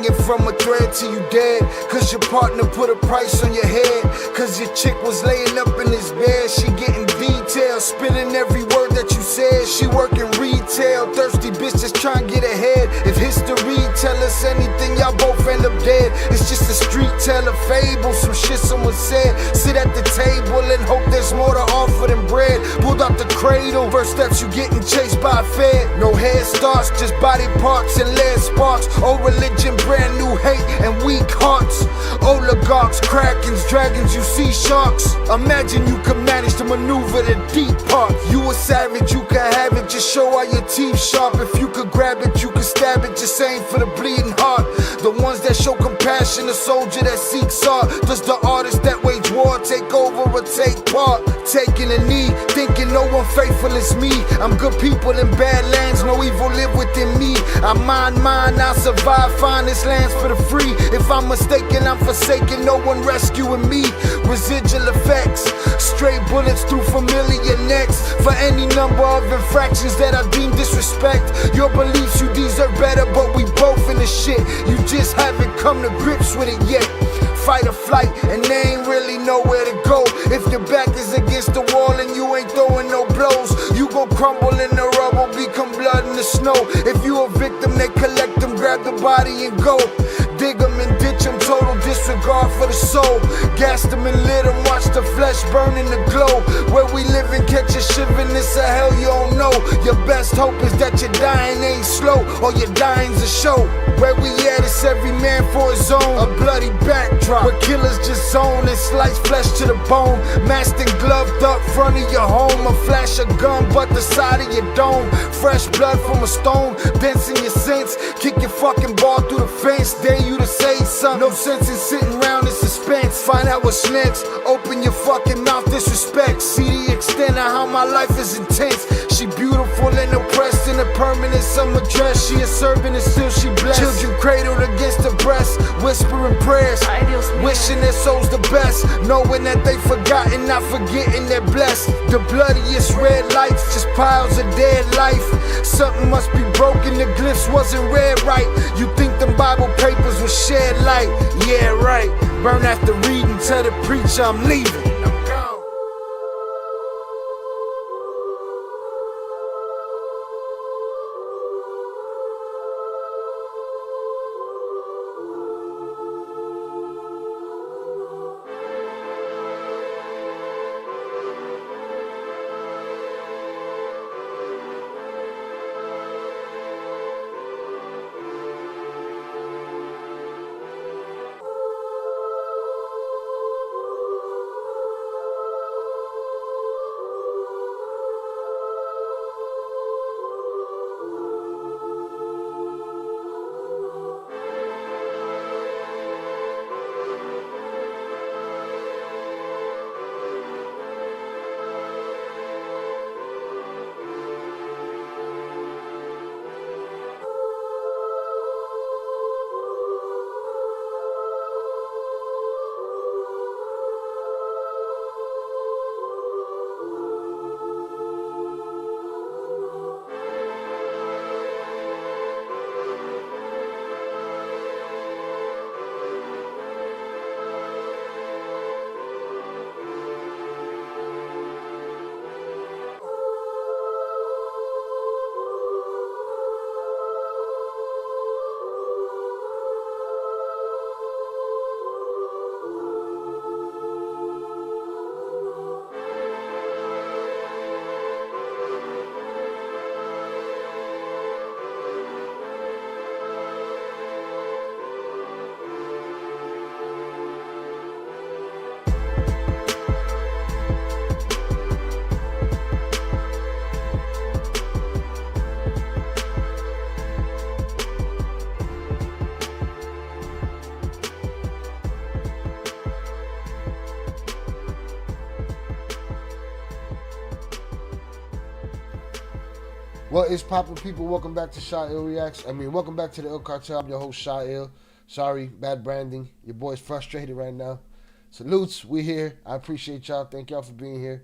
hanging from a thread till you dead. Cause your partner put a price on your head. Cause your chick was laying up in his bed. She getting details, spilling every word that you said. She working retail, thirsty bitch just trying to get ahead. If history tell us anything, y'all both end up dead. It's just a street tale of fable, some shit someone said. Sit at the table and hope there's more to offer than bread. Pulled out the cradle, first steps you getting chased by a fed. No head starts, just body parts and lead sparks. Old religion, brand new hate and weak hearts. Oligarchs, krakens, dragons, you see sharks. Imagine you could manage to maneuver the deep part. You a savage, you can have it, just show all your teeth sharp. If you could grab it, you could stab it, just aim for the bleeding heart. The ones that show compassion, a soldier that seeks art. Does the artist that wage war take over or take part? Taking a knee, thinking no one faithful is me. I'm good people in bad lands, no evil live within me. I mind mine, I'll survive, find this lands for the free. If I'm mistaken, I'm forsaken, no one rescuing me. Residual effects, stray bullets through familiar necks. For any number of infractions that I deem disrespect. Your beliefs, you deserve better, but we both in the shit. You just haven't come to grips with it yet. Fight or flight, and they ain't really nowhere to go. If your back is against the wall and you ain't throwing no blows, you gon' crumble in the rubble, become blood in the snow. If you a victim, they collect them, grab the body and go. Dig them and ditch them, total disregard for the soul. Gas them and lit them, watch the flesh burn in the glow. Where we live and catch a shivering, it's a hell you don't know. Your best hope is that your dying ain't slow, or your dying's a show. Where we at, it's every man for his own. A bloody backdrop, where killers just zone and slice flesh to the bone. Masked and gloved up front of your home. A flash of gun, but the side of your dome. Fresh blood from a stone, dents in your sense. Kick your fucking ball through the fence, dare you to say something. No sense in sitting around in suspense. Find out what's next, open your fucking mouth, disrespect. See the extent of how my life is intense. She beautiful and oppressed in a permanent summer dress. She a servant and still she blessed. Children cradled against her breast, whispering prayers, wishing their souls the best, knowing that they forgotten, not forgetting they're blessed. The bloodiest red lights, just piles of dead life. Something must be broken, the glyphs wasn't read right. You think them Bible papers will shed light? Yeah, right. Burn after reading, tell the preacher I'm leaving. What is poppin', people? Welcome back to Sha Ill Reacts. Welcome back to the Ill Cartel. I'm your host, Sha Ill. Sorry, bad branding. Your boy's frustrated right now. Salutes, we here. I appreciate y'all. Thank y'all for being here.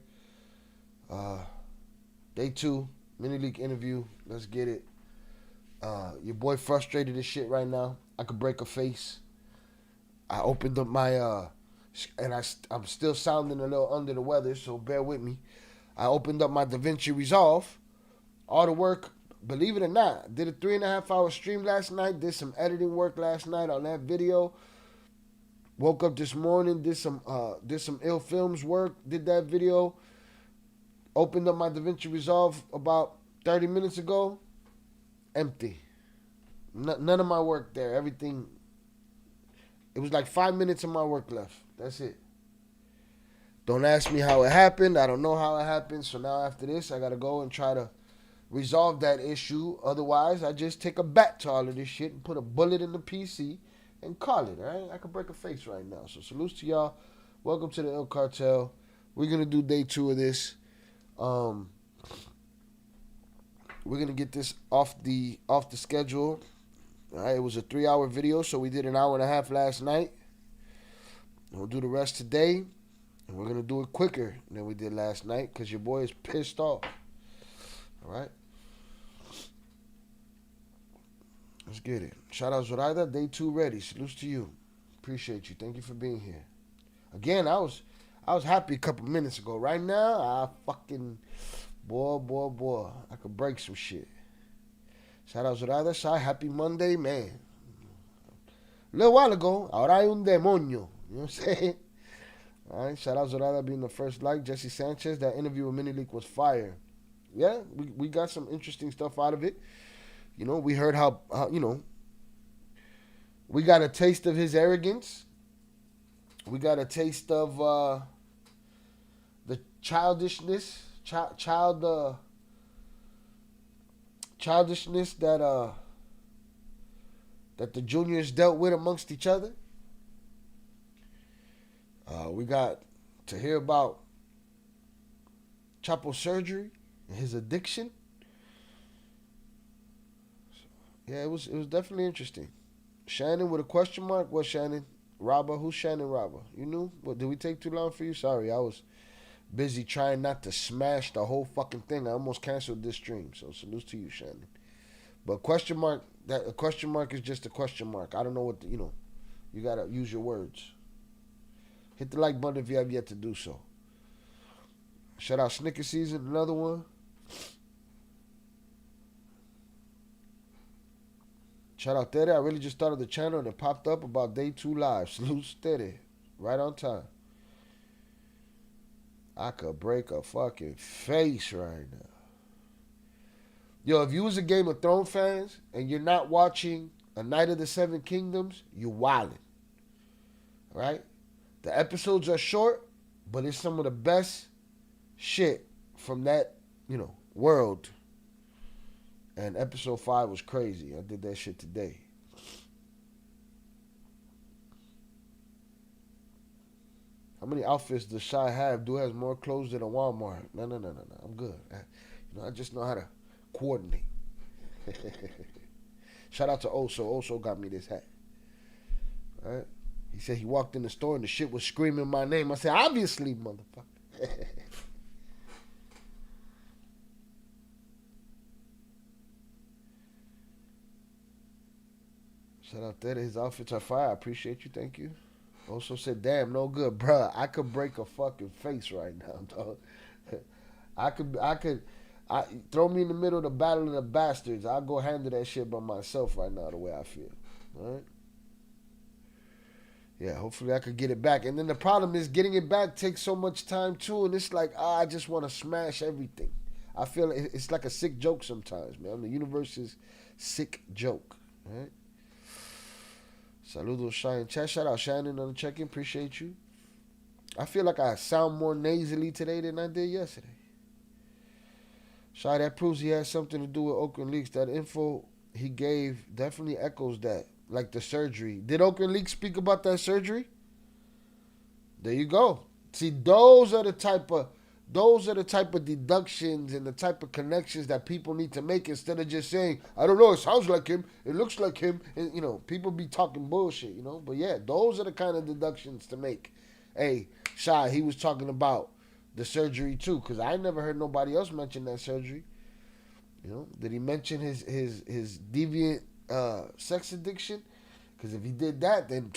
Day 2, mini league interview. Let's get it. Your boy frustrated as shit right now. I could break a face. I opened up my and I'm still sounding a little under the weather, so bear with me. I opened up my DaVinci Resolve. All the work, believe it or not, did a 3.5 hour stream last night. Did some editing work last night on that video. Woke up this morning, did some ill films work. Did that video. Opened up my DaVinci Resolve about 30 minutes ago. Empty. None of my work there. Everything. It was like 5 minutes of my work left. That's it. Don't ask me how it happened. I don't know how it happened. So now after this, I got to go and try to resolve that issue. Otherwise, I just take a bat to all of this shit and put a bullet in the PC and call it, all right? I could break a face right now. So salutes to y'all. Welcome to the El Cartel. We're going to do day 2 of this. We're going to get this off the schedule. All right, it was a 3-hour video, so we did an hour and a half last night. We'll do the rest today, and we're going to do it quicker than we did last night because your boy is pissed off. All right? Let's get it. Shout out Zoraida, day 2 ready. Salutes to you. Appreciate you. Thank you for being here. Again, I was happy a couple minutes ago. Right now, I fucking, boy, I could break some shit. Shout out Zoraida, Shai, happy Monday, man. A little while ago, ahora hay un demonio. You know what I'm saying? All right, shout out Zoraida being the first like. Jesse Sanchez, that interview with Mini Leak was fire. Yeah, we got some interesting stuff out of it. You know, we heard how you know, we got a taste of his arrogance. We got a taste of the childishness, childishness that the juniors dealt with amongst each other. We got to hear about Chapo surgery and his addiction. Yeah, it was definitely interesting. Shannon with a question mark. What Shannon? Robber? Who's Shannon Robber? You knew? What, did we take too long for you? Sorry, I was busy trying not to smash the whole fucking thing. I almost canceled this stream. So salute to you, Shannon. But question mark, that a question mark is just a question mark. I don't know what, you gotta use your words. Hit the like button if you have yet to do so. Shout out Snicker Season, another one. Shout out Tere. I really just started the channel and it popped up about day 2 live. Salute Tere. Right on time. I could break a fucking face right now. Yo, if you was a Game of Thrones fans and you're not watching A Night of the Seven Kingdoms, you wildin'. Right? The episodes are short, but it's some of the best shit from that, world. And episode 5 was crazy. I did that shit today. How many outfits does Shy have? Do has more clothes than a Walmart. No. I'm good. I just know how to coordinate. Shout out to Oso. Oso got me this hat. All right. He said he walked in the store and the shit was screaming my name. I said, obviously, motherfucker. Shout out there. His outfits are fire. I appreciate you. Thank you. Also said, damn, no good. Bruh, I could break a fucking face right now, dog. I could throw me in the middle of the battle of the bastards. I'll go handle that shit by myself right now the way I feel. All right? Yeah, hopefully I could get it back. And then the problem is getting it back takes so much time too. And it's like, I just want to smash everything. I feel it's like a sick joke sometimes, man. The universe's sick joke. All right? Saludos, Shine Chat. Shout out Shannon on the check-in. Appreciate you. I feel like I sound more nasally today than I did yesterday. Shy, that proves he has something to do with Oakland Leaks. That info he gave definitely echoes that. Like the surgery. Did Oakland Leaks speak about that surgery? There you go. See, those are the type of deductions and the type of connections that people need to make instead of just saying, I don't know, it sounds like him, it looks like him. And, people be talking bullshit, But yeah, those are the kind of deductions to make. Hey, Shy, he was talking about the surgery too, because I never heard nobody else mention that surgery. Did he mention his deviant sex addiction? Because if he did that, then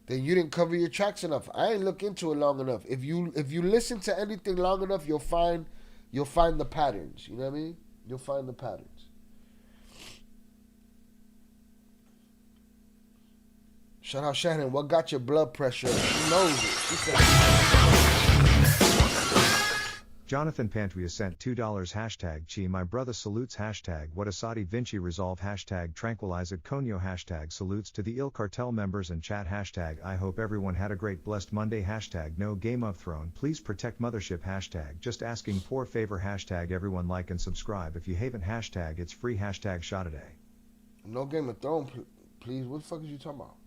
you didn't cover your tracks enough. I ain't look into it long enough. If you listen to anything long enough, you'll find the patterns. You know what I mean? You'll find the patterns. Shout out Shannon. What got your blood pressure up? She knows it. She said. Jonathan Pantria sent $2 hashtag Chi my brother salutes hashtag what Asadi Vinci resolve hashtag tranquilize it Conyo hashtag salutes to the Il Cartel members and chat hashtag I hope everyone had a great blessed Monday hashtag no Game of Thrones please protect mothership hashtag just asking poor favor hashtag everyone like and subscribe if you haven't hashtag it's free hashtag shot a day. No Game of Thrones please. What the fuck is you talking about?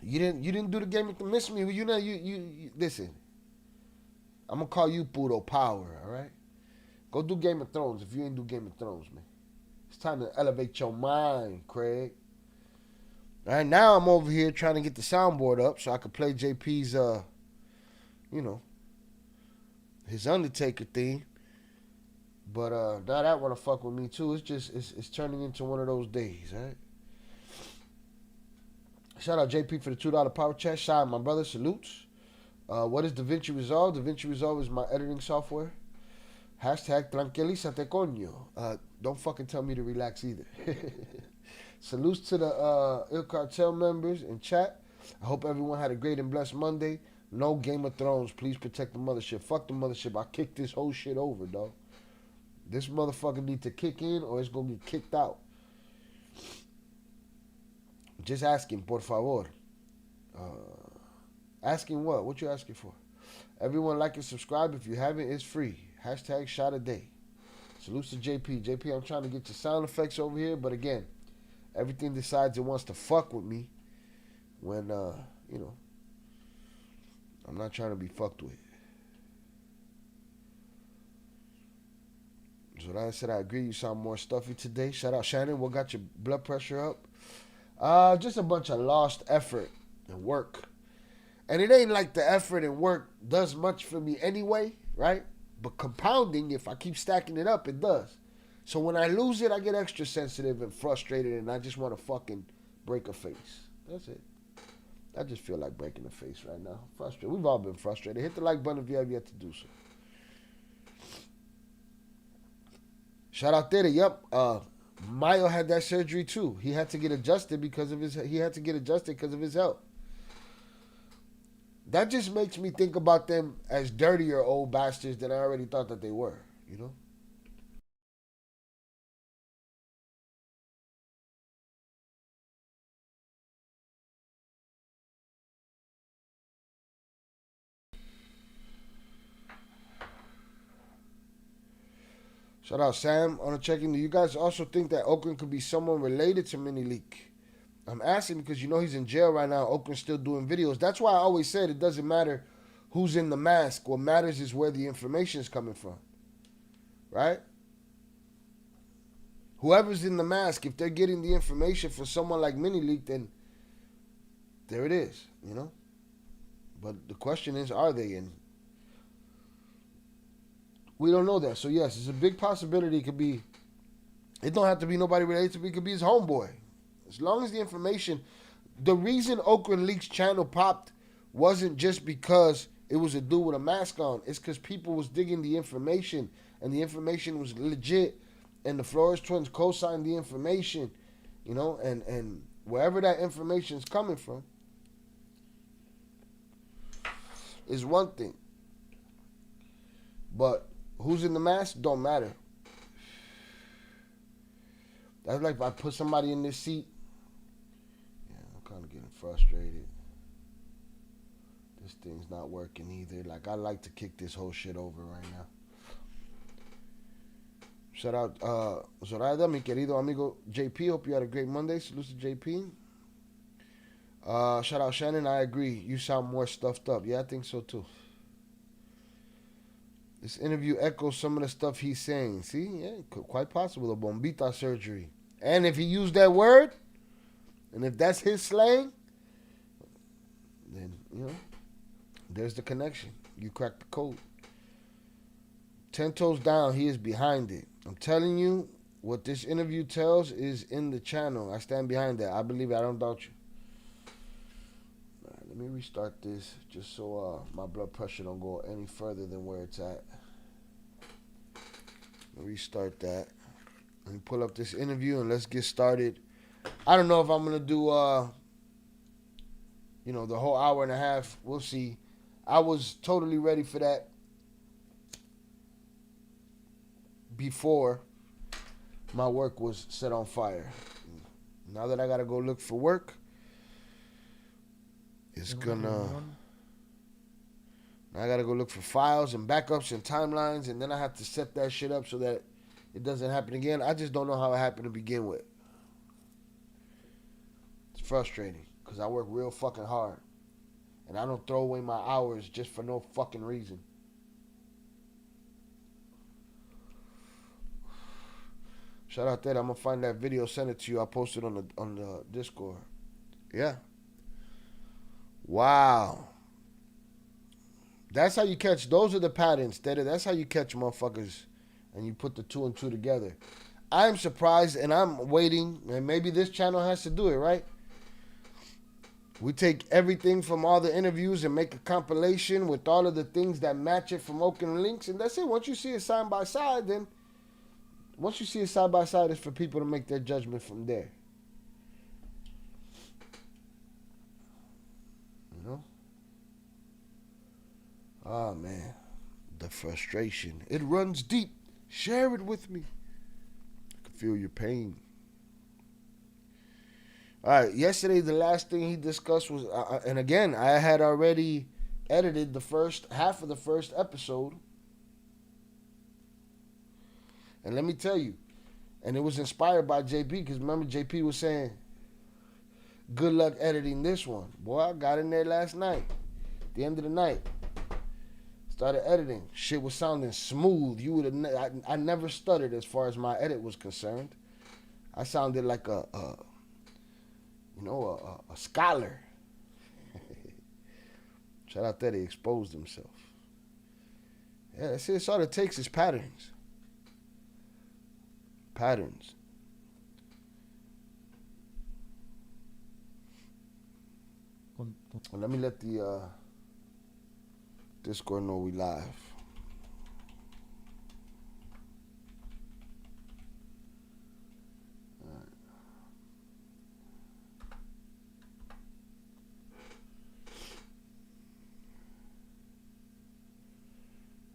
You didn't do the Game of Thrones. Miss me. You know you listen. I'm going to call you Puro Power, all right? Go do Game of Thrones if you ain't do Game of Thrones, man. It's time to elevate your mind, Craig. All right, now I'm over here trying to get the soundboard up so I can play JP's, his Undertaker theme. But now that want to fuck with me, too. It's just, it's turning into one of those days, all right? Shout out JP for the $2 power chat. Shout out my brother, salutes. What is DaVinci Resolve? DaVinci Resolve is my editing software. Hashtag tranquilízate coño. Don't fucking tell me to relax either. Salutes to the Il Cartel members in chat. I hope everyone had a great and blessed Monday. No Game of Thrones. Please protect the mothership. Fuck the mothership. I kicked this whole shit over, dog. This motherfucker need to kick in or it's going to get kicked out. Just asking, por favor. Asking what? What you asking for? Everyone like and subscribe. If you haven't, it's free. Hashtag shot a day. Salutes to JP. JP, I'm trying to get your sound effects over here. But again, everything decides it wants to fuck with me when, I'm not trying to be fucked with. So I said I agree. You sound more stuffy today. Shout out Shannon. What got your blood pressure up? Just a bunch of lost effort and work. And it ain't like the effort and work does much for me anyway, right? But compounding, if I keep stacking it up, it does. So when I lose it, I get extra sensitive and frustrated, and I just want to fucking break a face. That's it. I just feel like breaking a face right now. Frustrated. We've all been frustrated. Hit the like button if you have yet to do so. Shout out there. Yep. Mayo had that surgery too. He had to get adjusted because of his health. That just makes me think about them as dirtier old bastards than I already thought that they were, you know? Shout out Sam on a check-in. Do you guys also think that Oakland could be someone related to Mini Leak? I'm asking because he's in jail right now. Oakland's still doing videos. That's why I always said it doesn't matter who's in the mask. What matters is where the information is coming from. Right? Whoever's in the mask, if they're getting the information from someone like Mini Leak, then there it is, you know? But the question is, are they in? We don't know that. So, yes, it's a big possibility it could be. It don't have to be nobody related to me. It could be his homeboy. As long as the information. The reason Oakland Leaks channel popped wasn't just because it was a dude with a mask on. It's because people was digging the information. And the information was legit. And the Flores twins co-signed the information. You know, and wherever that information is coming from is one thing. But who's in the mask don't matter. That's like if I put somebody in this seat. Yeah, I'm kind of getting frustrated. This thing's not working either. Like, I like to kick this whole shit over right now. Shout out Zoraida, mi querido amigo JP. Hope you had a great Monday. Salute to JP. Shout out Shannon. I agree. You sound more stuffed up. Yeah, I think so too. This interview echoes some of the stuff he's saying. See? Yeah, quite possible. A bombita surgery. And if he used that word, and if that's his slang, then, there's the connection. You cracked the code. 10 toes down, he is behind it. I'm telling you, What this interview tells is in the channel. I stand behind that. I believe it. I don't doubt you. All right, let me restart this just so my blood pressure don't go any further than where it's at. Let me restart that. Let me pull up this interview and let's get started. I don't know if I'm gonna do the whole hour and a half. We'll see. I was totally ready for that before my work was set on fire. Now that I gotta go look for work, it's gonna. I gotta go look for files and backups and timelines, and then I have to set that shit up so that it doesn't happen again. I just don't know how it happened to begin with. It's frustrating because I work real fucking hard, and I don't throw away my hours just for no fucking reason. Shout out that. I'm gonna find that video, send it to you. I posted on the Discord. Yeah. Wow. That's how you catch. Those are the patterns. That's how you catch motherfuckers, and you put the two and two together. I'm surprised, and I'm waiting, and maybe this channel has to do it, right? We take everything from all the interviews and make a compilation with all of the things that match it from open links, and that's it. Once you see it side by side, then once you see it side by side, it's for people to make their judgment from there. You know? Oh, man. The frustration. It runs deep. Share it with me. I can feel your pain. All right. Yesterday, the last thing he discussed was, and again, I had already edited the first half of the first episode. And let me tell you, and it was inspired by JP, because remember JP was saying, good luck editing this one. Boy, I got in there last night. At the end of the night. Started editing. Shit was sounding smooth. You would have. I never stuttered as far as my edit was concerned. I sounded like a scholar. Shout out that he exposed himself. Yeah, that's all it takes is patterns. Patterns. Well, let me let the Discord know we live.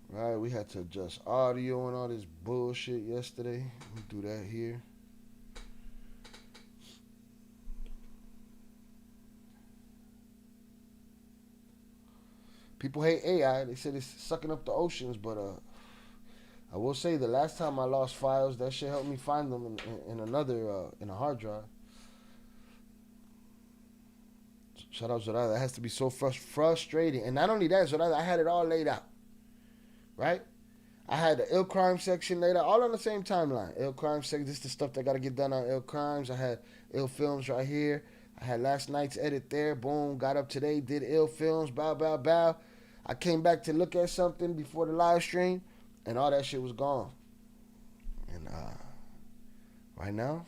Right, we had to adjust audio and all this bullshit yesterday. We do that here. People hate AI. They said it's sucking up the oceans, but I will say the last time I lost files, that shit helped me find them in a hard drive. Shout out Zorada. That has to be so frustrating. And not only that, Zorada, I had it all laid out. Right? I had the ill crime section laid out, all on the same timeline. Ill crime section, this is the stuff that got to get done on ill crimes. I had ill films right here. I had last night's edit there. Boom. Got up today, did ill films. Bow, bow, bow. I came back to look at something before the live stream, and all that shit was gone. And right now,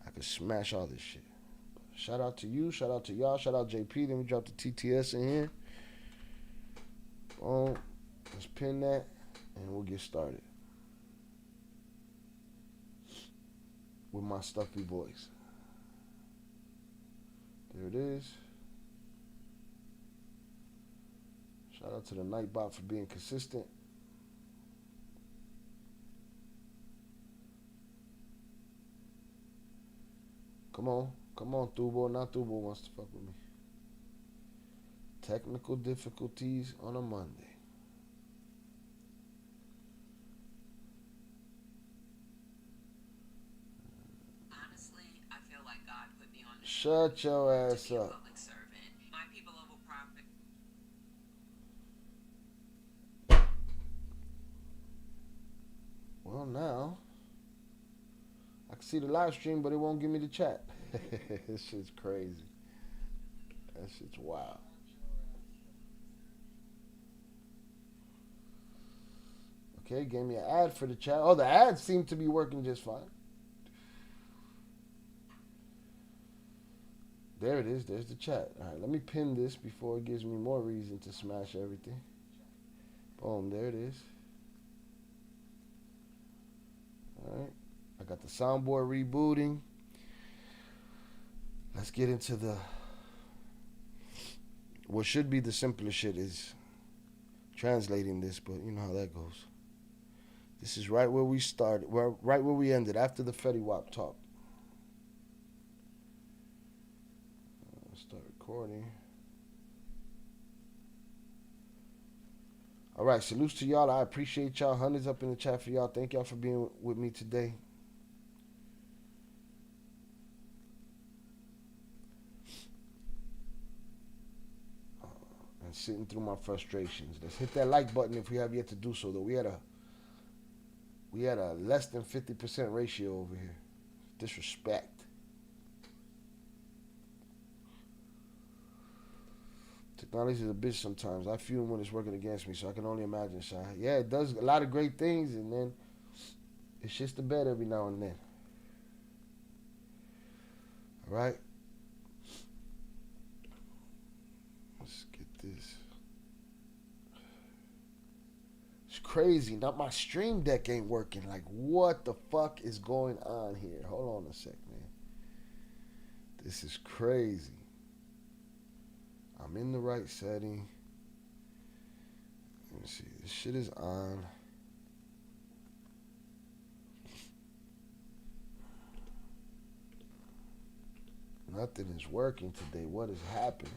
I could smash all this shit. Shout out to you. Shout out to y'all. Shout out JP. Then we dropped the TTS in here. Boom. Let's pin that, and we'll get started with my stuffy voice. There it is. Shout out to the Nightbot for being consistent. Come on, Thubo. Not Thubo wants to fuck with me. Technical difficulties on a Monday. Shut your ass up. Well, now I can see the live stream, but it won't give me the chat. This shit's crazy. That shit's wild. Okay, gave me an ad for the chat. Oh, the ads seem to be working just fine. There it is. There's the chat. All right, let me pin this before it gives me more reason to smash everything. Boom, there it is. All right, I got the soundboard rebooting. Let's get into what should be the simpler shit is translating this, but you know how that goes. This is right where we started, right where we ended after the Fetty Wap talk. Start recording. All right, salutes to y'all. I appreciate y'all. Hundreds up in the chat for y'all. Thank y'all for being with me today. And sitting through my frustrations. Let's hit that like button if we have yet to do so. Though we had a less than 50% ratio over here. Disrespect. Technology is a bitch sometimes. I feel when it's working against me, so I can only imagine, Shy. Yeah, it does a lot of great things, and then it shits the bed every now and then. All right? Let's get this. It's crazy. Now my stream deck ain't working. Like, what the fuck is going on here? Hold on a sec, man. This is crazy. I'm in the right setting. Let me see. This shit is on. Nothing is working today. What is happening?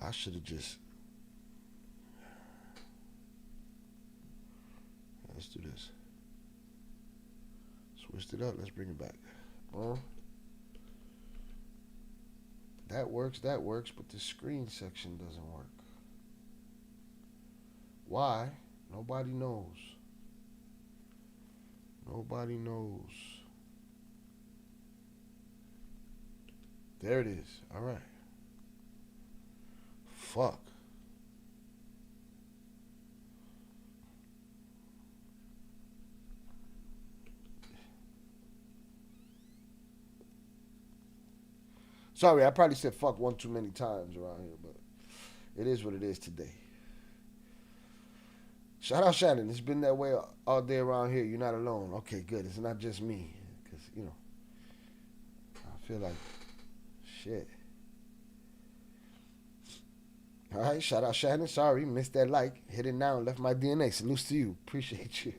I should have just... Let's do this. Switched it up. Let's bring it back. That works, but the screen section doesn't work. Why? Nobody knows. Nobody knows. There it is. All right. Fuck. Sorry, I probably said fuck one too many times around here, but it is what it is today. Shout out Shannon. It's been that way all day around here. You're not alone. Okay, good. It's not just me. Because, you know, I feel like shit. All right, shout out Shannon. Sorry, missed that like. Hit it now and left my DNA. Salutes to you. Appreciate you.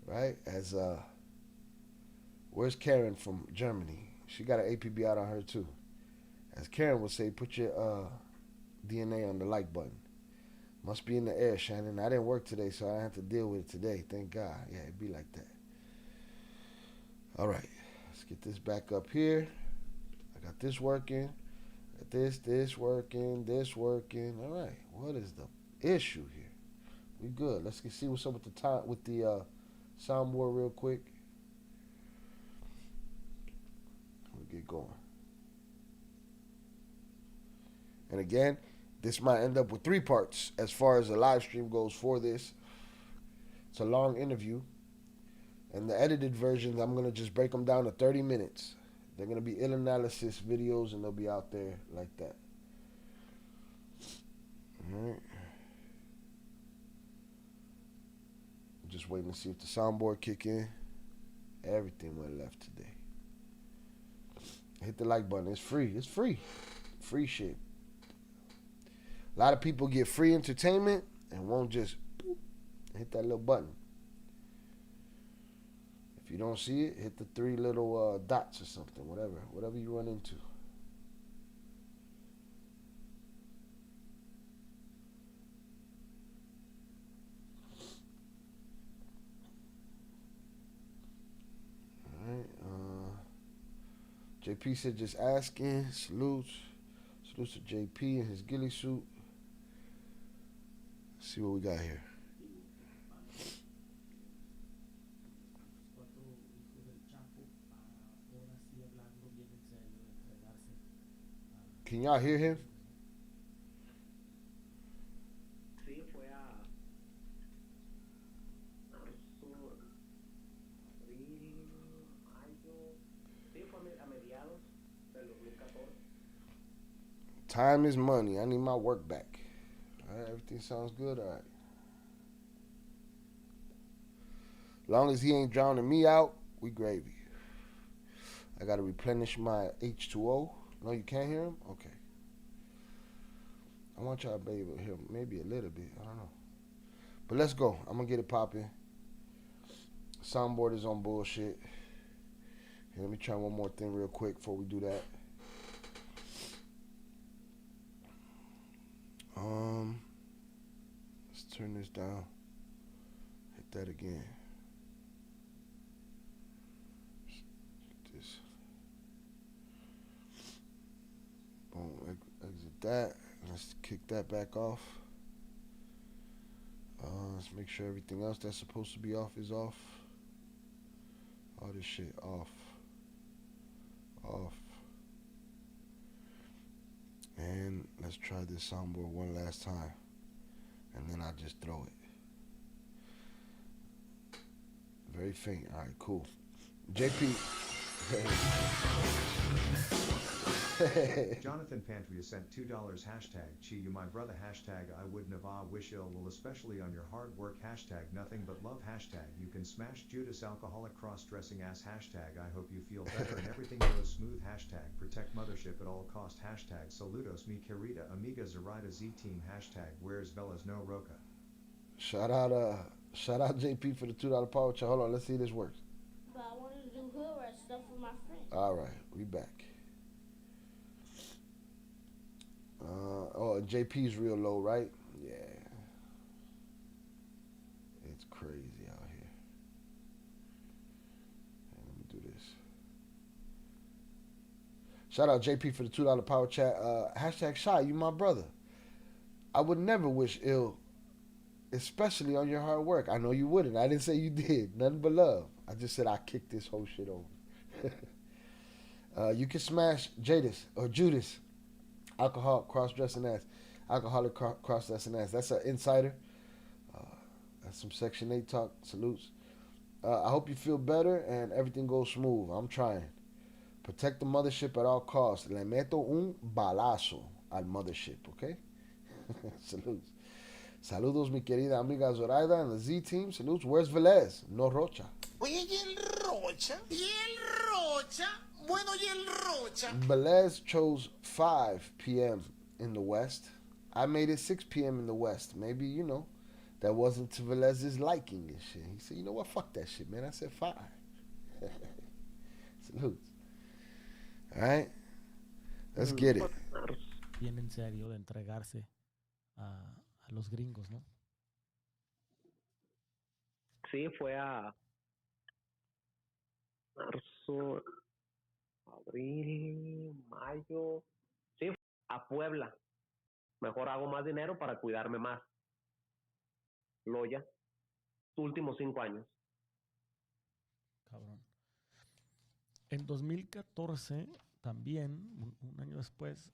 Right? As, where's Karen from Germany? She got an APB out on her too. As Karen would say, put your DNA on the like button. Must be in the air, Shannon. I didn't work today, so I didn't have to deal with it today. Thank God. Yeah, it'd be like that. All right. Let's get this back up here. I got this working. Got this working, this working. All right. What is the issue here? We good. Let's see what's up with the time with the soundboard real quick. Get going. And again, this might end up with 3 parts as far as the live stream goes for this. It's a long interview. And the edited versions, I'm going to just break them down to 30 minutes. They're going to be ill analysis videos, and they'll be out there like that. All right. I'm just waiting to see if the soundboard kick in. Everything went left today. Hit the like button. It's free. It's free. Free shit. A lot of people get free entertainment and won't just hit that little button. If you don't see it, hit the 3 little dots or something. Whatever you run into. All right. JP said just asking. Salutes. Salutes to JP in his ghillie suit. Let's see what we got here. Can y'all hear him? Time is money. I need my work back. All right, everything sounds good. All right. Long as he ain't drowning me out, we gravy. I gotta replenish my H2O. No, you can't hear him? Okay. I want y'all to be able to hear him maybe a little bit. I don't know. But let's go. I'm gonna get it popping. Soundboard is on bullshit. Here, let me try one more thing real quick before we do that. Let's turn this down. Hit that again. Get this. Boom. Exit that. Let's kick that back off. Let's make sure everything else that's supposed to be off is off. All this shit off. Off. And let's try this soundboard one last time. And then I'll just throw it. Very faint. All right, cool. JP. Jonathan Pantry has sent $2 hashtag Chi you my brother hashtag I wouldn't have wish ill will especially on your hard work hashtag nothing but love hashtag you can smash Judas alcoholic cross-dressing ass hashtag I hope you feel better and everything goes smooth hashtag protect mothership at all cost hashtag saludos mi querida amiga Zoraida Z team hashtag where's Velas no Roca. Shout out JP for the $2 power chat. Hold on, let's see if this works. But I wanted to do hood rat stuff for my friends. All right, we back. JP's real low, right? Yeah. It's crazy out here. Let me do this. Shout out JP for the $2 power chat. Hashtag Shy, you my brother. I would never wish ill, especially on your hard work. I know you wouldn't. I didn't say you did. Nothing but love. I just said I kicked this whole shit over. You can smash Jadis or Judas. Alcoholic cross-dressing ass. Alcoholic cross-dressing ass. That's an insider. That's some Section 8 talk. Salutes. I hope you feel better and everything goes smooth. I'm trying. Protect the mothership at all costs. Le meto un balazo al mothership, okay? Salutes. Saludos, mi querida amiga Zoraida and the Z team. Salutes. Where's Velez? No Rocha. Oye, ¿y el Rocha? ¿Y el Rocha? Bueno, ¿y el Rocha? Velez chose 5 p.m. in the West. I made it 6 p.m. in the West. Maybe, that wasn't to Velez's liking and shit. He said, you know what? Fuck that shit, man. I said 5. Salutes. All right? Let's get it. Bien en serio de entregarse a los gringos, ¿no? Sí, fue a marzo, abril, mayo. Sí, a Puebla. Mejor hago más dinero para cuidarme más. Loya, últimos 5 años. Cabrón. En 2014, también, un año después,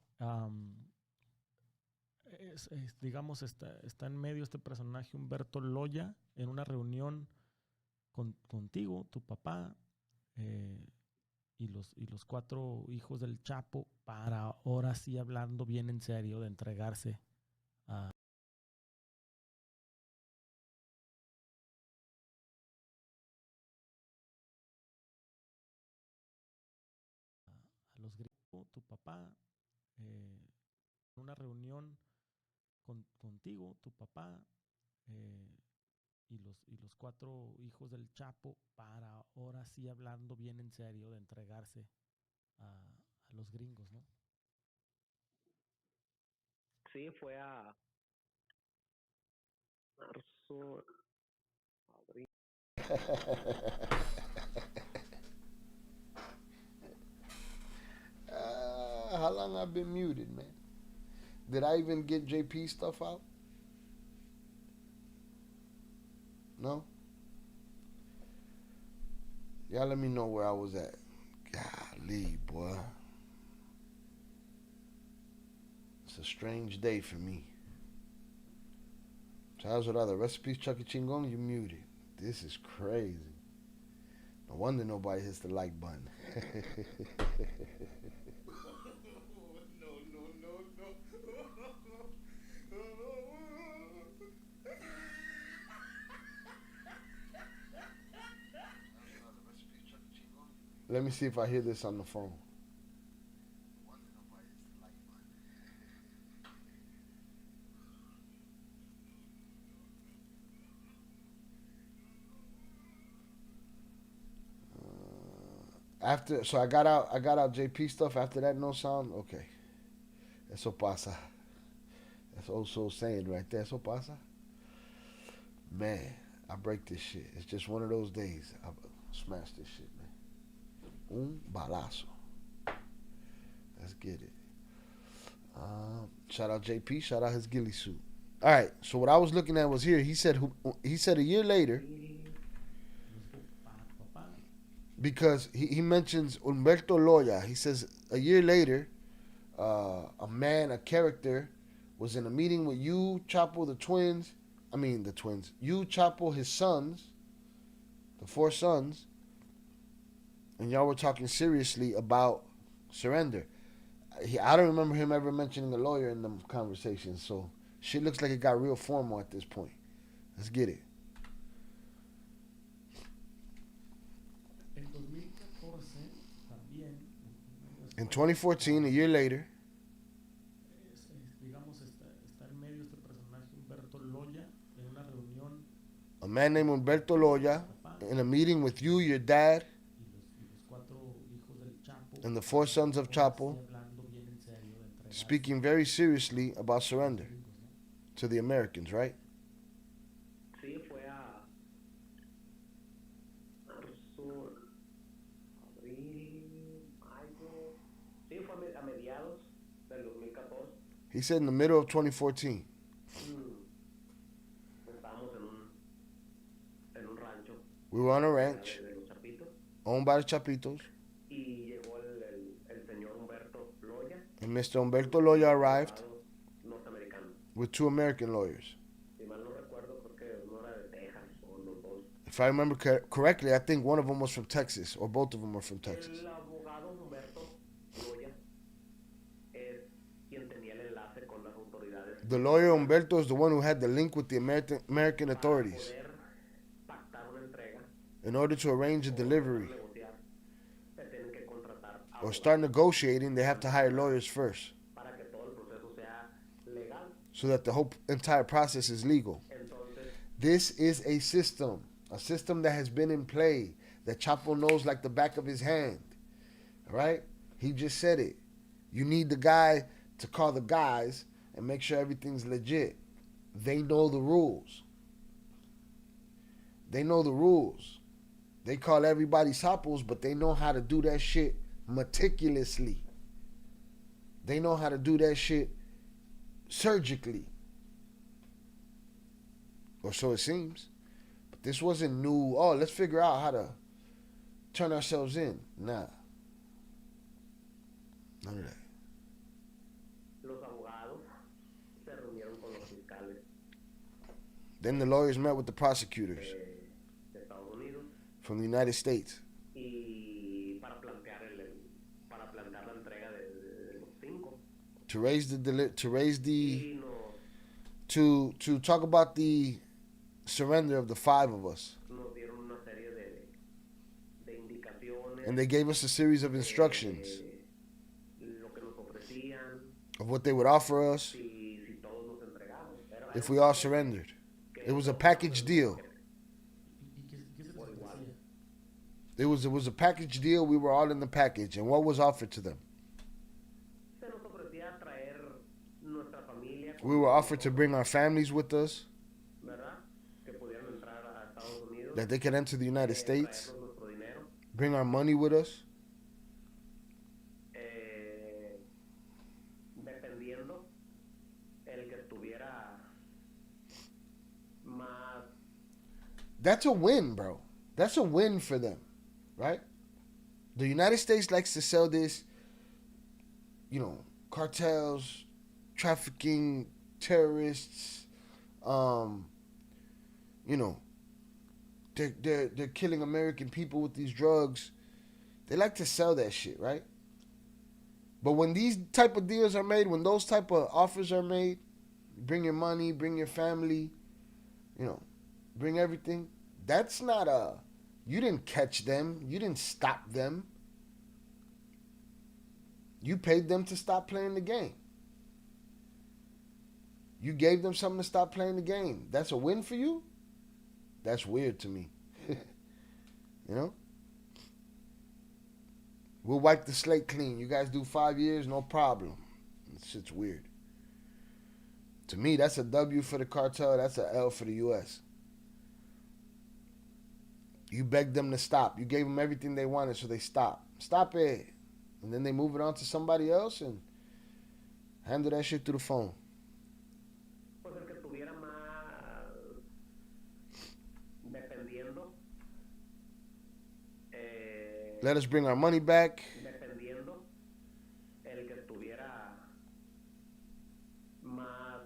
digamos, está en medio este personaje, Humberto Loya, en una reunión contigo, tu papá, y los 4 hijos del Chapo, para ahora sí, hablando bien en serio, de entregarse a los gringos, tu papá, en una reunión contigo, tu papá, y los 4 hijos del Chapo, para ahora sí, hablando bien en serio, de entregarse a los gringos, ¿no? Sí, fue a marzo, abril. How long I've been muted, man? Did I even get JP stuff out? No? Y'all let me know where I was at. Golly, boy. It's a strange day for me. Charles, what other recipes? Chucky Chingon, you muted. This is crazy. No wonder nobody hits the like button. me see if I hear this on the phone. After, so I got out JP stuff. After that, no sound. Okay, eso pasa. That's old soul saying right there. Eso pasa. Man, I break this shit. It's just one of those days. I smash this shit, man. Un balazo. Let's get it. Shout out JP. Shout out his ghillie suit. All right. So what I was looking at was here. He said a year later. Because he mentions Humberto Loya. He says a year later, a character, was in a meeting with you, Chapo, the twins. You, Chapo, his sons, the 4 sons, and y'all were talking seriously about surrender. I don't remember him ever mentioning a lawyer in the conversation, so shit looks like it got real formal at this point. Let's get it. In 2014, a year later, a man named Humberto Loya in a meeting with you, your dad, and the 4 sons of Chapo, speaking very seriously about surrender to the Americans, right? Sí, fue a marzo, abril, mayo. Sí, fue a mediados del 2014. He said in the middle of 2014. Estábamos en un rancho. We were on a ranch De los Chapitos. owned by the Chapitos. Y llegó el señor Humberto Loya. And Mr. Humberto Loya arrived Norteamericano. with 2 American lawyers. Si mal no recuerdo, creo que uno era de Texas o los dos. If I remember correctly, I think one of them was from Texas, or both of them were from Texas. El abogado Humberto Loya es quien tenía el enlace con las autoridades. The lawyer Humberto is the one who had the link with the American authorities Para poder pactar una entrega, in order to arrange a delivery negociar, se tienen que contratar or start negotiating. They have to hire lawyers first para que todo el proceso sea legal. so that the whole entire process is legal. Entonces, This is a system that has been in play, that Chapo knows like the back of his hand. All right? He just said it. You need the guy to call the guys and make sure everything's legit. They know the rules. They know the rules. They call everybody sapos, but they know how to do that shit meticulously. They know how to do that shit surgically. Or so it seems. But this wasn't new. Oh, let's figure out how to turn ourselves in. Nah. None of that. los abogados se reunieron con los fiscales Then the lawyers met with the prosecutors de Estados Unidos from the United States y para plantear la entrega de los 5 to raise the y to talk about the surrender of the 5 of us. nos dieron una serie de indicaciones, And they gave us a series of instructions lo que nos ofrecían of what they would offer us si todos nos entregamos. if we all surrendered. It was a package deal. It was a package deal. We were all in the package. And what was offered to them? Se nos ofrecía traer nuestra familia, We were offered to bring our families with us, ¿verdad? Que pudieran entrar a Estados Unidos, that they could enter the United States, traernos nuestro dinero, bring our money with us, dependiendo el que estuviera más. That's a win, bro. That's a win for them, right? The United States likes to sell this, cartels, trafficking, terrorists, they're killing American people with these drugs. They like to sell that shit, right? But when these type of deals are made, when those type of offers are made, bring your money, bring your family, bring everything. That's not you didn't catch them. You didn't stop them. You paid them to stop playing the game. You gave them something to stop playing the game. That's a win for you? That's weird to me. You know? We'll wipe the slate clean. You guys do 5 years, no problem. This shit's weird. To me, that's a W for the cartel. That's a L for the U.S. You begged them to stop. You gave them everything they wanted, so they stopped. Stop it. And then they move it on to somebody else and handle that shit through the phone. Pues el que estuviera más dependiendo. Let us bring our money back. Dependiendo. El que estuviera más.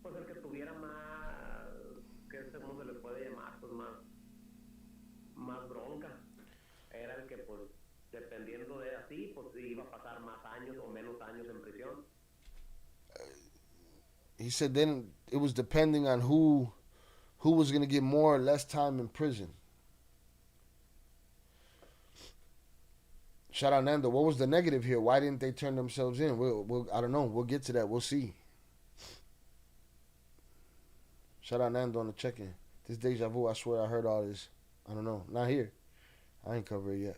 Pues el que estuviera más. ¿Cómo se le puede llamar? Pues más bronca. Era el que, pues, dependiendo de así, pues iba a pasar más años o menos años en prisión. He said then it was depending on who was going to get more or less time in prison. Shout out Nando. What was the negative here? Why didn't they turn themselves in? We'll I don't know. We'll get to that. We'll see. Shout out Nando on the check-in. This deja vu, I swear I heard all this. I don't know. Not here. I ain't covered it yet.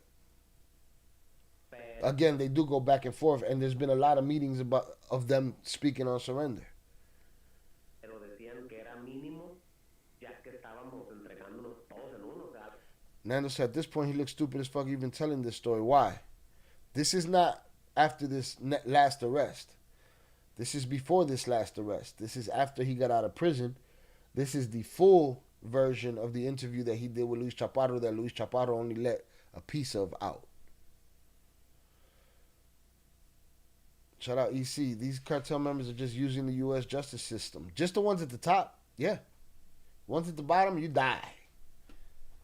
Again, they do go back and forth, and there's been a lot of meetings of them speaking on surrender. Pero decían que era mínimo, ya que estábamos entregándonos todos en uno. Nando said at this point he looks stupid as fuck even telling this story. Why? This is not after this last arrest. This is before this last arrest. This is after he got out of prison. This is the full version of the interview that he did with Luis Chapparro that Luis Chapparro only let a piece of out. Shout out EC. These cartel members are just using the U.S. justice system. Just the ones at the top, yeah. Ones at the bottom, you die.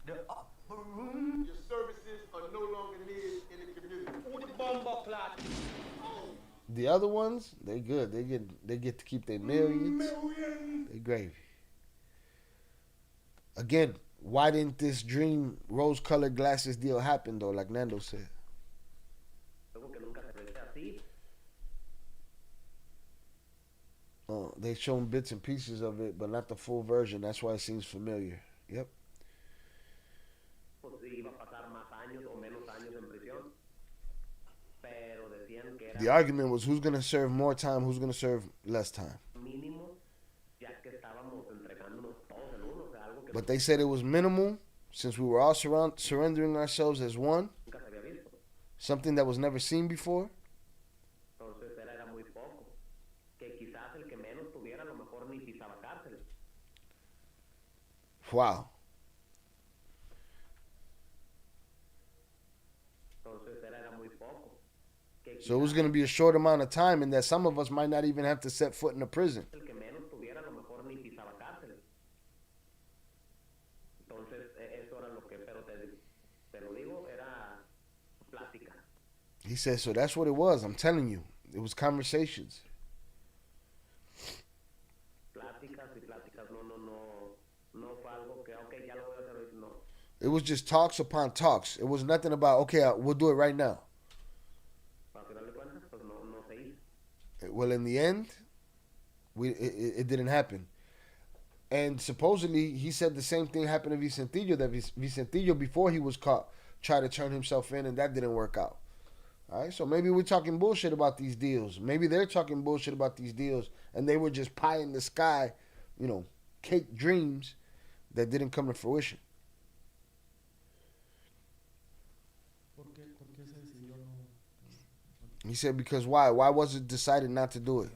The upper room, your services are no longer needed in the community. With the bomber plot. The other ones, they good. They get to keep their millions. They gravy. Again, why didn't this dream rose-colored glasses deal happen though, like Nando said? Oh, they shown bits and pieces of it, but not the full version. That's why it seems familiar. Yep. The argument was who's going to serve more time, who's going to serve less time. But they said it was minimal since we were all surrendering ourselves as one. Something that was never seen before. Wow. So it was going to be a short amount of time, and that some of us might not even have to set foot in a prison. He said, so that's what it was. I'm telling you. It was conversations. It was just talks upon talks. It was nothing about, okay, we'll do it right now. Well, in the end, it didn't happen. And supposedly, he said the same thing happened to Vicentillo, that Vicentillo, before he was caught, tried to turn himself in, and that didn't work out. All right, so maybe we're talking bullshit about these deals. Maybe they're talking bullshit about these deals, and they were just pie in the sky, cake dreams that didn't come to fruition. He said, because why? Why was it decided not to do it?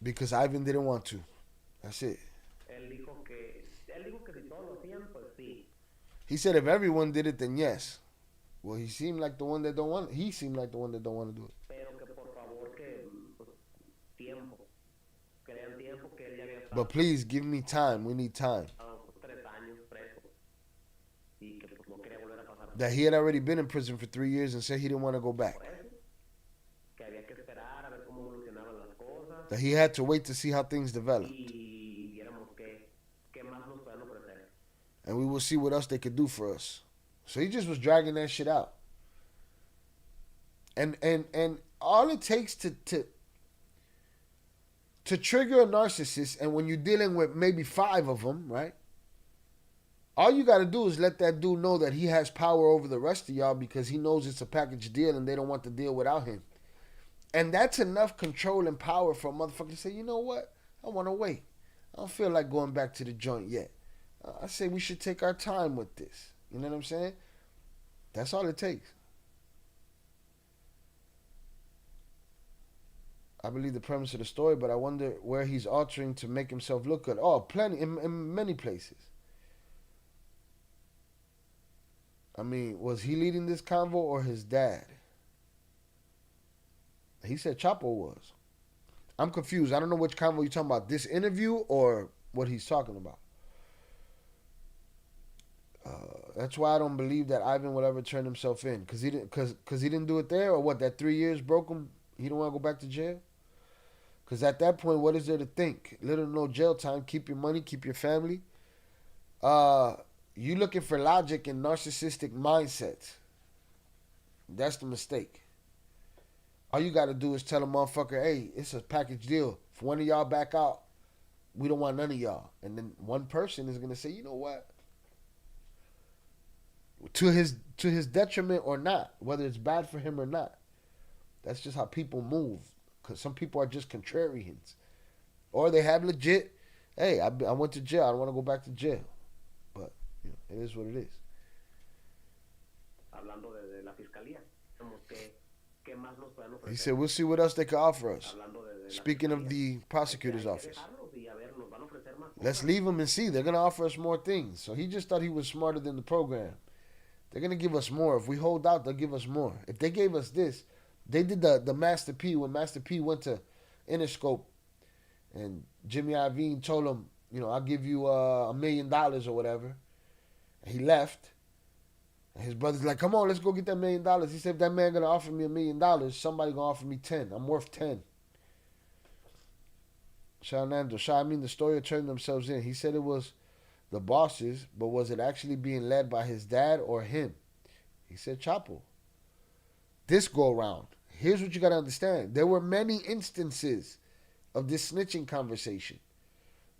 Because Ivan didn't want to. That's it. He said if everyone did it, then yes. Well, he seemed like the one that don't want. He seemed like the one that don't want to do it. But please give me time. We need time. That he had already been in prison for 3 years and said he didn't want to go back. That he had to wait to see how things developed. más nos pueden ofrecer. And we will see what else they could do for us. So he just was dragging that shit out. And all it takes to trigger a narcissist, and when you're dealing with maybe 5 of them, right? All you got to do is let that dude know that he has power over the rest of y'all because he knows it's a package deal and they don't want to deal without him. And that's enough control and power for a motherfucker to say, you know what? I want to wait. I don't feel like going back to the joint yet. I say we should take our time with this. You know what I'm saying? That's all it takes. I believe the premise of the story, but I wonder where he's altering to make himself look good. Oh, plenty, in many places. I mean, was he leading this convo or his dad? He said Chappo was. I'm confused. I don't know which convo you're talking about. This interview or what he's talking about. That's why I don't believe that Ivan will ever turn himself in. Because he didn't do it there? Or what, that 3 years broke him? He don't want to go back to jail? Because at that point, what is there to think? Little or no jail time. Keep your money. Keep your family. You looking for logic in narcissistic mindsets. That's the mistake. All you got to do is tell a motherfucker, hey, it's a package deal. If one of y'all back out, we don't want none of y'all. And then one person is going to say, you know what? To his detriment or not, whether it's bad for him or not. That's just how people move. Because some people are just contrarians. Or they have legit, hey, I went to jail. I don't want to go back to jail. But you know, it is what it is. Hablando de la fiscalía, como que ¿qué más nos pueden ofrecer? He said, we'll see what else they can offer us. Hablando de Speaking of the prosecutor's office. dejarlos y a ver, nos van a ofrecer más Let's cosas. leave them and see. They're going to offer us more things. So he just thought he was smarter than the program. They're going to give us more. If we hold out, they'll give us more. If they gave us this, they did the Master P. When Master P went to Interscope and Jimmy Iovine told him, you know, I'll give you $1 million or whatever. And he left. And his brother's like, come on, let's go get that $1 million. He said, if that man going to offer me $1 million, somebody going to offer me 10. I'm worth 10. I mean, the story turned themselves in. He said it was the bosses, but was it actually being led by his dad or him? He said Chappo. This go around. Here's what you got to understand. There were many instances of this snitching conversation.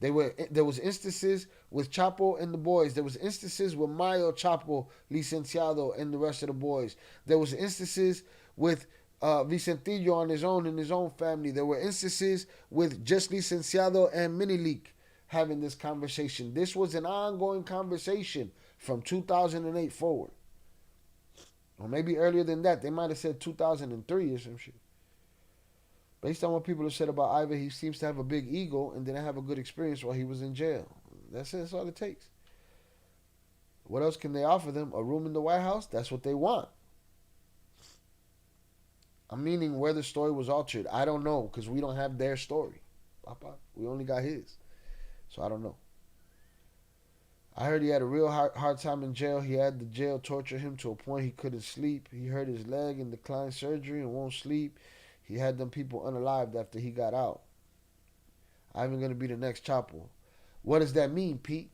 There was instances with Chappo and the boys. There was instances with Mayo, Chappo, Licenciado, and the rest of the boys. There was instances with Vicentillo on his own in his own family. There were instances with just Licenciado and Minileak having this conversation. This was an ongoing conversation from 2008 forward. Or maybe earlier than that. They might have said 2003 or some shit. Based on what people have said about Ivan, he seems to have a big ego and didn't have a good experience while he was in jail. That's it. That's all it takes. What else can they offer them? A room in the White House? That's what they want. I'm meaning where the story was altered. I don't know because we don't have their story. Papa, we only got his. So I don't know. I heard he had a real hard time in jail. He had the jail torture him to a point he couldn't sleep. He hurt his leg and declined surgery and won't sleep. He had them people unalived after he got out. Ivan going to be the next Chapo. What does that mean, Pete?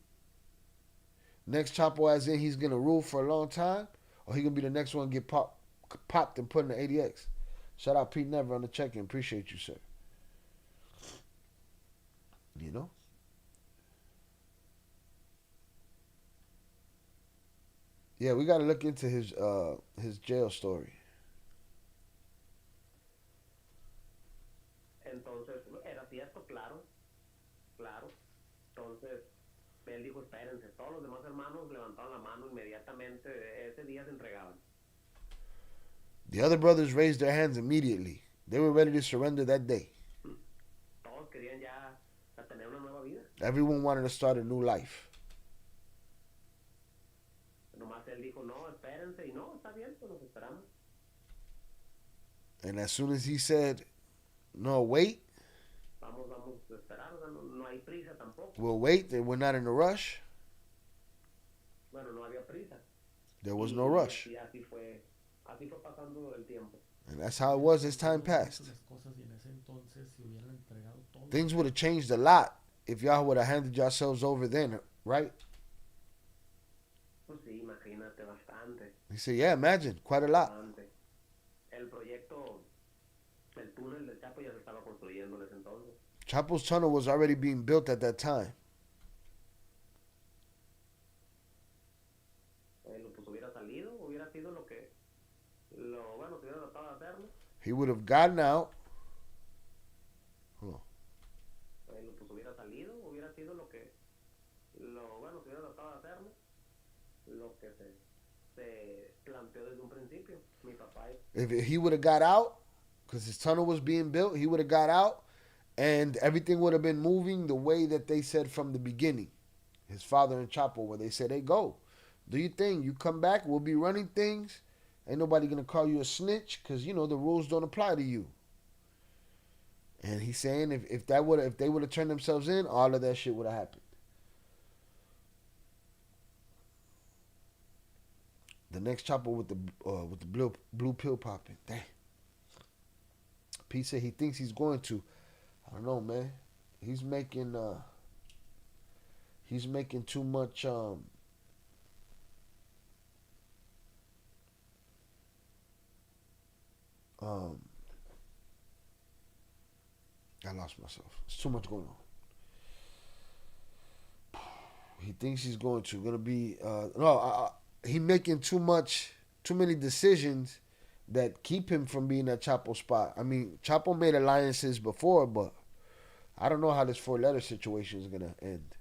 Next Chapo as in he's going to rule for a long time? Or he going to be the next one to get popped and put in the ADX? Shout out Pete Never on the check-in. Appreciate you, sir. You know? Yeah, we got to look into his jail story. Entonces, era cierto, claro. Entonces, él dijo, espérense. Todos los demás hermanos levantaron la mano inmediatamente. Ese día se entregaban. The other brothers raised their hands immediately. They were ready to surrender that day. Todos querían ya tener una nueva vida. Everyone wanted to start a new life. Nomás él dijo, no, espérense. Y no, está bien, pues nos esperamos. And as soon as he said, no, wait. Vamos a esperar. O sea, no hay prisa tampoco. We'll wait. We're not in a rush. Bueno, no había prisa. There was no rush. Y así fue pasando el tiempo. And that's how it was as time passed. Las cosas y en ese entonces se hubieran entregado todo. Things would have changed a lot if y'all would have handed yourselves over then right? Pues sí, imagínate, bastante, He said, yeah, imagine, quite a lot. bastante. El proyecto, el túnel del Chapo ya se estaba construyendo en ese entonces. Chapo's tunnel was already being built at that time. Pues hubiera salido, hubiera sido bueno, si hubiera tratado de hacerlo. He would have gotten out. Pues hubiera salido, hubiera sido bueno, si hubiera tratado de hacerlo, lo que se planteó desde un principio. Mi papá If he would have got out, because his tunnel was being built, he would have got out, and everything would have been moving the way that they said from the beginning. His father and Chapo, where they said, hey, go. Do your thing. You come back, we'll be running things. Ain't nobody going to call you a snitch because, you know, the rules don't apply to you. And he's saying if they would have turned themselves in, all of that shit would have happened. The next Chapo with the blue pill popping. Damn. P said he thinks he's going to. I don't know, man. He's making too much I lost myself. It's too much going on. He thinks he's going to be he making too many decisions that keep him from being at Chapo spot. I mean, Chapo made alliances before, but I don't know how this 4-letter situation is gonna end.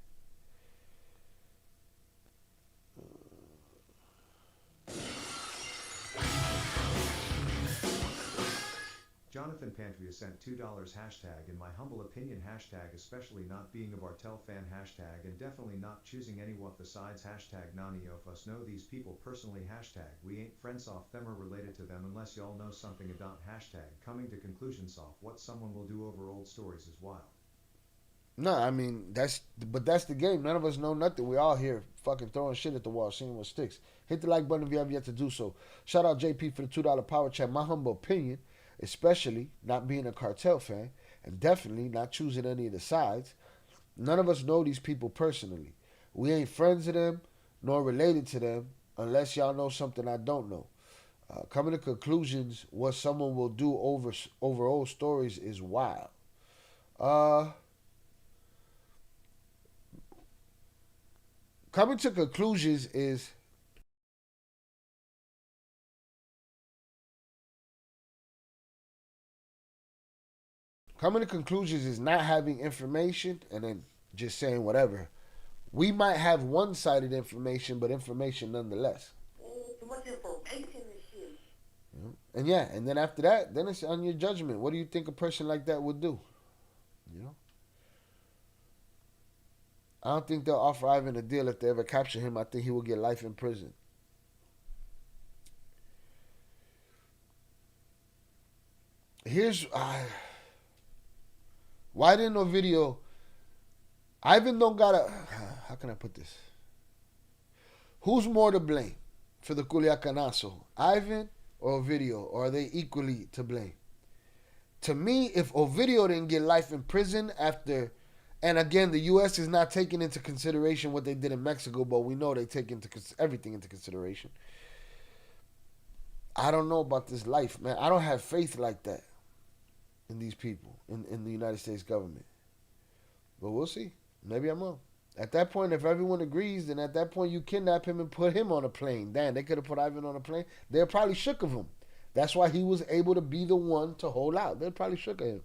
Jonathan Pantria sent $2 hashtag in my humble opinion hashtag especially not being a Bartel fan hashtag and definitely not choosing anyone besides hashtag none of us know these people personally hashtag we ain't friends off them or related to them unless y'all know something about hashtag coming to conclusions off what someone will do over old stories is wild. No, I mean that's the game. None of us know nothing. We all here fucking throwing shit at the wall, seeing what sticks. Hit the like button if you have yet to do so. Shout out JP for the $2 power chat. My humble opinion, especially not being a Cartel fan and definitely not choosing any of the sides. None of us know these people personally. We ain't friends of them nor related to them unless y'all know something I don't know. Coming to conclusions, what someone will do over old stories is wild. Coming to conclusions is not having information and then just saying whatever. We might have one-sided information, but information nonetheless. Too much information and shit. You know? And yeah, and then after that, then it's on your judgment. What do you think a person like that would do? You know? I don't think they'll offer Ivan a deal if they ever capture him. I think he will get life in prison. Here's why didn't no video? Ivan don't gotta. How can I put this? Who's more to blame for the Culiacanazo, Ivan or Ovidio? Or are they equally to blame? To me, if Ovidio didn't get life in prison after. And again, the U.S. is not taking into consideration what they did in Mexico, but we know they take everything into consideration. I don't know about this life, man. I don't have faith like that in these people, in the United States government. But we'll see. Maybe I'm wrong. At that point, if everyone agrees, then at that point you kidnap him and put him on a plane. Damn, they could have put Ivan on a plane. They're probably shook of him. That's why he was able to be the one to hold out. They're probably shook of him.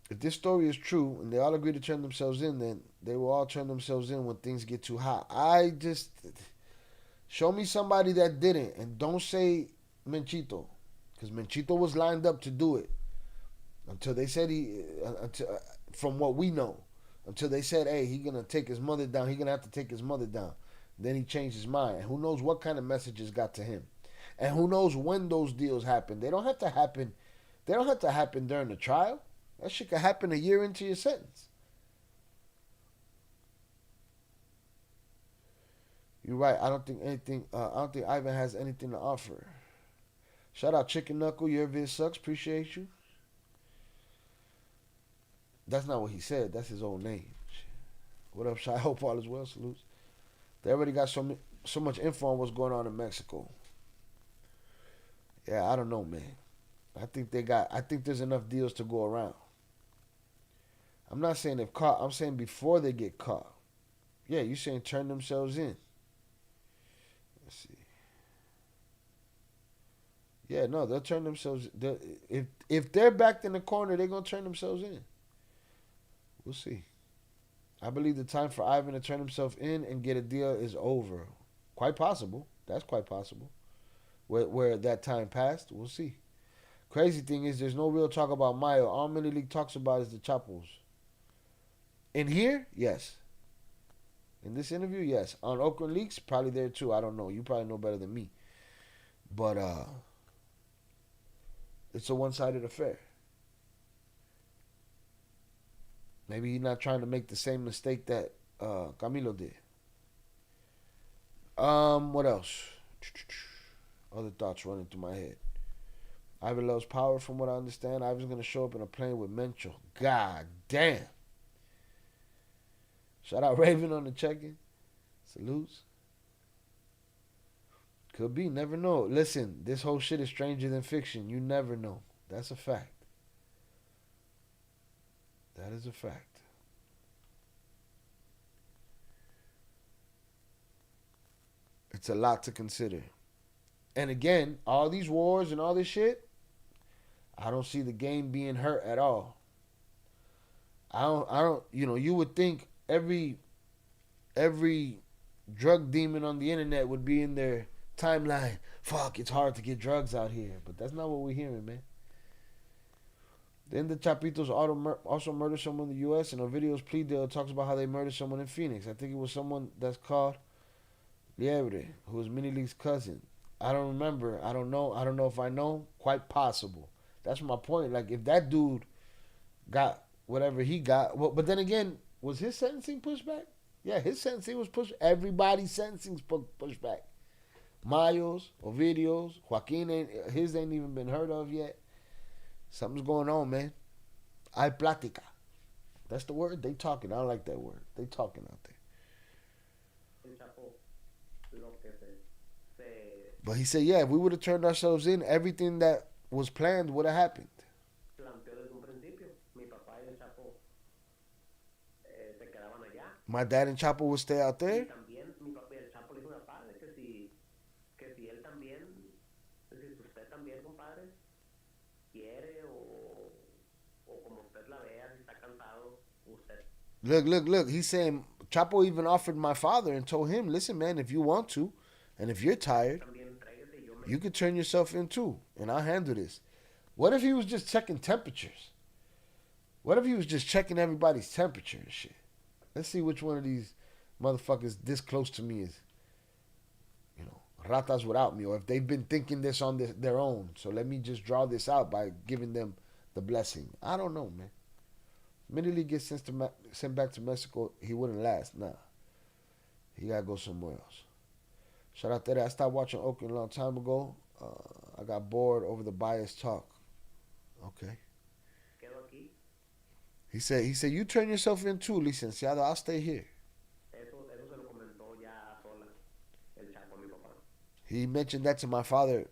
If this story is true and they all agree to turn themselves in, then they will all turn themselves in when things get too hot. Show me somebody that didn't, and don't say Menchito, because Menchito was lined up to do it until they said from what we know, until they said, hey, he's gonna take his mother down. He's gonna have to take his mother down. Then he changed his mind. And who knows what kind of messages got to him, and who knows when those deals happen. They don't have to happen. They don't have to happen during the trial. That shit could happen a year into your sentence. You're right. I don't think Ivan has anything to offer. Shout out Chicken Knuckle. Your vid sucks. Appreciate you. That's not what he said. That's his own name. What up, Shy? I hope all is well. Salutes. They already got so much info on what's going on in Mexico. Yeah, I don't know, man. I think there's enough deals to go around. I'm not saying if caught. I'm saying before they get caught. Yeah, you saying turn themselves in. Let's see. Yeah, no, they'll turn themselves. If they're backed in the corner, they're gonna turn themselves in. We'll see. I believe the time for Ivan to turn himself in and get a deal is over. Quite possible. That's quite possible. Where that time passed, we'll see. Crazy thing is, there's no real talk about Mayo. All Mini League talks about is the Chappos. In here, yes. In this interview, yes. On Oakland Leaks, probably there too. I don't know. You probably know better than me. But it's a one-sided affair. Maybe he's not trying to make the same mistake that Camilo did. What else? Other thoughts running through my head. Ivan loves power, from what I understand. Ivan's going to show up in a plane with Mencho. God damn. Shout out Raven on the check-in. Salutes. Could be. Never know. Listen, this whole shit is stranger than fiction. You never know. That's a fact. That is a fact. It's a lot to consider. And again, all these wars and all this shit, I don't see the game being hurt at all. I don't, you would think every drug demon on the internet would be in their timeline. Fuck, it's hard to get drugs out here. But that's not what we're hearing, man. Then the Chapitos also murdered someone in the U.S. In a video's plea deal, it talks about how they murdered someone in Phoenix. I think it was someone that's called Liebre, who was Mini League's cousin. I don't remember. I don't know. I don't know if I know. Quite possible. That's my point. Like, if that dude got whatever he got, well, but then again, was his sentencing pushed back? Yeah, his sentencing was pushed. Everybody's sentencing's pushed back. Mayo's, Ovidio's, Joaquin, his ain't even been heard of yet. Something's going on, man. Hay plática. That's the word? They talking. I don't like that word. They talking out there. But he said, yeah, if we would have turned ourselves in, everything that was planned would have happened. My dad and Chapo would stay out there. Look. He's saying Chapo even offered my father and told him, listen, man, if you want to, and if you're tired, you could turn yourself in too, and I'll handle this. What if he was just checking temperatures? What if he was just checking everybody's temperature and shit? Let's see which one of these motherfuckers this close to me is, ratas without me, or if they've been thinking this on their own. So let me just draw this out by giving them the blessing. I don't know, man. Immediately gets sent back to Mexico, he wouldn't last. Nah. He got to go somewhere else. Shout out there. I stopped watching Oakland a long time ago. I got bored over the biased talk. Okay. He said, you turn yourself in too, licenciado. I'll stay here. He mentioned that to my father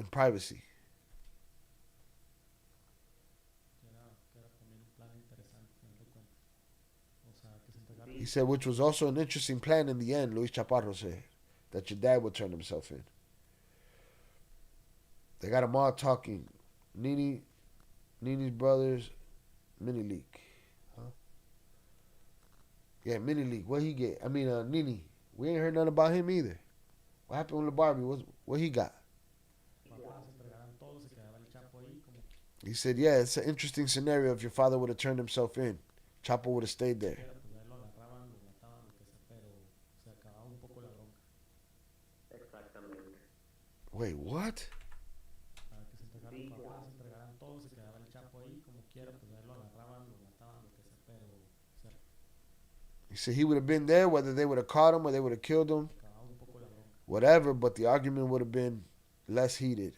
in privacy. He said, which was also an interesting plan in the end, Luis Chapparro said, that your dad would turn himself in. They got them all talking. Nini's brothers, Mini League. Huh? Yeah, Mini League. What he get? I mean, Nini. We ain't heard nothing about him either. What happened with LeBarbie? What he got? He said, yeah, it's an interesting scenario if your father would have turned himself in. Chapo would have stayed there. Wait, what? He said he would have been there, whether they would have caught him or they would have killed him. Whatever, but the argument would have been less heated.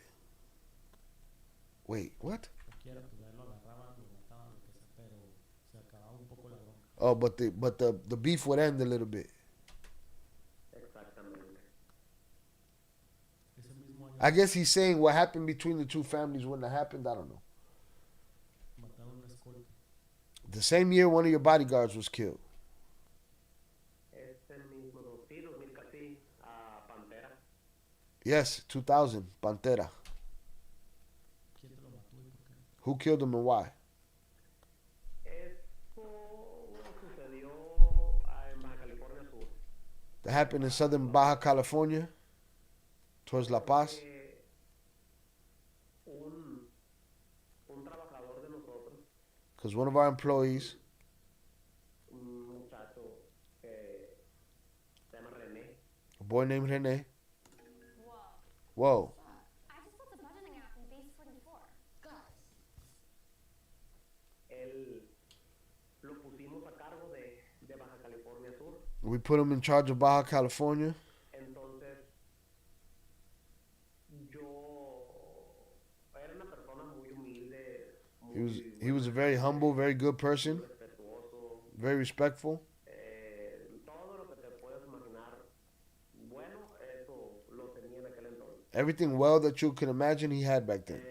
Wait, what? Oh, but the beef would end a little bit. Exactamente. Ese mismo año I guess he's saying what happened between the two families wouldn't have happened. I don't know. mataron una escolta. The same year, one of your bodyguards was killed. Ese mismo, sí, 2000 casi, a Pantera. Yes, 2000, Pantera. ¿Quién te lo mató y por qué? Who killed him and why? Eso sucedió en Baja California Sur. That happened in southern Baja California, towards La Paz. Un trabajador de nosotros, Because one of our employees, un muchacho que se llama René, a boy named Rene. Whoa. Whoa. I just got the budgeting app in base 44. Guys. él lo pusimos a cargo de Baja California Sur. We put him in charge of Baja California. Entonces, yo era una persona muy humilde, He was a very humble, very good person, respetuoso, very respectful. todo lo que te puedes imaginar, bueno, eso lo tenía en aquel entonces. Everything well that you can imagine he had back then.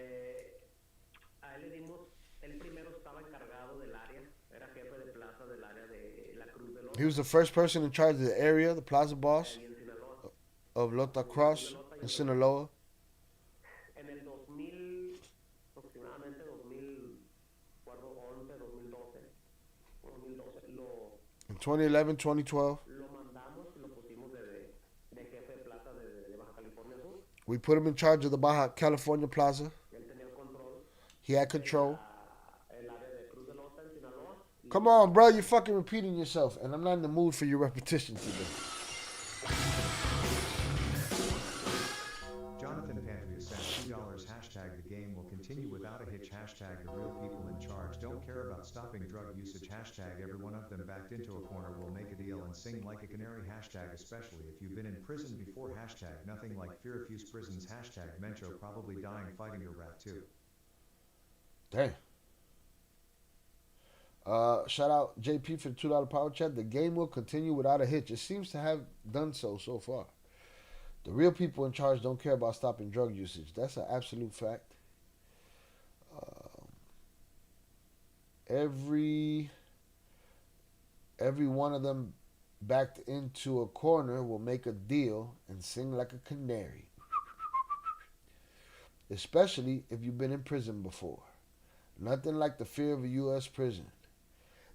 A él le dimos, él primero estaba encargado del área, era jefe de plaza del área de la Cruz del Oro, He was the first person in charge of the area, the plaza boss ahí en Sinaloa. of Lota Cross in Sinaloa. En el 2000, aproximadamente 2011, 2012, In 2011, 2012, lo mandamos y lo pusimos de jefe de plaza de Baja California Sur. we put him in charge of the Baja California Plaza. Él tenía el control He had control. el área de Cruz del Oro en Sinaloa. Come on, bro, you're fucking repeating yourself, and I'm not in the mood for your repetition today. Jonathan Pantry sent $2 hashtag the game will continue without a hitch hashtag the real people in charge don't care about stopping drug usage hashtag every one of them backed into a corner will make a deal and sing like a canary hashtag especially if you've been in prison before hashtag nothing like fear of use prisons hashtag Mencho probably dying fighting your rat too. Damn. Shout out JP for the $2 power chat. The game will continue without a hitch. It seems to have done so far. The real people in charge don't care about stopping drug usage. That's an absolute fact. Every one of them backed into a corner will make a deal and sing like a canary. Especially if you've been in prison before. Nothing like the fear of a U.S. prison.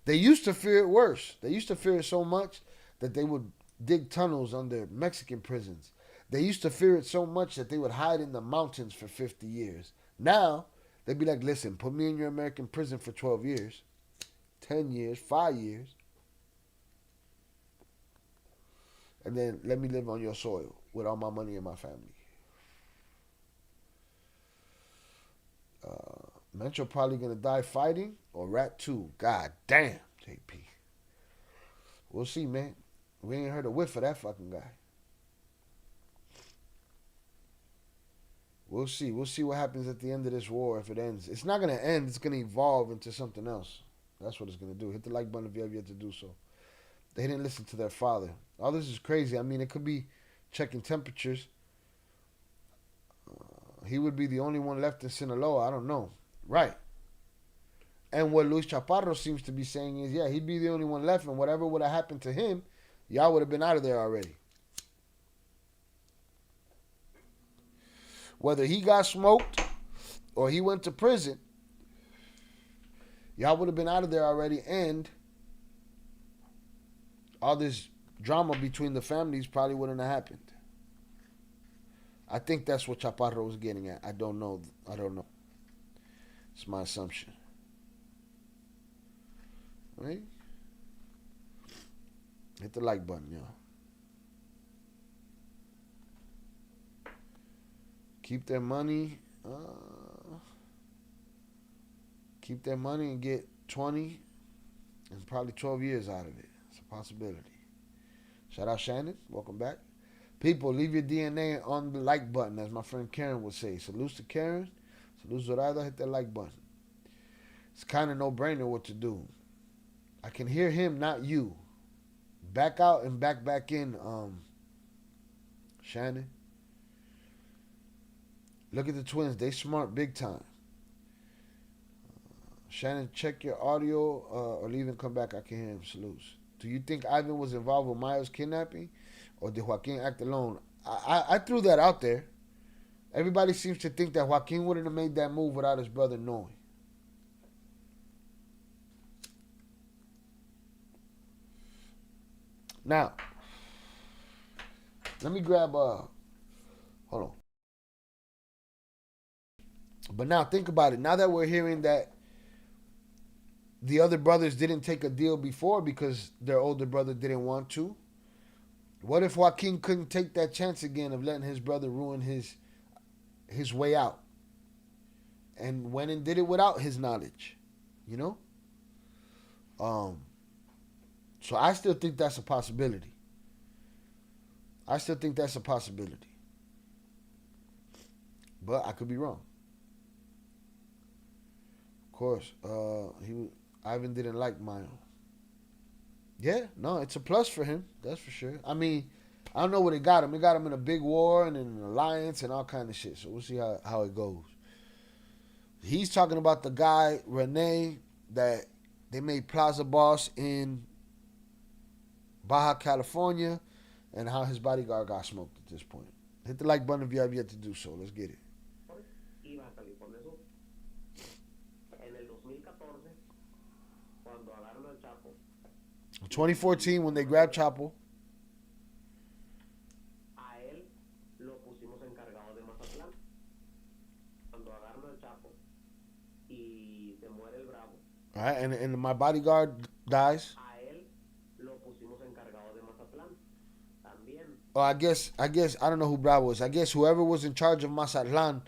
They used to fear it worse. They used to fear it so much that they would dig tunnels under Mexican prisons. They used to fear it so much that they would hide in the mountains for 50 years. Now, they'd be like, listen, put me in your American prison for 12 years, 10 years, 5 years, and then let me live on your soil with all my money and my family. Mencho probably going to die fighting or rat too. God damn, JP. We'll see, man. We ain't heard a whiff of that fucking guy. We'll see. We'll see what happens at the end of this war if it ends. It's not going to end. It's going to evolve into something else. That's what it's going to do. Hit the like button if you have yet to do so. They didn't listen to their father. All this is crazy. I mean, it could be checking temperatures. He would be the only one left in Sinaloa. I don't know. Right. And what Luis Chapparro seems to be saying is, yeah, he'd be the only one left, and whatever would have happened to him, y'all would have been out of there already. Whether he got smoked or he went to prison, y'all would have been out of there already, and all this drama between the families probably wouldn't have happened. I think that's what Chapparro was getting at. I don't know. It's my assumption. Right? Hit the like button, y'all. Keep their money. Keep their money and get 20 and probably 12 years out of it. It's a possibility. Shout out Shannon. Welcome back. People, leave your DNA on the like button, as my friend Karen would say. Salutes to Karen. Salutes Zorada. Hit that like button. It's kind of no-brainer what to do. I can hear him, not you. Back out and back in, Shannon. Look at the twins. They smart big time. Shannon, check your audio or leave and come back. I can hear him. Salutes. Do you think Ivan was involved with Maya's kidnapping? Or did Joaquin act alone? I threw that out there. Everybody seems to think that Joaquin wouldn't have made that move without his brother knowing. Now, let me grab hold on. But now think about it. Now that we're hearing that the other brothers didn't take a deal before because their older brother didn't want to, what if Joaquin couldn't take that chance again of letting his brother ruin his way out? And went and did it without his knowledge. You know? So I still think that's a possibility. I still think that's a possibility. But I could be wrong. Of course, Ivan didn't like Mayo. Yeah, no, it's a plus for him. That's for sure. I mean, I don't know what it got him. It got him in a big war and in an alliance and all kind of shit. So we'll see how it goes. He's talking about the guy, Rene, that they made Plaza Boss in Baja California, and how his bodyguard got smoked at this point. Hit the like button if you have yet to do so. Let's get it. Y Baja California Sur. En el 2014, cuando agarran al Chapo. 2014, when they grabbed Chapo. A él lo pusimos encargado de Mazatlán. Cuando agarran al Chapo y se muere el Bravo. All right, and my bodyguard dies. Oh, I guess I don't know who Bravo is. I guess whoever was in charge of Mazatlan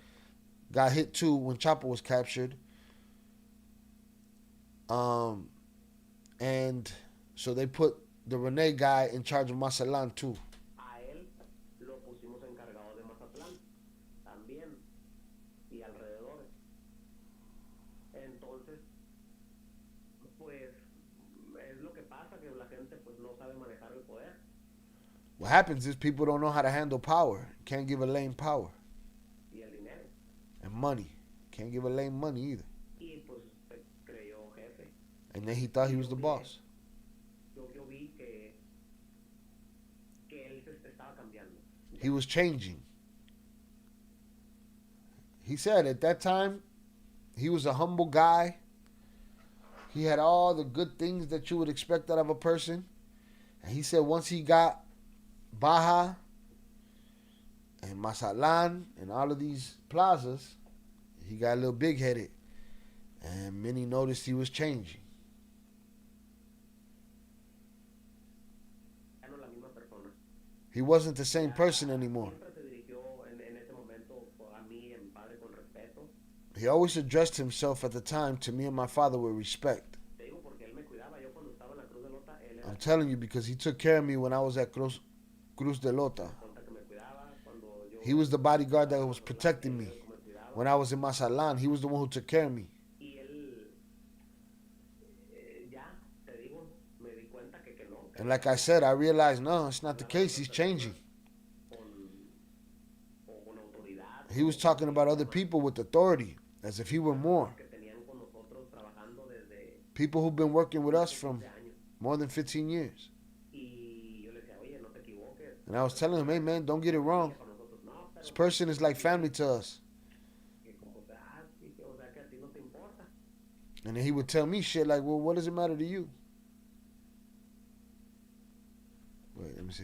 got hit too when Chapo was captured. And so they put the Rene guy in charge of Mazatlan too. A él lo pusimos encargado de Mazatlán también y alrededores. Entonces, pues es lo que pasa, que la gente pues no sabe manejar el poder. What happens is people don't know how to handle power. Can't give a lame power. Y el dinero. And money. Can't give a lame money either. Y pues se creyó jefe. And then he thought he was the boss. Yo vi que él se estaba cambiando. He was changing. He said at that time, he was a humble guy. He had all the good things that you would expect out of a person. And he said once he got Baja and Mazatlan and all of these plazas, he got a little big-headed. And many noticed he was changing. He wasn't the same person anymore. He always addressed himself at the time to me and my father with respect. I'm telling you, because he took care of me when I was at Cruz de Lota. He was the bodyguard that was protecting me. When I was in Mazatlan, he was the one who took care of me. And like I said, I realized, no, it's not the case. He's changing. He was talking about other people with authority, as if he were more. People who've been working with us from more than 15 years. And I was telling him, hey man, don't get it wrong. This person is like family to us. And then he would tell me shit like, well, what does it matter to you? Wait, let me see.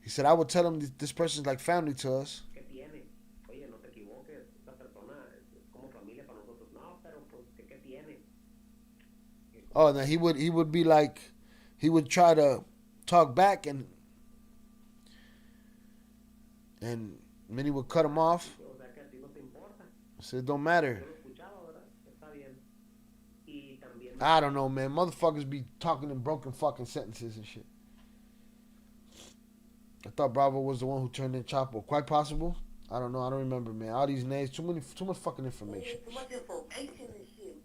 He said, I would tell him this person's like family to us. Oh, and then he would be like, he would try to talk back and many would cut him off. I said, it don't matter. I don't know, man. Motherfuckers be talking in broken fucking sentences and shit. I thought Bravo was the one who turned in Chapo. Quite possible. I don't know. I don't remember, man. All these names, too much fucking information. Too much information and shit.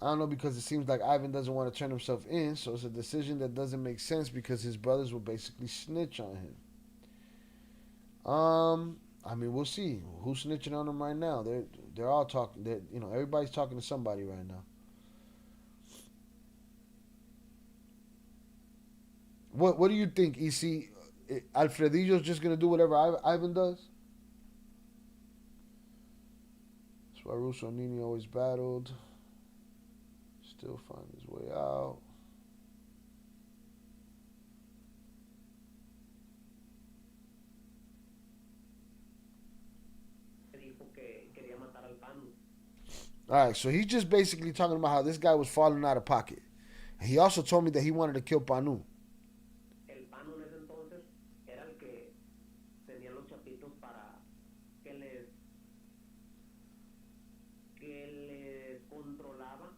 I don't know, because it seems like Ivan doesn't want to turn himself in, so it's a decision that doesn't make sense because his brothers will basically snitch on him. I mean, we'll see who's snitching on him right now. They're all talking. Everybody's talking to somebody right now. What do you think, EC? Alfredillo's just gonna do whatever Ivan does? That's why Russo and Nini always battled. Still find his way out. Alright, so he's just basically talking about how this guy was falling out of pocket. And he also told me that he wanted to kill Panu. El Pano en ese entonces era el que tenía los chapitos para que les controlaba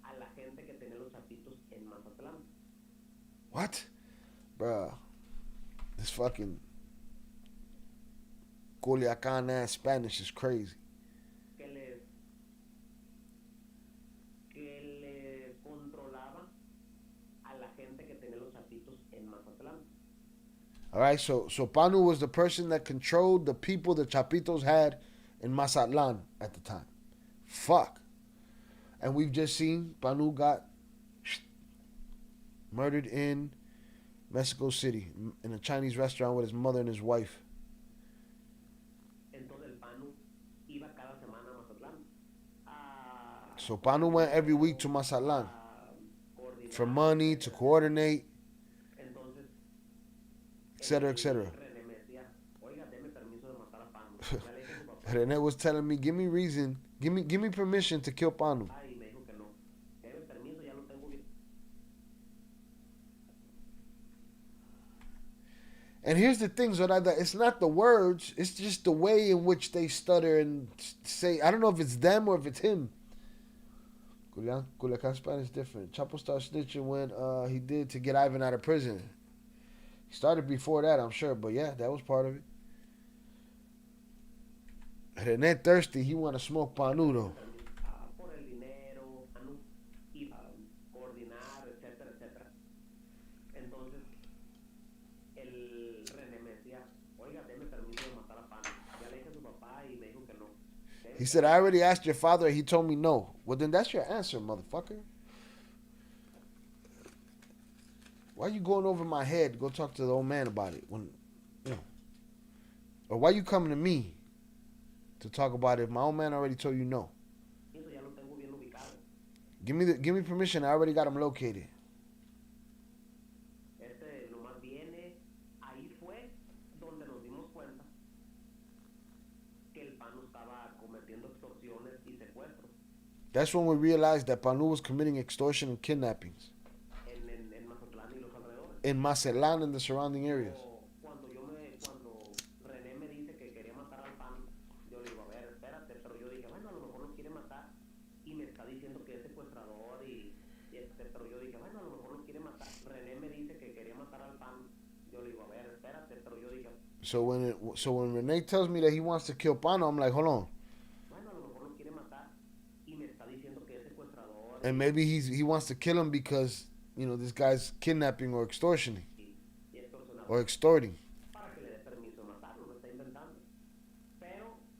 a la gente que tenía los chapitos en Mazatlán. What? Bruh. This fucking Culiacan ass Spanish is crazy. Que les controlaba a la gente que tenía los chapitos en Mazatlán. Alright, so Panu was the person that controlled the people the Chapitos had in Mazatlan at the time. Fuck. And we've just seen Panu got murdered in Mexico City in a Chinese restaurant with his mother and his wife. Entonces el Panu iba cada semana a Mazatlán. So Panu went every week to Mazatlan for money, to coordinate, etc., etc. René was telling me, give me reason, give me permission to kill Panu. And here's the thing, Zoraida, it's not the words, it's just the way in which they stutter and say, I don't know if it's them or if it's him. Culiacan Spanish is different. Chapo started snitching when he did to get Ivan out of prison. He started before that, I'm sure, but yeah, that was part of it. René thirsty, he want to smoke Panu though. He said, I already asked your father. He told me no. Well, then that's your answer, motherfucker. Why you going over my head? Go talk to the old man about it. Or why you coming to me to talk about it if my old man already told you no? Give me permission. I already got him located. That's when we realized that Panu was committing extortion and kidnappings in Mazatlan and the surrounding areas. So when René tells me that he wants to kill Pano, I'm like, hold on. And maybe he wants to kill him because, this guy's kidnapping or extortioning. Or extorting.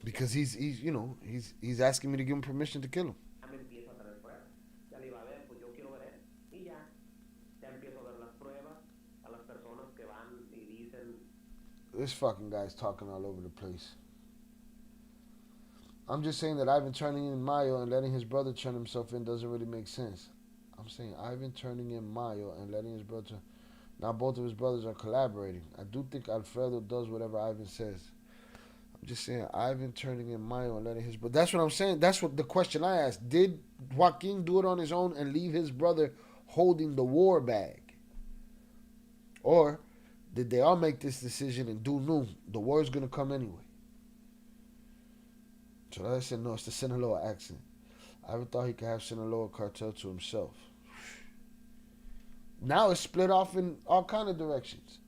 Because he's asking me to give him permission to kill him. This fucking guy's talking all over the place. I'm just saying that Ivan turning in Mayo and letting his brother turn himself in doesn't really make sense. I'm saying Ivan turning in Mayo and letting his brother turn. Now both of his brothers are collaborating. I do think Alfredo does whatever Ivan says. I'm just saying Ivan turning in Mayo and letting his brother. That's what I'm saying. That's what the question I asked. Did Joaquin do it on his own and leave his brother holding the war bag? Or did they all make this decision and do knew the war's going to come anyway? So I said, no, it's the Sinaloa accent. I ever thought he could have Sinaloa Cartel to himself. Now it's split off in all kind of directions.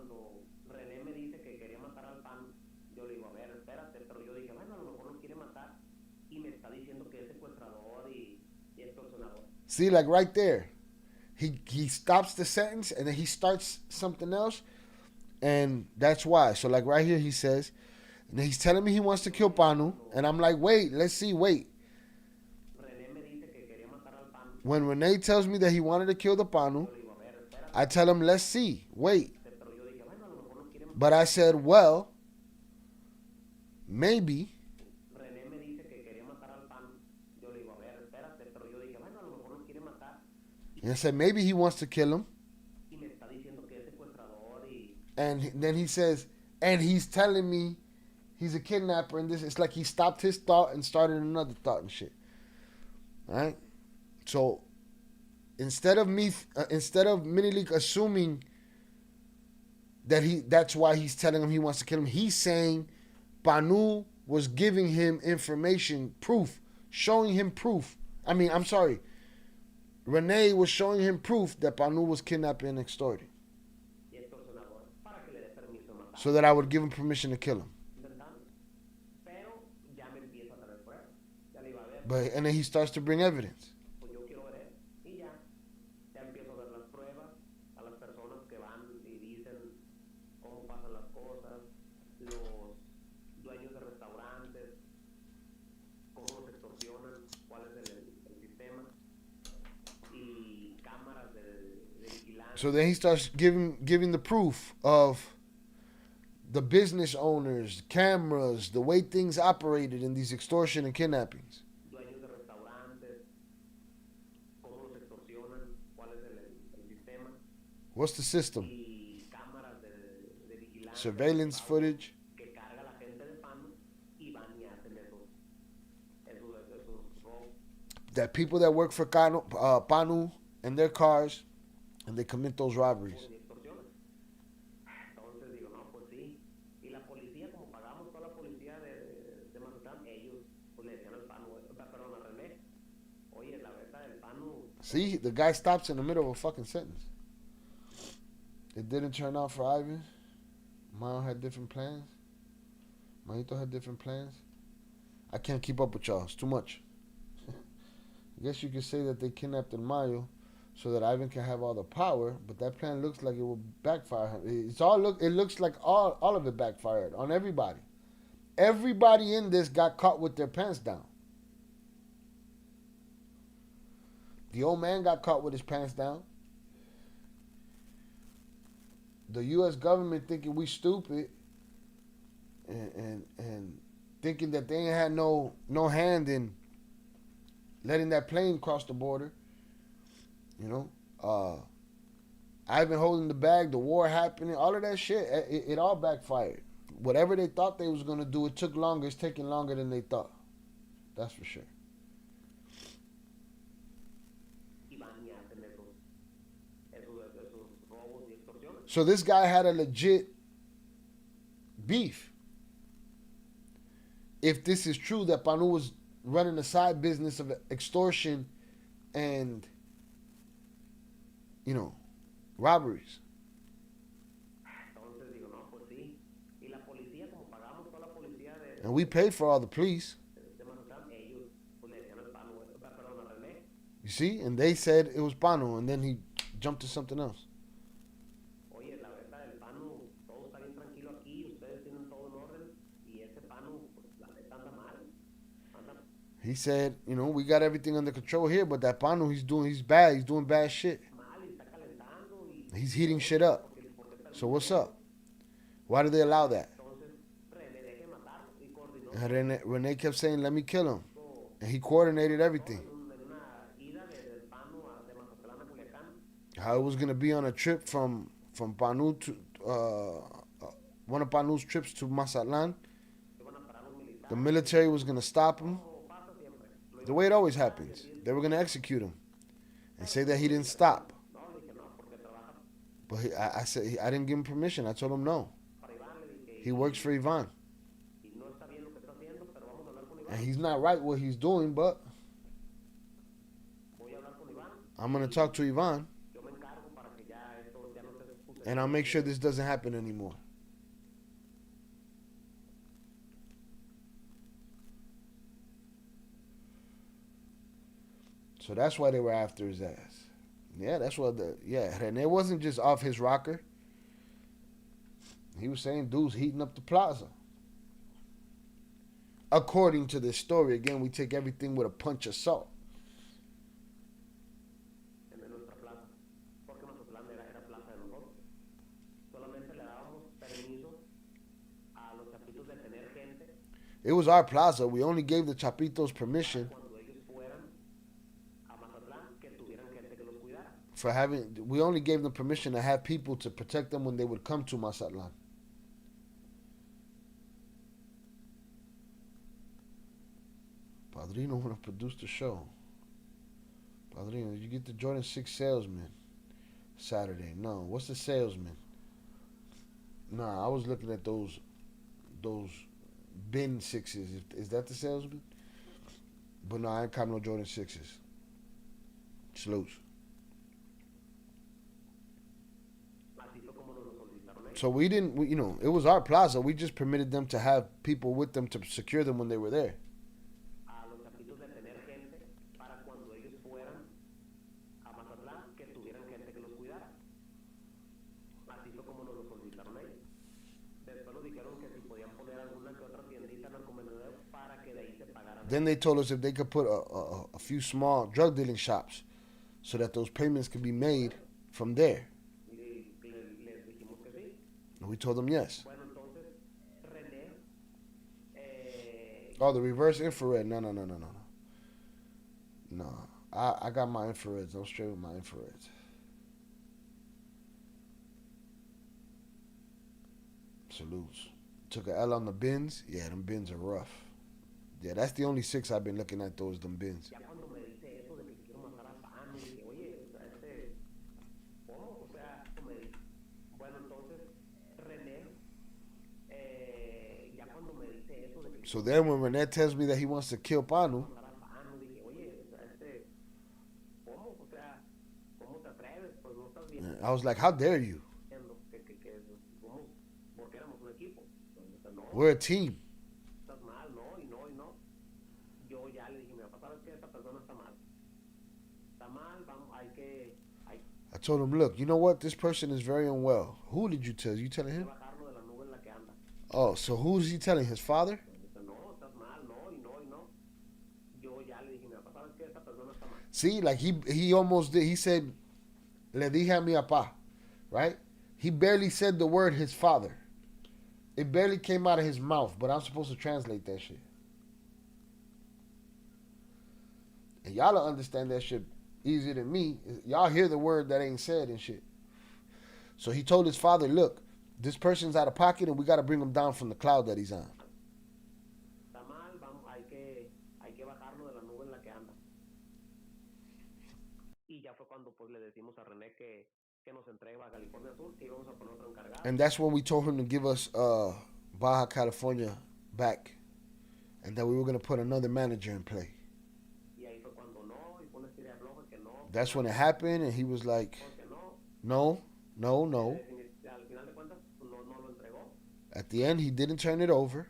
cuando René me dice que quería matar al pan, yo le digo, a ver, espérate, pero yo dije, bueno, a lo mejor lo quiere matar y me está diciendo que es secuestrador y extorsionador. See, like right there, he stops the sentence and then he starts something else, and that's why. So like right here, he says, and he's telling me he wants to kill Panu, and I'm like, wait, let's see, wait. René me dice que quería matar al pan, When Renee tells me that he wanted to kill the Panu, yo le digo, a ver, espérate, I tell him, let's see, wait. pero yo dije, bueno, a lo mejor lo quiere matar. But I said, well, maybe. René me dice que quería matar al pan, yo le digo, a ver, espérate, pero yo dije, bueno, a lo mejor lo quiere matar And I said, maybe he wants to kill him. y me está diciendo que es secuestrador y And then he says, and he's telling me he's a kidnapper, and this, it's like he stopped his thought and started another thought and shit. All right? So instead of Minilik assuming that that's why he's telling him he wants to kill him, he's saying Panu was giving him information, proof, showing him proof. I mean, I'm sorry. Renee was showing him proof that Panu was kidnapped and extorted, y extorsionador para que le dé permiso de matar. so that I would give him permission to kill him. Intentando. Pero ya me empieza a traer pruebas. Ya le iba a ver, But and then he starts to bring evidence. pues yo quiero ver eso. Y ya empiezo a ver las pruebas, a las personas que van y dicen cómo pasan las cosas, los dueños de restaurantes, cómo los extorsionan, cuál es el sistema, y cámaras de vigilancia. So then he starts giving the proof of the business owners, cameras, the way things operated in these extortion and kidnappings. Dueños de restaurantes, cómo los extorsionan, cuál es el sistema, What's the system? y cámaras de vigilancia, Surveillance footage. que carga la gente de pan y van y hacen esos robos. That people that work for Panu and their cars, and they commit those robberies. Y extorsiones. Entonces digo, no, pues sí. Y la policía, como pagamos toda la policía de Mazatlán, ellos pues le decían al Panu, perdón, a René, oye, la verdad del Panu, See, the guy stops in the middle of a fucking sentence. It didn't turn out for Ivan. Mayo had different plans. Mayito had different plans. I can't keep up with y'all. It's too much. I guess you could say that they kidnapped Mayo so that Ivan can have all the power, but that plan looks like it will backfire. It looks like all of it backfired on everybody. Everybody in this got caught with their pants down. The old man got caught with his pants down. The U.S. government thinking we stupid and thinking that they ain't had no hand in letting that plane cross the border. You know, Ivan holding the bag, the war happening, all of that shit, it all backfired. Whatever they thought they was going to do, it took longer. It's taking longer than they thought. That's for sure. y van y hacen esos robos y extorsiones. So this guy had a legit beef. If this is true that Panu was running a side business of extortion and, you know, robberies. Entonces digo, no, pues sí. Y la policía, como pagamos toda la policía And we paid for all the police. de Mazatlán, ellos pues le decían al Panu, perdón, a René, You see? And they said it was Panu, and then he jumped to something else. oye, la verdad del Panu, todo está bien tranquilo aquí, ustedes tienen todo en orden, y ese Panu, pues la neta anda mal. Anda, He said, you know, we got everything under control here, but that Panu, he's bad. He's doing bad shit. mal y está calentando y He's heating shit up. So what's up? Why did they allow that? entonces René deje matarlo y coordinó And Renee kept saying, let me kill him. And he coordinated everything. en una ida del Panu de Mazatlán a Culiacán, How it was going to be on a trip from Panu to, one of Panu's trips to Mazatlan. iban a parar los militares, The military was going to stop him. como pasa siempre. The way it always happens. They were going to execute him and say that he didn't stop. No, le dije no, porque trabaja But I said, I didn't give him permission. I told him no. para Iván, le dije, He works for Ivan. y no está bien lo que está haciendo, pero vamos a hablar con Iván. And he's not right what he's doing, but Voy a hablar con Iván, I'm going to talk to Ivan. yo me encargo para que ya esto ya no se puse And I'll make sure this doesn't happen anymore. So that's why they were after his ass. Yeah, that's what and it wasn't just off his rocker. He was saying dudes heating up the plaza. According to this story, again, we take everything with a punch of salt. It was our plaza. We only gave the Chapitos permission for having. We only gave them permission to have people to protect them when they would come to Mazatlan. Padrino want to produce the show. Padrino, you get the Jordan 6 salesman Saturday. No, what's the salesman? Nah, I was looking at those bin 6s. Is that the salesman? But no, I ain't got no Jordan 6s. Salutes. So we didn't, it was our plaza. We just permitted them to have people with them to secure them when they were there. Then they told us if they could put a few small drug dealing shops so that those payments could be made from there. And we told them yes. Oh, the reverse infrared. No. No, I got my infrareds. I'm straight with my infrareds. Salutes. Took a L on the bins. Yeah, them bins are rough. Yeah, that's the only 6 I've been looking at, those them bins. So then when Rene tells me that he wants to kill Panu, I was like, how dare you? We're a team. I told him, look, you know what? This person is very unwell. Who did you tell? You telling him? Oh, so who's he telling? His father? See, like he almost did. He said, le dije a mi papá, right? He barely said the word his father. It barely came out of his mouth, but I'm supposed to translate that shit. And y'all don't understand that shit easier than me. Y'all hear the word that ain't said and shit. So he told his father, look, this person's out of pocket and we got to bring him down from the cloud that he's on. And that's when we told him to give us Baja California back and that we were going to put another manager in play. That's when it happened, and he was like, no. At the end, he didn't turn it over.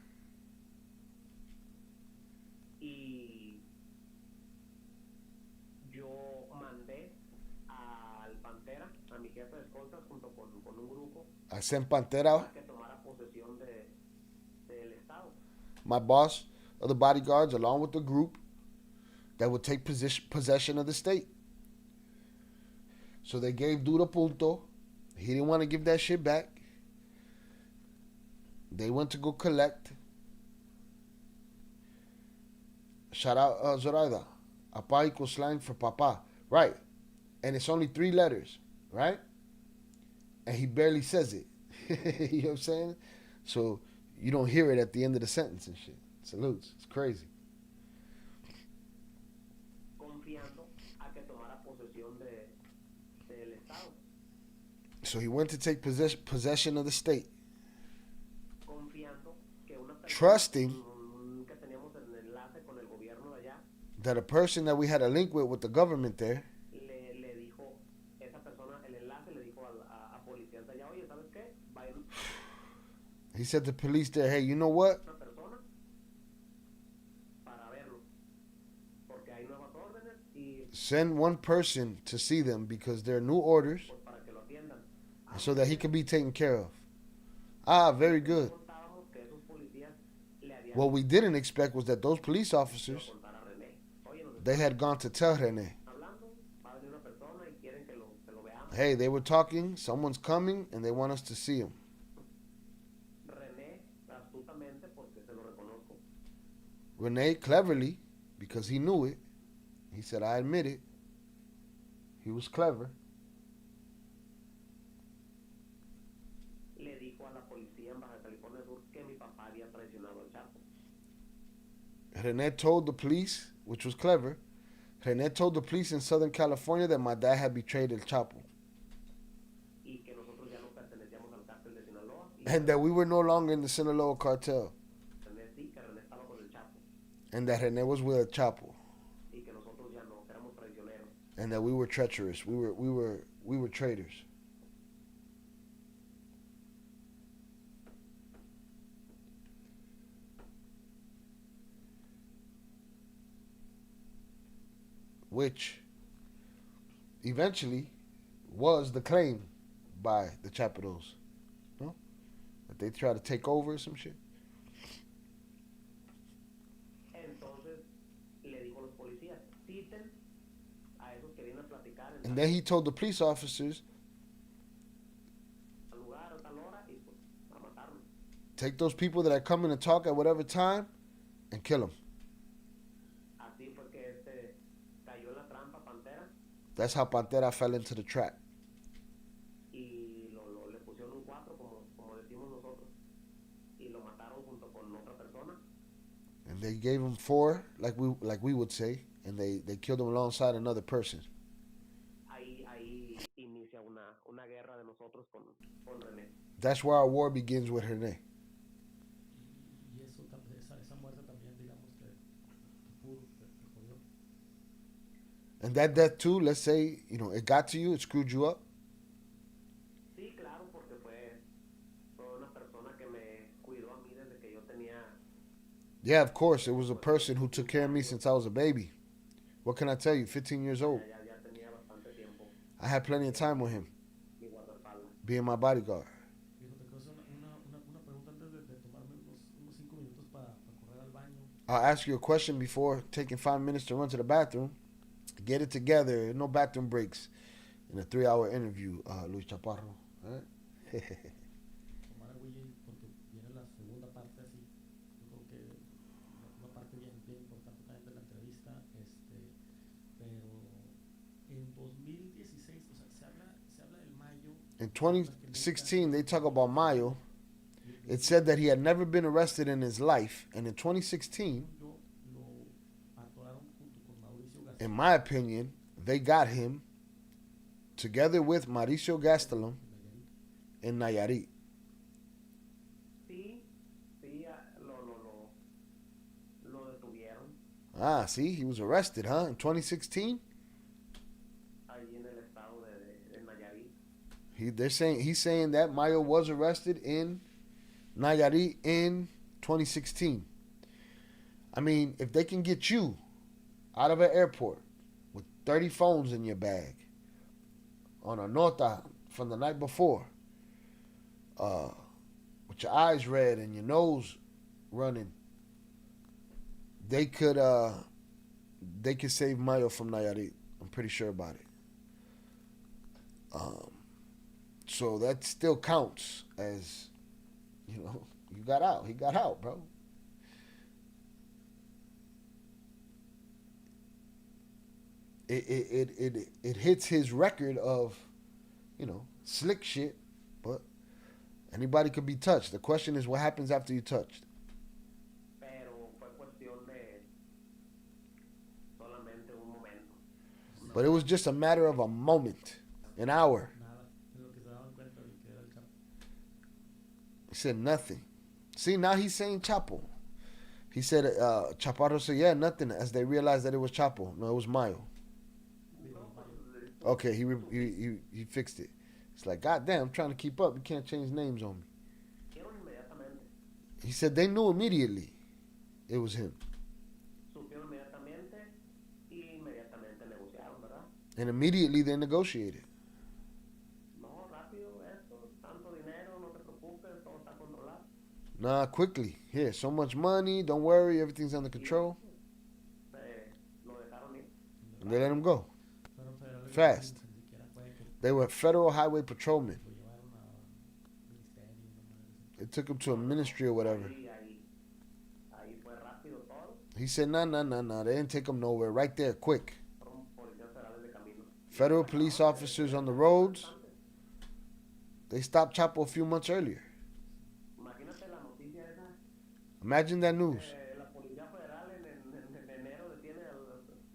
I sent Pantera, my boss of the bodyguards, along with the group that would take possession of the state. So they gave Dura Punto. He didn't want to give that shit back. They went to go collect. Shout out Zoraida. Apa equals slang for papa. Right. And it's only 3 letters. Right? And he barely says it. You know what I'm saying? So you don't hear it at the end of the sentence and shit. Salutes. It's crazy. So he went to take possession of the state, trusting that a person that we had a link with the government there He said to police there, hey, you know what? una persona para verlo. Porque hay nuevas órdenes y Send one person to see them because there are new orders pues para que lo atiendan. so that he can be taken care of. Ah, very good. Contábamos que esos policías le habían What we didn't expect was that those police officers, contar a René. Oye, nos they had gone to tell Rene, hablando, va a venir una persona y quieren que lo veamos. hey, they were talking, someone's coming, and they want us to see him. René, astutamente, porque se lo reconozco, Rene, cleverly, because he knew it, he said, I admit it. He was clever. le dijo a la policía en Baja California Sur que mi papá había traicionado al Chapo. Rene told the police, which was clever, Rene told the police in Southern California that my dad had betrayed El Chapo. Y que nosotros ya no pertenecíamos al cártel de Sinaloa. Y And that we were no longer in the Sinaloa cartel. René sí, que René estaba con el Chapo. And that Rene was with El Chapo. Y que nosotros ya no, que éramos traicioneros. And that we were treacherous. We were traitors. Which eventually was the claim by the Chapparros. No? That they tried to take over or some shit. Entonces le dijo a los policías, citen a esos que vienen a platicar en And then he told the police officers, tal lugar a tal hora y pues a matarlos. take those people that are coming to talk at whatever time and kill them. Así fue que cayó en la trampa Pantera That's how Pantera fell into the trap. y le pusieron un 4 como decimos nosotros y lo mataron junto con otra persona. And they gave him 4, like we would say, and they killed him alongside another person. Ahí inicia una guerra de nosotros con René. That's where our war begins with Rene. Y eso, esa muerte también, digamos, que jodió. And that death too, let's say, it got to you, it screwed you up. Sí, claro, porque fue una persona que me cuidó a mí desde que yo tenía. Yeah, of course, it was a person who took care of me since I was a baby. What can I tell you? 15 years old. Ya tenía bastante tiempo I had plenty of time with him, mi guardaespaldas. being my bodyguard. Viejo, te quiero hacer una pregunta antes de tomarme unos 5 minutos para correr al baño. I'll ask you a question before taking 5 minutes to run to the bathroom. Get it together. No bathroom breaks in a 3-hour interview, Luis Chapparro. All right? Tomar a Willy porque viene la segunda parte así. Yo creo que una parte bien importante también de la entrevista. Pero en 2016, o sea, se habla del Mayo. In 2016, they talk about Mayo. It said that he had never been arrested in his life. And in 2016, Lo atoraron junto con Mauricio García. in my opinion, they got him together with Mauricio Gastelum in Nayarit. Sí, lo detuvieron Ah, see, he was arrested, huh? In 2016? ahí en el estado de Nayarit. He's saying that Mayo was arrested in Nayarit in 2016. I mean, if they can get you out of an airport with 30 phones in your bag on a nota from the night before, with your eyes red and your nose running, they could save Mayo from Nayarit. I'm pretty sure about it. So that still counts as, you got out. He got out, bro. It hits his record of, slick shit, but anybody could be touched. The question is what happens after you're touched. Pero fue cuestión de solamente un momento. But it was just a matter of a moment, an hour. Nada, de lo que se daban cuenta de que era el Chapo. He said nothing. See, now he's saying Chapo. He said, Chapparro said, yeah, nothing, as they realized that it was Chapo. No, it was Mayo. Okay, he fixed it. It's like, goddamn, I'm trying to keep up. You can't change names on me. Supieron inmediatamente. He said they knew immediately it was him. Supieron inmediatamente y inmediatamente negociaron, ¿verdad? And immediately they negotiated. No, rápido esto, tanto dinero, no te preocupes, todo está controlado. Nah, quickly. Here, so much money. Don't worry, everything's under control. Lo dejaron ir. And they let him go. Fueron federales Fast. ni siquiera fue que They were federal highway patrolmen. lo llevaron a ministerio, una madre así. They took him to a ministry or whatever. Ahí fue rápido todo. He said, nah. They didn't take him nowhere. Right there, quick. Fueron policías federales de camino. Federal police officers on the roads. They stopped Chapo a few months earlier. Imagínate la noticia esa. Imagine that news. La policía federal en enero detiene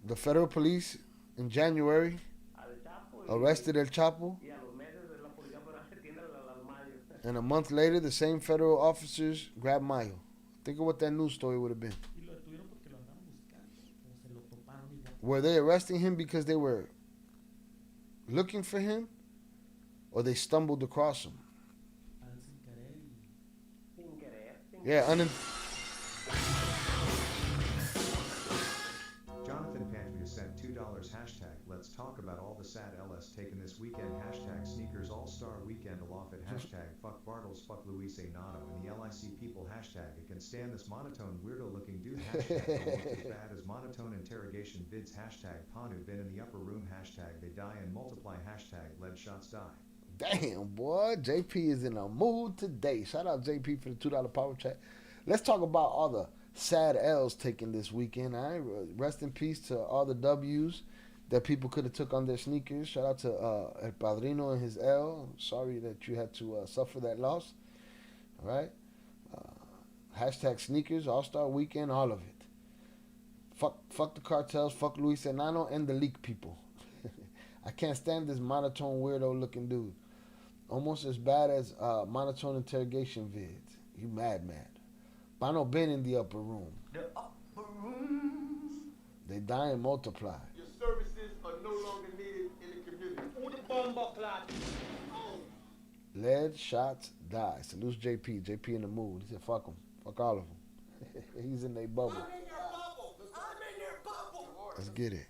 The federal police in January al Chapo arrested El Chapo. y a los meses la policía federal detiene a las mayas. And a month later, the same federal officers grabbed Mayo. Think of what that news story would have been. Y lo detuvieron porque lo andaban buscando. O se lo toparon igual. Were they arresting him because they were looking for him? Or they stumbled across him? Al sin querer y Sin querer. Yeah, Jonathan Pantria sent $2 hashtag let's talk about all the sad LS taken this weekend hashtag sneakers all-star weekend aloft hashtag fuck Bartles fuck Luis Nato and the LIC people hashtag I can stand this monotone weirdo looking dude hashtag don't look as bad as monotone interrogation vids hashtag Panu been in the upper room hashtag they die and multiply hashtag lead shots die. Damn, boy. JP is in a mood today. Shout out JP for the $2 power chat. Let's talk about all the sad L's taken this weekend. All right? Rest in peace to all the W's that people could have took on their sneakers. Shout out to El Padrino and his L. Sorry that you had to suffer that loss. All right? Hashtag sneakers, all-star weekend, all of it. Fuck the cartels, fuck Luis Enano, and the leak people. I can't stand this monotone weirdo looking dude. Almost as bad as monotone interrogation vids. You mad. Pano been in the upper room. The upper rooms. They die and multiply. Your services are no longer needed in the community. Who the bomber clot? Oh. Lead shots die. Salutes JP. JP in the mood. He said, fuck them. Fuck all of them. He's in their bubble. I'm in your bubble. I'm in your bubble. Let's get it.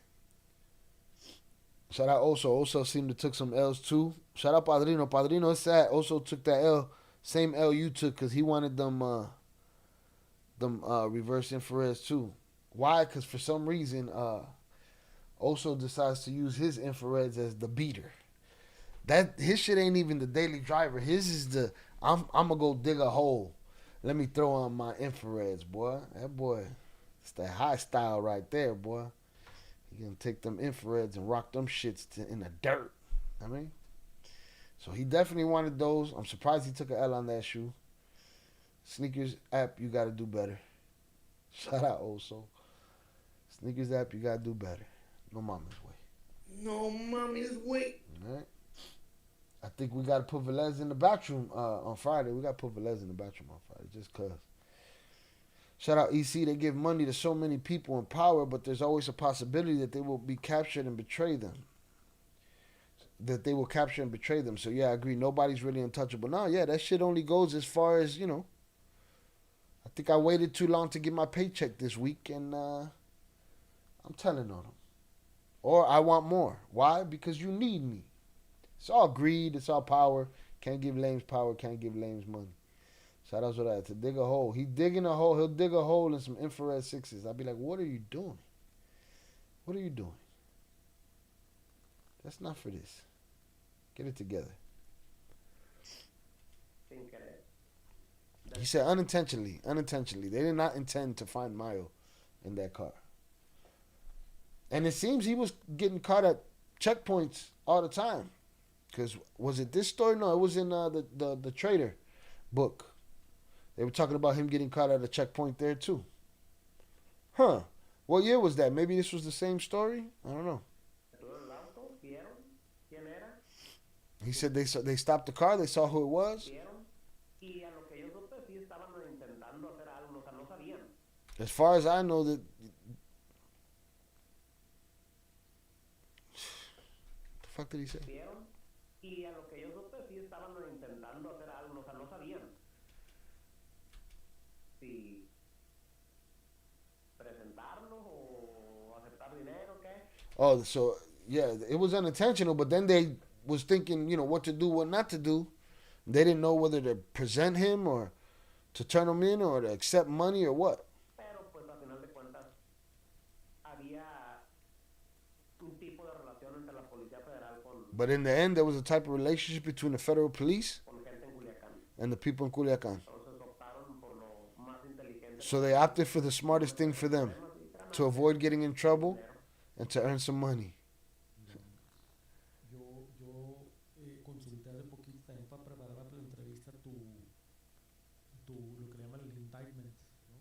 Shout out Oso. Oso seemed to took some L's too. Shout out Padrino. Padrino is sad. Oso took that L. Same L you took because he wanted them reverse infrareds too. Why? Because for some reason Oso decides to use his infrareds as the beater. That his shit ain't even the daily driver. His is the I'm gonna go dig a hole. Let me throw on my infrareds, boy. That boy, it's that high style right there, boy. He gonna take them infrareds and rock them shits in the dirt. I mean, so he definitely wanted those. I'm surprised he took an L on that shoe. Sneakers app, you gotta do better. Shout out Oso. Sneakers app, you gotta do better. No mama's way. No mommy's way. All right. I think we gotta put Velez in the bathroom on Friday. We gotta put Velez in the bathroom on Friday, just cause. Shout out EC. They give money to so many people in power, but there's always a possibility that they will be captured and betray them. That they will capture and betray them. So yeah, I agree. Nobody's really untouchable. No, yeah, that shit only goes as far as, I think I waited too long to get my paycheck this week, and I'm telling on them. Or I want more. Why? Because you need me. It's all greed. It's all power. Can't give lames power. Can't give lames money. Shout out to that. To dig a hole. He digging a hole. He'll dig a hole in some infrared sixes. I'll be like, what are you doing? What are you doing? That's not for this. Get it together. Sin querer. He said unintentionally. Unintentionally. They did not intend to find Mayo in that car. And it seems he was getting caught at checkpoints all the time. Because was it this story? No, it was in the Trader book. They were talking about him getting caught at a checkpoint there too. Huh. What year was that? Maybe this was the same story? I don't know. He said they stopped the car. They saw who it was. As far as I know, that the fuck did he say? Y a lo que yo supe, sí estaban intentando hacer algo, o sea, no sabían si presentarlo o aceptar dinero, ¿qué? Oh, so yeah, it was unintentional, but then they was thinking, what to do, what not to do. They didn't know whether to present him or to turn him in or to accept money or what. Pero pues a final de cuentas había un tipo de relación entre la Policía Federal But in the end, there was a type of relationship between the federal police con gente en Culiacán. and the people in Culiacan. Entonces optaron por lo más inteligente. So they opted for the smartest thing for them, to avoid getting in trouble and to earn some money. Yo consulté hace poquito también para prepararme para la entrevista lo que le llaman el indictment, ¿no?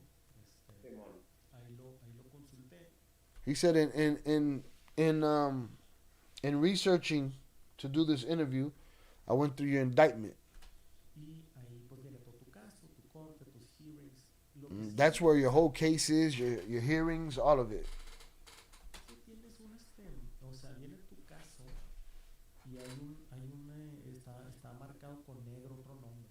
Ahí lo consulté. He said in researching to do this interview, I went through your indictment. Y ahí pues viene todo tu caso, tu corte, tus hearings. Lo que That's where your whole case is, your hearings, all of it. sí tienes o sea, viene tu caso y está marcado con negro otro nombre.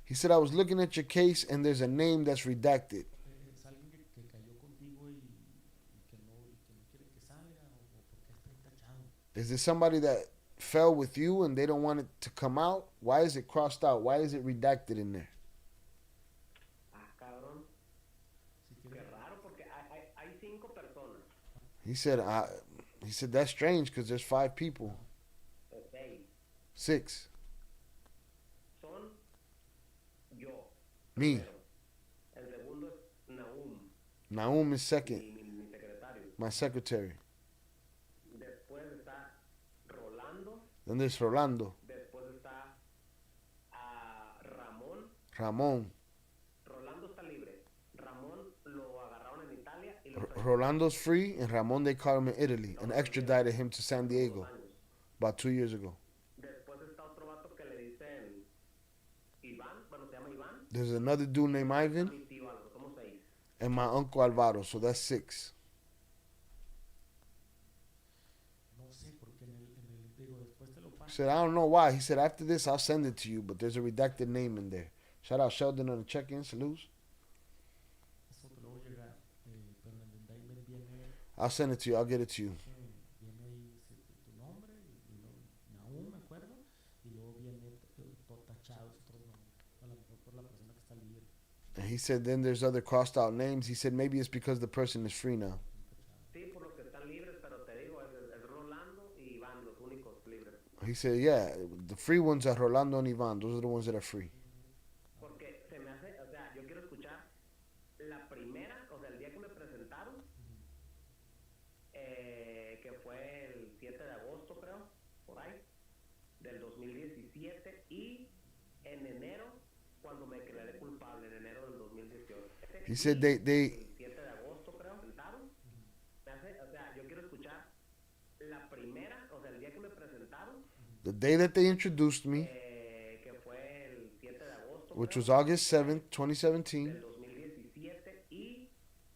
He said, I was looking at your case and there's a name that's redacted. Es alguien que cayó contigo y que no quiere que salga o porque está intachado. Is there somebody that fell with you and they don't want it to come out? Why is it crossed out? Why is it redacted in there? Ah, cabrón. Qué raro porque hay 5 personas. He said that's strange because there's 5 people. 6. Son yo. Me. El segundo es Nahum, Nahum is second. mi secretario. My secretary. Después está Rolando. Then there's Rolando. Después está Ramón. Ramon. Rolando está libre. Ramón lo agarraron en Italia y lo Rolando's free and Ramon they caught him in Italy and extradited him to San Diego about 2 years ago. Después está otro vato que le dicen Iván. Bueno, se llama Iván. There's another dude named Ivan Mi tío algo. Somos 6. and my uncle Alvaro, so that's 6. No sé, porque digo, después te lo He paso. said, I don't know why. He said, after this, I'll send it to you, but there's a redacted name in there. Shout out Sheldon on the check-in. Salutes. Eso te lo voy a llegar. Pero en el indictment viene, I'll send it to you. I'll get it to you. viene ahí tu nombre, y luego Nahum, me acuerdo, y luego viene todo tachado, es otro nombre. A lo mejor por la persona que está libre. And he said, then there's other crossed out names. He said, maybe it's because the person is free now. Sí, por los que están libres, pero te digo, es Rolando y Iván los únicos libres. He said, yeah, the free ones are Rolando and Ivan. Those are the ones that are free. Porque se me hace, o sea, yo quiero escuchar la primera, o sea, el día que me presentaron, que fue el 7 de agosto, creo, por ahí, del 2017, y en enero, cuando me declaré culpable, en enero del 2018. He said they El 7 de agosto, creo, presentaron. Me hace, o sea, yo quiero escuchar la primera, o sea, el día que me presentaron, the day that they introduced me, que fue el 7 de agosto, which creo, was August 7th, 2017, del 2017, y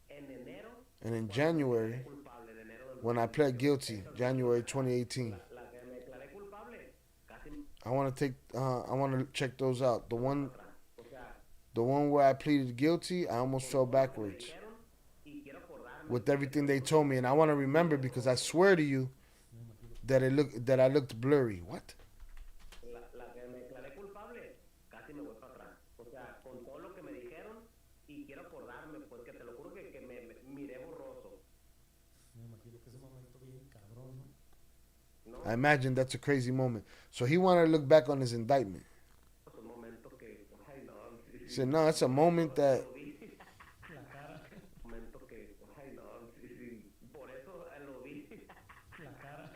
en enero, and in cuando me January, declaré culpable, en enero del when I pled guilty, January 2018. la que me declaré culpable, casi I want to check those out. o sea, The one where I pleaded guilty, I almost fell me backwards dijeron, y quiero acordarme with everything they told me, and I want to remember because I swear to you that I looked blurry. What? la que me declaré culpable, casi me voy para atrás. O sea, con todo lo que me dijeron, y quiero acordarme, pues que te lo juro que me miré borroso. Me imagino que ese momento bien cabrón, ¿no? I imagine that's a crazy moment. So he wanted to look back on his indictment. Es un momento que, ay no, sí, He said, no, it's a moment that lo vi. La cara, Momento que, ay no, sí, por eso lo vi. la cara.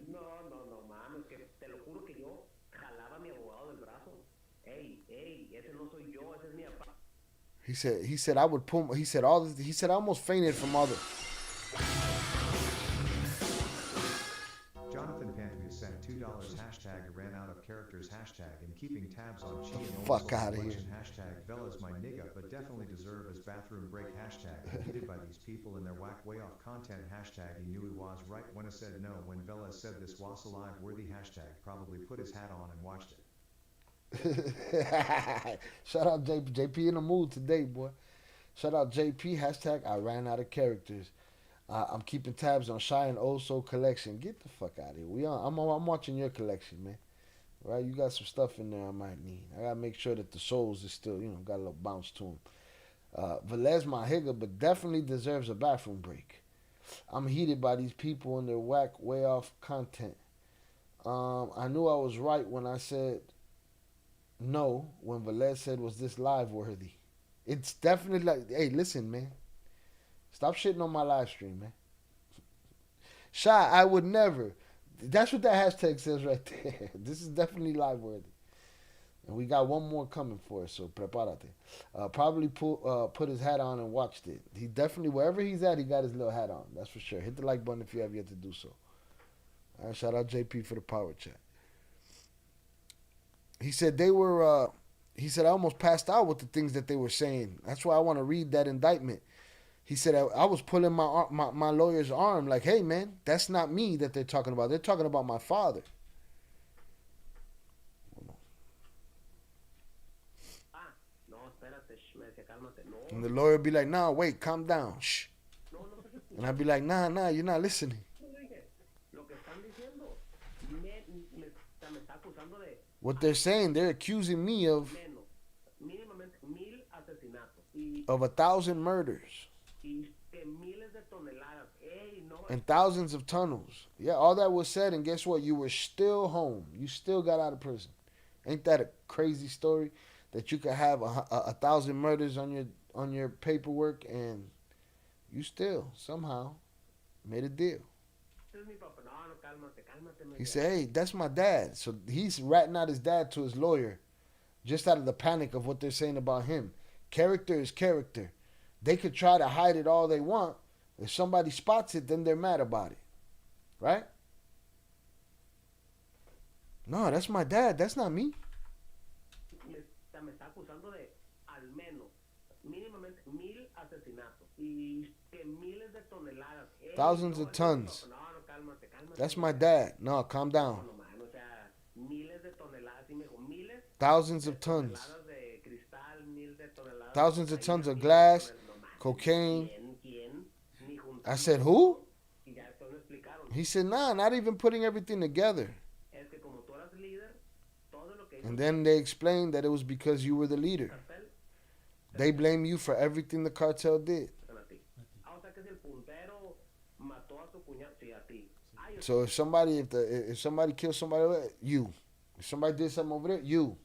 No, mames, que te lo juro que yo jalaba a mi abogado del brazo. Ey, ese no soy yo, ese es mi papá. he said I would pull. He said I almost fainted from all the. Jonathan Pantu sent $2 hashtag ran out of characters hashtag and keeping tabs on Chi and Fuck Olson outta collection here. hashtag Bella's my nigga but definitely deserve his bathroom break hashtag I'm heated by these people and their whack way off content hashtag he knew he was right when I said no when Bella said this was alive worthy hashtag probably put his hat on and watched it. Shout out JP in the mood today, boy. Shout out JP hashtag I ran out of characters. I'm keeping tabs on Shy and Oso collection. Get the fuck out of here. I'm watching your collection, man. Right, you got some stuff in there I might need. I gotta make sure that the souls is still, got a little bounce to them. Velez my higger, but definitely deserves a bathroom break. I'm heated by these people and their whack way off content. I knew I was right when I said no when Velez said was this live worthy. It's definitely like, hey, listen, man. Stop shitting on my live stream, man. Shy, I would never. That's what that hashtag says right there. This is definitely live worthy. And we got one more coming for us, so prepárate. Probably put his hat on and watched it. He definitely, wherever he's at, he got his little hat on. That's for sure. Hit the like button if you have yet to do so. All right, shout out JP for the power chat. He said I almost passed out with the things that they were saying. That's why I want to read that indictment. He said, I was pulling my lawyer's arm like, hey, man, that's not me that they're talking about. They're talking about my father. And the lawyer would be like, nah, wait, calm down. Shh. And I'd be like, nah, you're not listening. What they're saying, they're accusing me of 1,000 murders. And thousands of tunnels. Yeah, all that was said, and guess what? You were still home. You still got out of prison. Ain't that a crazy story? That you could have 1,000 murders on your paperwork, and you still somehow made a deal. He said, hey, that's my dad. So he's ratting out his dad to his lawyer just out of the panic of what they're saying about him. Character is character. They could try to hide it all they want. If somebody spots it, then they're mad about it. Right? No, that's my dad. That's not me. Thousands of tons. That's my dad. No, calm down. Thousands of tons. Thousands of tons of glass, cocaine. I said, who? He said, nah, not even putting everything together. And then they explained that it was because you were the leader. They blame you for everything the cartel did. So if somebody kills somebody, you. If somebody did something over there, you.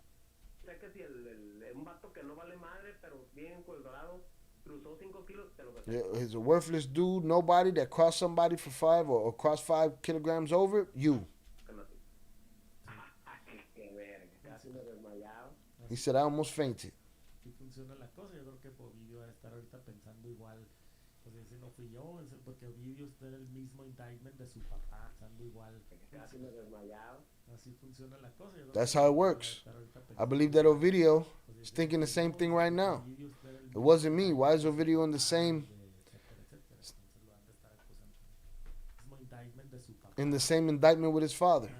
He's a worthless dude, nobody that crossed somebody for 5 or crossed 5 kilograms over, you. He said, I almost fainted. Funciona la cosa. Yo creo que Ovidio va a estar ahorita pensando igual. Pues ese no fui yo, porque Ovidio está en el mismo indictment de su papá, pensando igual. Así funciona la cosa. That's how it works. I believe that Ovidio is thinking the same thing right now. It wasn't me. Why is Ovidio in the same indictment with his father?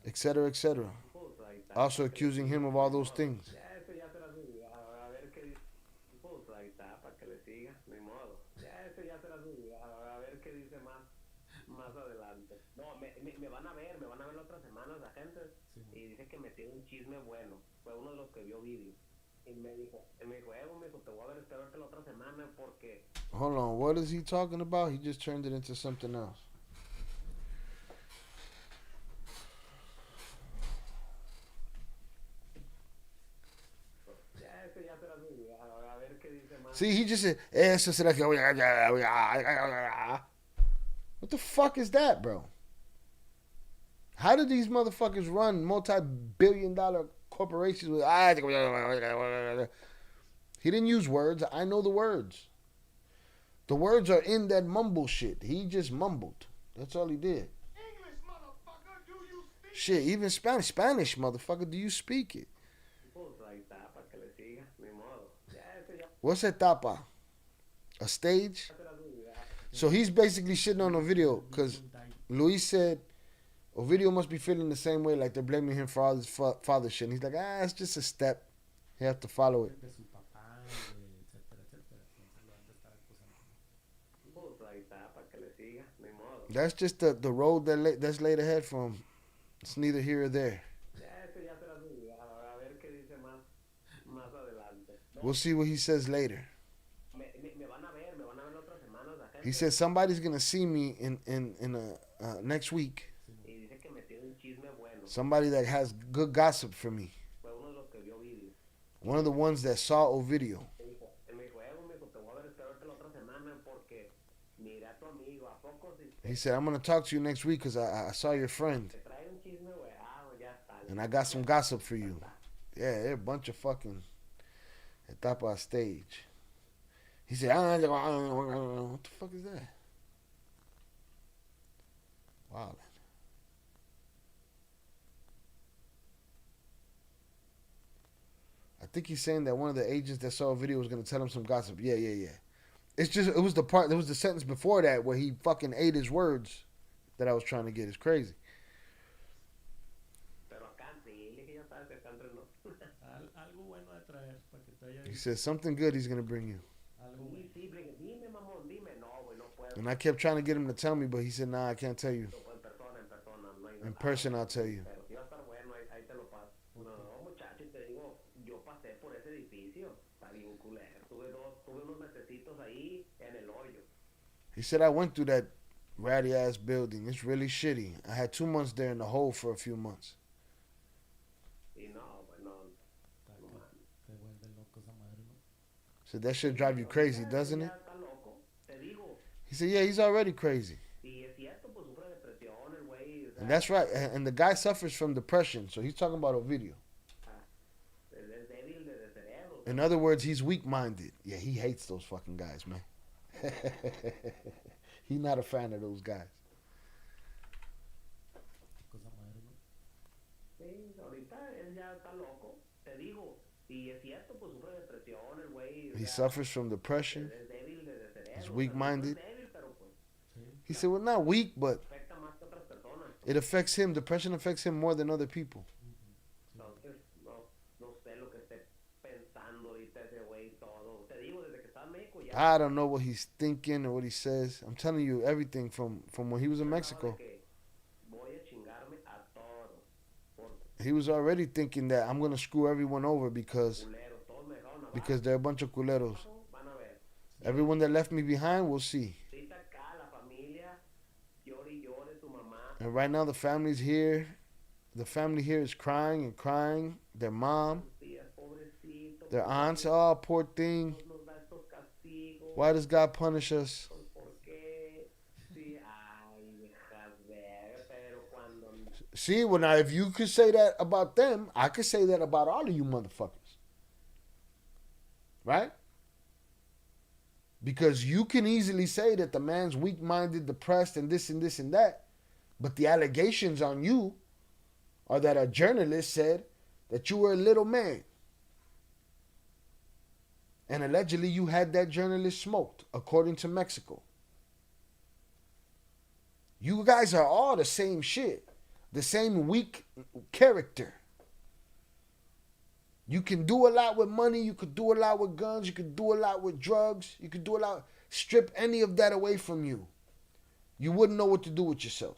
Etc., etc. Also accusing him of all those things. Me van a ver la otra semana la gente y dice que me tiene un chisme bueno. Fue uno de los que vio vídeo. Y me dijo, mijo, te voy a ver, esperarte la otra semana porque... Hold on, what is he talking about? He just turned it into something else. See, he just said, what the fuck is that, bro? How do these motherfuckers run multi-billion-dollar corporations with... He didn't use words. I know the words. The words are in that mumble shit. He just mumbled. That's all he did. English, motherfucker, do you Shit, even Spanish, motherfucker. Do you speak it? Pues ahí está, para que le siga, ni modo. Ya, ese ya What's etapa? A stage? será su vida. So he's basically shitting on Ovidio because Luis said Ovidio must be feeling the same way, like they're blaming him for all his father shit. And he's like, it's just a step. He has to follow it. De su papá, etcétera, etcétera. Entonces lo han de estar acusando. Pues ahí está, para que le siga, ni modo. That's just the road that's laid ahead for him. It's neither here or there. Ya, ese ya será su vida. A ver qué dice más adelante. No, We'll see what he says later. me van a ver la otra semana la gente. He said somebody's gonna see me in next week. Y dice que me tiene un chisme bueno. Somebody that has good gossip for me. Fue uno de los que vio vídeos. One of the ones that saw Ovidio. Él me dijo, te voy a ver esperarte la otra semana porque mira a tu amigo, ¿a poco si He said, I'm gonna talk to you next week because I saw your friend te trae un chisme, güey? Ya está. and I got some gossip for you. Yeah, they're a bunch of fucking etapa stage. He said, what the fuck is that? Wow. I think he's saying that one of the agents that saw a video was gonna tell him some gossip. Yeah. It's just it was the sentence before that where he fucking ate his words that I was trying to get. It's crazy. Pero acá sí, le dije, ya sabes que acá entre nos. Algo bueno de traer para que te haya He dicho. said something good he's gonna bring you. Algo bueno. Sí, dime, mamón, dime. No, güey, no puedo. And I kept trying to get him to tell me, but he said, nah, I can't tell you. En persona, no hay In nada. person, I'll tell you. Pero sí va a estar bueno, ahí te lo paso. No, muchacho, te digo, yo pasé por ese edificio. Está bien culero. Tuve unos mesecitos ahí en el hoyo. He said, I went through that ratty ass building. It's really shitty. I had 2 months there in the hole for a few months. Y no, bueno, Te vuelve loco esa madre, ¿no? So that should drive you crazy, doesn't it? ya está loco. Te digo, He said, yeah, he's already crazy. si es cierto, pues sufre depresión el güey. O sea, And that's right. And the guy suffers from depression. So he's talking about Ovidio. es débil de cerebro. In other words, he's weak-minded. Yeah, he hates those fucking guys, man. He's not a fan of those guys. Cosa madre, ¿no? Sí, ahorita él ya está loco. Te digo, si es cierto, pues sufre depresión el güey. O He sea, suffers from depression. es débil de cerebro. He's o sea, weak-minded. no es débil, pero pues He said, well, not weak, but afecta más que otras personas. it affects him. Depression affects him more than other people. Entonces, no sé lo que esté pensando ahorita ese güey y todo. Te digo, desde que estaba en México ya. I don't know what he's thinking or what he says. I'm telling you everything from when he was in pensaba de Mexico. que voy a chingarme a todos. Por He was already thinking that I'm going to screw everyone over because culeros. Todos me dejaron abajo. they're a bunch of culeros. Van a ver. Everyone that left me behind, we'll see. Ahorita acá la familia llore y llore su mamá. And right now the family's here. The family here is crying and crying. Their mom, Tías, pobrecito. their aunts, oh, poor thing. Nos da estos castigos. Why does God punish us? ¿Por qué? Sí, ay, dejas ver, pero cuando See, well, now, if you could say that about them, I could say that about all of you motherfuckers. Right? Because you can easily say that the man's weak-minded, depressed, and this and this and that. But the allegations on you are that a journalist said that you were a little man. And allegedly you had that journalist smoked, according to Mexico. You guys are all the same shit. The same weak character. You can do a lot with money. You could do a lot with guns. You could do a lot with drugs. You could do a lot. Strip any of that away from you. You wouldn't know what to do with yourself.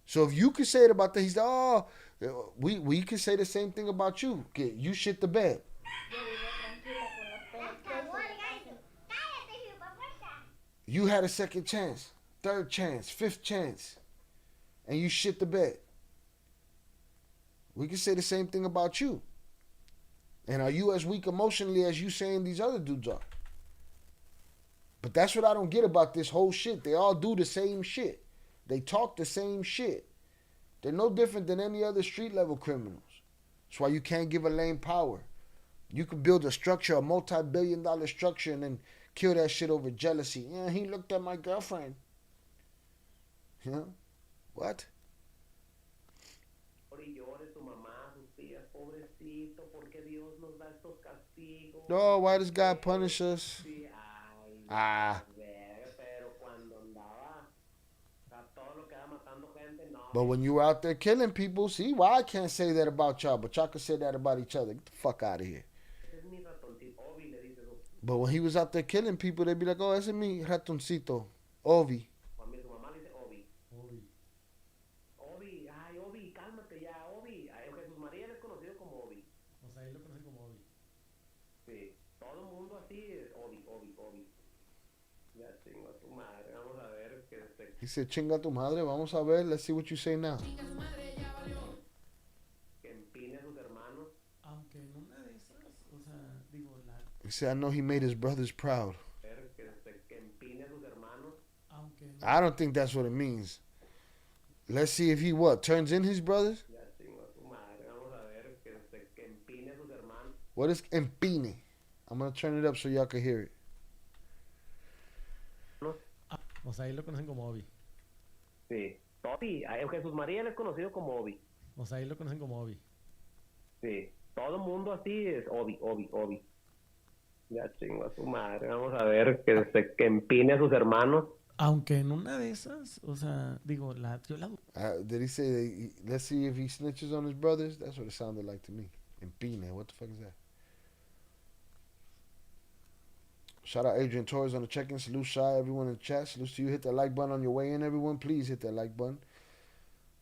So if you could say it about that, he's like, oh, we could say the same thing about you. Okay, you shit the bed. Yo vivo tranquila con los pelos. You had a second chance, third chance, fifth chance, and you shit the bed. We can say the same thing about you. And are you as weak emotionally as you saying these other dudes are? But that's what I don't get about this whole shit. They all do the same shit. They talk the same shit. They're no different than any other street level criminals. That's why you can't give a lame power. You could build a structure, a multi-billion-dollar structure, and then kill that shit over jealousy. Yeah, he looked at my girlfriend. You know? What? llore su mamá, sus tías, pobrecito, porque Dios nos da estos castigos. No, why does God punish us? Sí, ay, Ah. verga, pero cuando andaba a todo lo que era matando gente, no. But when you were out there killing people, see, why I can't say that about y'all, but y'all can say that about each other. Get the fuck out of here. Ese es mi ratoncito, Obi le dice eso. But when he was out there killing people, they'd be like, oh, ese es mi ratoncito, Ovi. A mí su mamá le dice Obi. Obi, ay, Obi, cálmate ya, Obi. Ay, Jesús María es conocido como Obi. O sea, él lo conocen como Obi. Sí, todo el mundo así es Obi, Obi, Obi. Ya chingo a tu madre, vamos a ver que He said, chinga tu madre, vamos a ver, let's see what you say now. que empine a sus hermanos. Aunque en una de esas, o sea, digo, He said, I know he made his brothers proud. Ver que empine a sus hermanos. aunque en I don't think that's what it means. Let's see if he what? Turns in his brothers? Ya chingo a tu madre, vamos a ver que empine a sus hermanos. What is empine? I'm going to turn it up so y'all can hear it. o sea, él lo conocen como Obi. Sí, Obi, ay, Jesús María es conocido como Obi. O sea, él lo conocen como Obi. Sí, todo el mundo así es Obi, Obi, Obi. Ya chingo a su madre, vamos a ver que empine a sus hermanos. Aunque en una de esas, o sea, digo, yo la Did he say, let's see if he snitches on his brothers? That's what it sounded like to me. Empine, what the fuck is that? Shout out Adrian Torres on the check-in. Salute Shy, everyone in the chat. Salute to you. Hit that like button on your way in, everyone. Please hit that like button.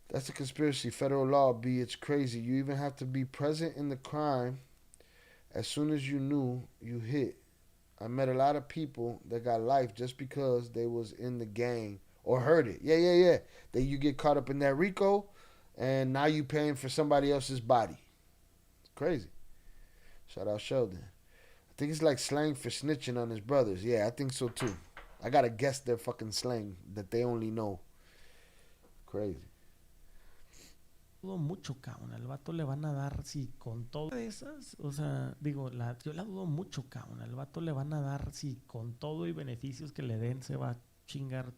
That's a conspiracy. Federal law, B. It's crazy. You even have to be present in the crime as soon as you knew you hit. I met a lot of people that got life just because they was in the gang or heard it. Yeah. Then you get caught up in that RICO, and now you paying for somebody else's body. It's crazy. Shout out Sheldon. I think it's like slang for snitching on his brothers. Yeah, I think so too. I gotta guess their fucking slang that they only know. Crazy. dudo mucho, cabrón. Al vato le van a dar, sí, con todo de esas, o sea, digo, yo la dudo mucho, cabrón. Al vato le van a dar, sí, con todo y beneficios que le den, se va a chingar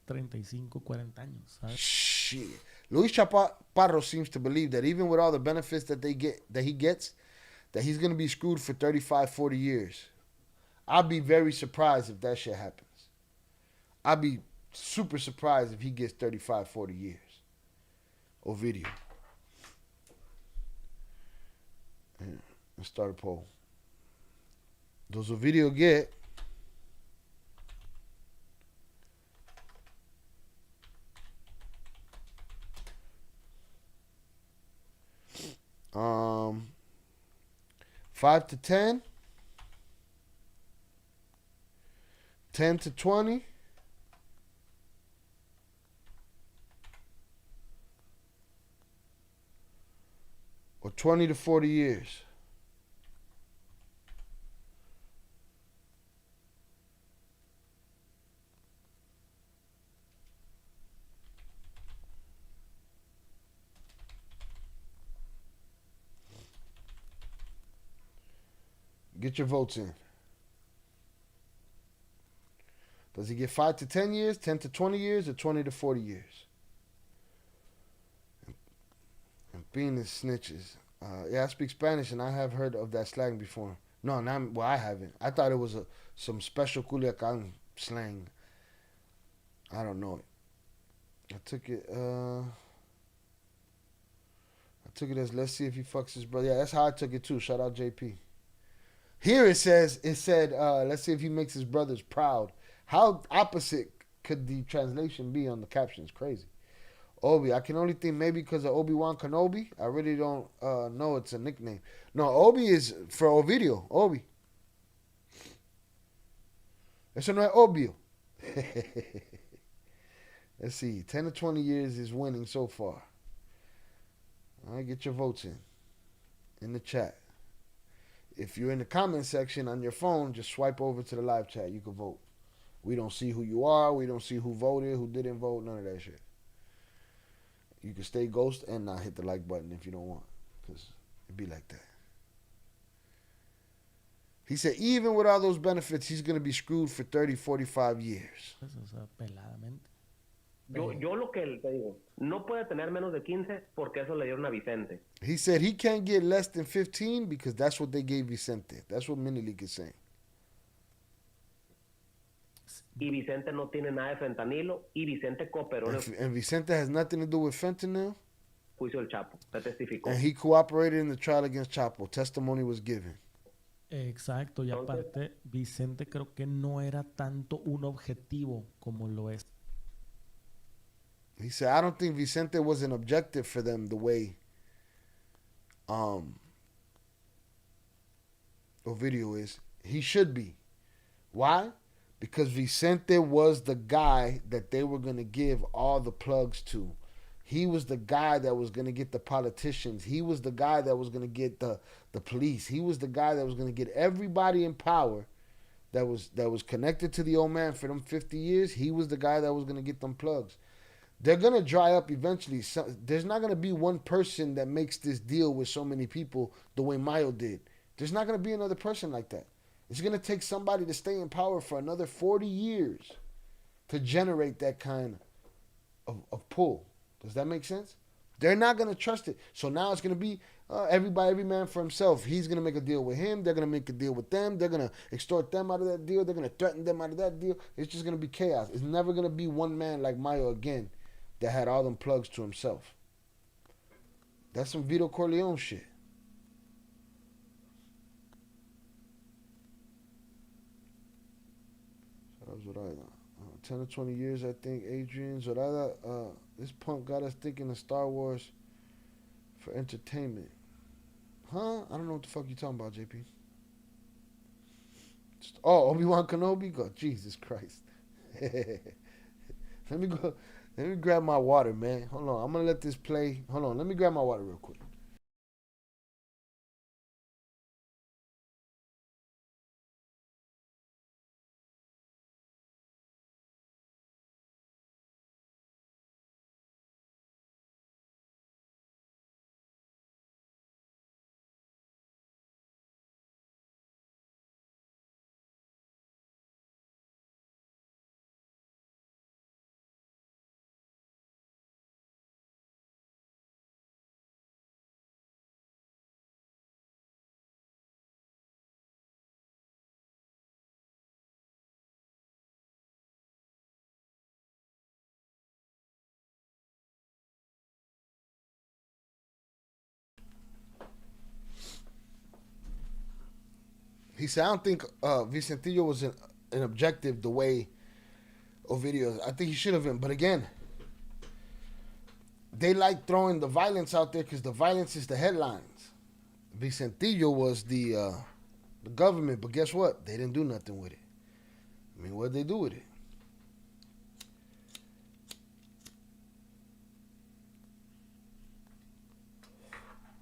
35, 40 años, ¿sabes? Shit. Luis Chapparro seems to believe that even with all the benefits that he gets, that he's going to be screwed for 35, 40 years. I'll be very surprised if that shit happens. I'll be super surprised if he gets 35, 40 years. Ovidio. Let's start a poll. Does Ovidio get $5 to 10, 10 to 20, or 20 to 40 years? Get your votes in. Does he get 5 to 10 years, 10 to 20 years, or 20 to 40 years? And being as snitches. Yeah, I speak Spanish, and I have heard of that slang before. No, well, I haven't. I thought it was some special Culiacan slang. I don't know it. I took it as, let's see if he fucks his brother. Yeah, that's how I took it too. Shout out JP. Here it said, let's see if he makes his brothers proud. How opposite could the translation be on the captions? Crazy. Obi, I can only think maybe because of Obi-Wan Kenobi. I really don't know it's a nickname. No, Obi is for Ovidio. Obi. Eso no es obvio. Let's see. 10 to 20 years is winning so far. All right, get your votes in the chat. If you're in the comment section on your phone, just swipe over to the live chat. You can vote. We don't see who you are. We don't see who voted, who didn't vote, none of that shit. You can stay ghost and not hit the like button if you don't want, because it'd be like that. He said even with all those benefits, he's going to be screwed for 30, 45 years. O sea, peladamente. Yo lo que te digo, no puede tener menos de 15 porque eso le dieron a Vicente. He said he can't get less than 15 because that's what they gave Vicente. That's what Menelik is saying. Y Vicente no tiene nada de fentanilo y Vicente cooperó en el And Vicente has nothing to do with fentanyl. juicio del Chapo, se testificó. And he cooperated in the trial against Chapo. Testimony was given. Exacto, y aparte, Vicente creo que no era tanto un objetivo como lo es. He said, I don't think Vicente was an objective for them the way Ovidio is. He should be. Why? Because Vicente was the guy that they were going to give all the plugs to. He was the guy that was going to get the politicians. He was the guy that was going to get the police. He was the guy that was going to get everybody in power that was connected to the old man for them 50 years. He was the guy that was going to get them plugs. They're going to dry up eventually. So, there's not going to be one person that makes this deal with so many people the way Mayo did. There's not going to be another person like that. It's going to take somebody to stay in power for another 40 years to generate that kind of pull. Does that make sense? They're not going to trust it. So now it's going to be every man for himself. He's going to make a deal with him. They're going to make a deal with them. They're going to extort them out of that deal. They're going to threaten them out of that deal. It's just going to be chaos. It's never going to be one man like Mayo again that had all them plugs to himself. That's some Vito Corleone shit. So that was what 10 or 20 years, I think. Adrian Zorada, this punk got us thinking of Star Wars for entertainment. Huh? I don't know what the fuck you talking about, JP. Oh, Obi-Wan Kenobi? God, Jesus Christ. Let me grab my water, man. Hold on. I'm going to let this play. Hold on. Let me grab my water real quick. He said, I don't think Vicentillo was an objective the way Ovidio is. I think he should have been. But again, they like throwing the violence out there because the violence is the headlines. Vicentillo was the government, but guess what? They didn't do nothing with it. I mean, what'd they do with it?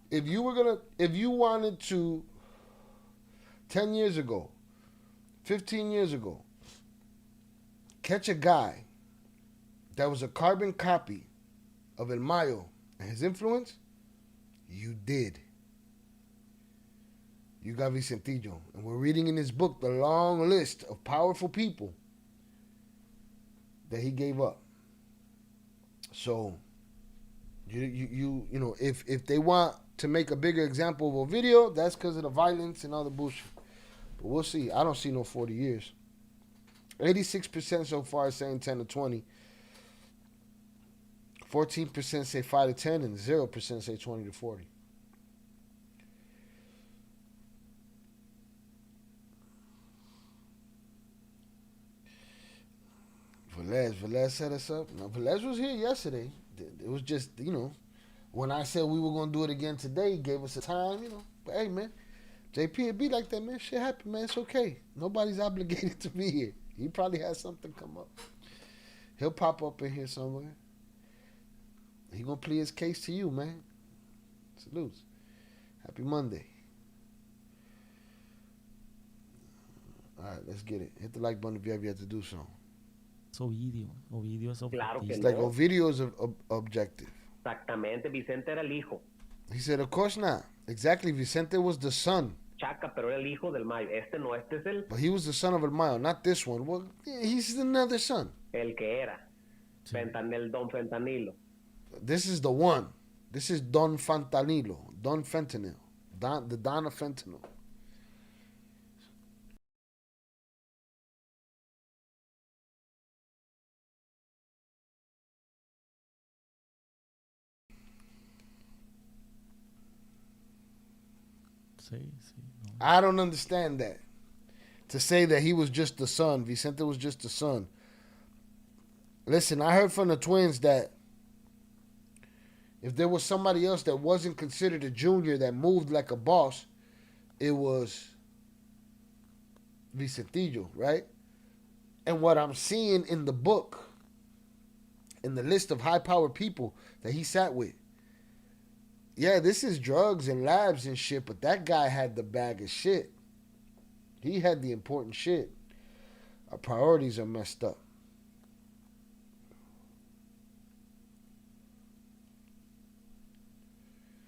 If you wanted to 10 years ago, 15 years ago, catch a guy that was a carbon copy of El Mayo and his influence, you did. You got Vicentillo. And we're reading in his book the long list of powerful people that he gave up. So, you know, if they want to make a bigger example of a video, that's because of the violence and all the bullshit. But we'll see. I don't see no 40 years. 86% so far saying 10 to 20. 14% say 5 to 10, and 0% say 20 to 40. Velez set us up. No, Velez was here yesterday. It was just, you know, when I said we were going to do it again today, he gave us a time, you know. But hey, man, JP, it be like that, man. Shit happen, man. It's okay. Nobody's obligated to be here. He probably has something come up. He'll pop up in here somewhere. He gonna plead his case to you, man. Salutes. Happy Monday. All right, let's get it. Hit the like button if you have yet to do so. Es Ovidio. Ovidio es Claro que objetista. It's like no. Ovidio is objective. Exactamente, Vicente era el hijo. He said, of course not. Exactly, Vicente was the son. Chaca, pero era el hijo del Mayo. Este es But he was the son of El Mayo, not this one. Well, yeah, he's another son. el que era. Sí. Don Fentanilo. This is the one. This is Don Fentanyl. Don Fentanyl. The Don of Fentanyl. Sí, sí. No. I don't understand that. To say that he was just the son, Vicente was just the son. Listen, I heard from the twins that if there was somebody else that wasn't considered a junior that moved like a boss, it was Vicentillo, right? And what I'm seeing in the book, in the list of high-powered people that he sat with, yeah, this is drugs and labs and shit, but that guy had the bag of shit. He had the important shit. Our priorities are messed up.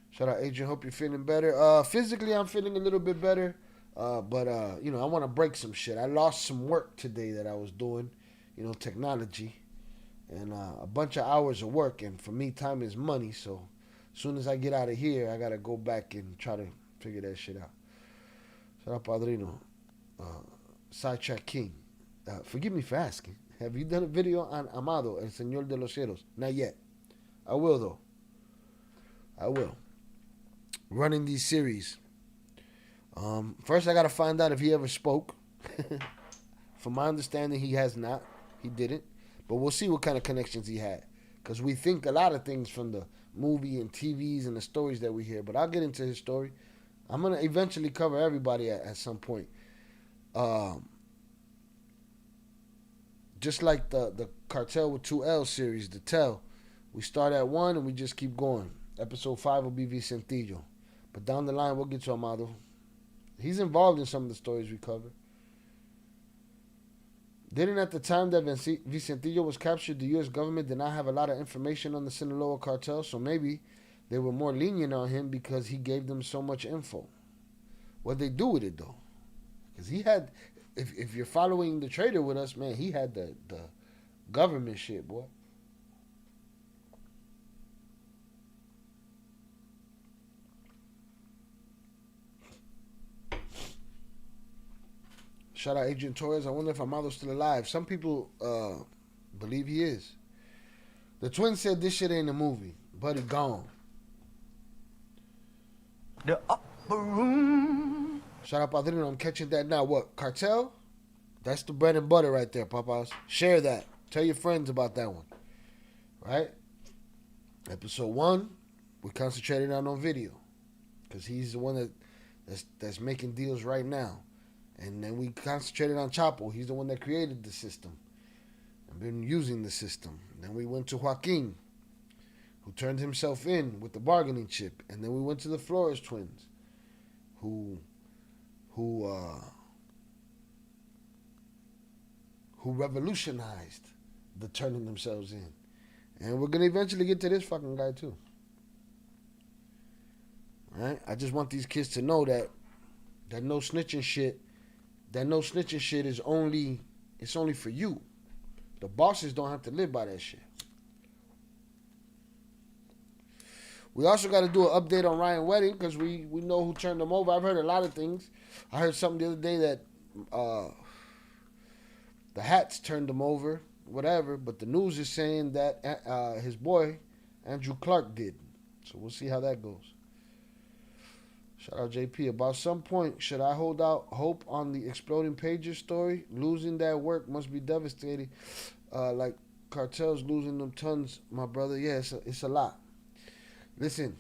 Shout out, Adrian. Hope you're feeling better. Physically, I'm feeling a little bit better. But you know, I want to break some shit. I lost some work today that I was doing, you know, technology. And a bunch of hours of work. And for me, time is money. So as soon as I get out of here, I got to go back and try to figure that shit out. Shout out, Padrino. Sidetrack King. Forgive me for asking. Have you done a video on Amado, El Señor de los Cielos? Not yet. I will, though. I will. Running these series. First, I got to find out if he ever spoke. From my understanding, he has not. He didn't. But we'll see what kind of connections he had. Because we think a lot of things from the movie and TVs and the stories that we hear. But I'll get into his story. I'm going to eventually cover everybody at some point. Just like the Cartel with 2 L series, the Tell. We start at 1 and we just keep going. Episode 5 will be Vicentillo. But down the line, we'll get to Amado. He's involved in some of the stories we cover. Didn't at the time that Vicentillo was captured, the U.S. government did not have a lot of information on the Sinaloa cartel, so maybe they were more lenient on him because he gave them so much info. What'd they do with it, though? Because he had, if you're following the trader with us, man, he had the government shit, boy. Shout out Adrian Torres. I wonder if Amado's still alive. Some people believe he is. The twins said this shit ain't a movie. Buddy gone. The upper room. Shout out Padrino. I'm catching that now. What? Cartel? That's the bread and butter right there, Papas. Share that. Tell your friends about that one. Right? Episode 1, we concentrated on video. Because he's the one that's making deals right now. And then we concentrated on Chapo. He's the one that created the system and been using the system. And then we went to Joaquin, who turned himself in with the bargaining chip. And then we went to the Flores twins, who revolutionized the turning themselves in. And we're gonna eventually get to this fucking guy too. All right? I just want these kids to know that no snitching shit. That no snitching shit is only for you. The bosses don't have to live by that shit. We also got to do an update on Ryan Wedding because we know who turned him over. I've heard a lot of things. I heard something the other day that the Hats turned him over, whatever. But the news is saying that his boy, Andrew Clark, did. So we'll see how that goes. Shout out JP. About some point, should I hold out hope on the exploding pager story? Losing that work must be devastating. Like Cartel's losing them tons, my brother. Yeah, it's a lot. Listen.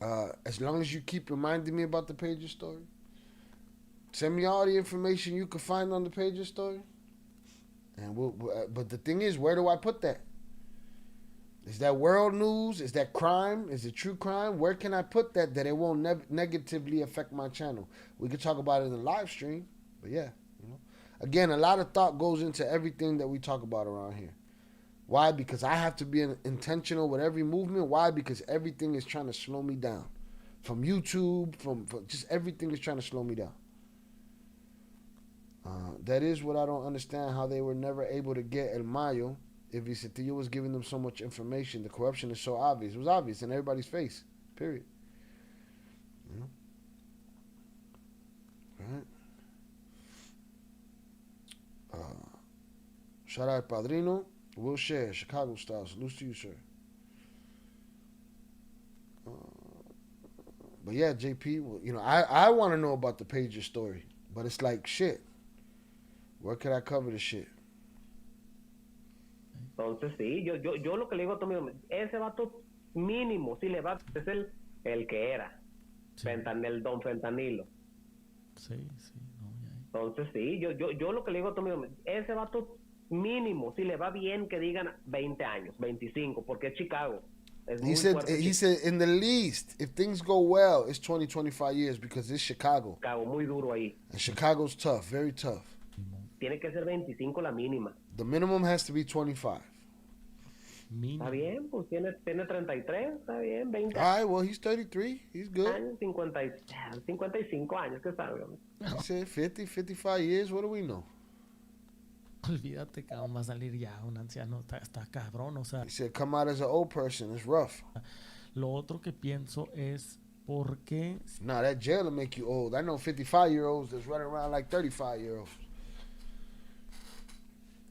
As long as you keep reminding me about the pager story, send me all the information you can find on the pager story. And but the thing is, where do I put that? Is that world news? Is that crime? Is it true crime? Where can I put that it won't negatively affect my channel? We could talk about it in the live stream, but yeah, you know. Again, a lot of thought goes into everything that we talk about around here. Why? Because I have to be intentional with every movement. Why? Because everything is trying to slow me down. From YouTube, from just everything is trying to slow me down. That is what I don't understand, how they were never able to get El Mayo if Vicentillo was giving them so much information, the corruption is so obvious. It was obvious in everybody's face. Period. You know? Right. Shout out Padrino. Will share Chicago style. Salute to you, sir. But yeah, JP, well, you know, I want to know about the pager story, but it's like shit. Where could I cover the shit? Entonces sí, yo lo que le digo a tu amigo, ese vato mínimo, si le va, es el que era, Sí. el don fentanilo. Sí, no, ya. Entonces sí, yo lo que le digo a tu amigo, ese vato mínimo, si le va bien, que digan 20 años, 25, porque es Chicago. Es muy fuerte He said in the least, if things go well, it's 20, 25 years because it's Chicago. Chicago, muy duro ahí. And Chicago's tough, very tough. Tiene que ser 25 la mínima. The minimum has to be 25. Está bien, pues tiene 33, está bien, 20 All right, well, he's 33. He's good. años, 55 años, ¿qué sabe? He said 50, 55 years. What do we know? Olvídate que va a salir ya un anciano, está cabrón, o sea. He said come out as an old person. It's rough. Lo otro que pienso es por qué. Nah, that jail will make you old. I know 55-year-olds that's running around like 35-year-olds.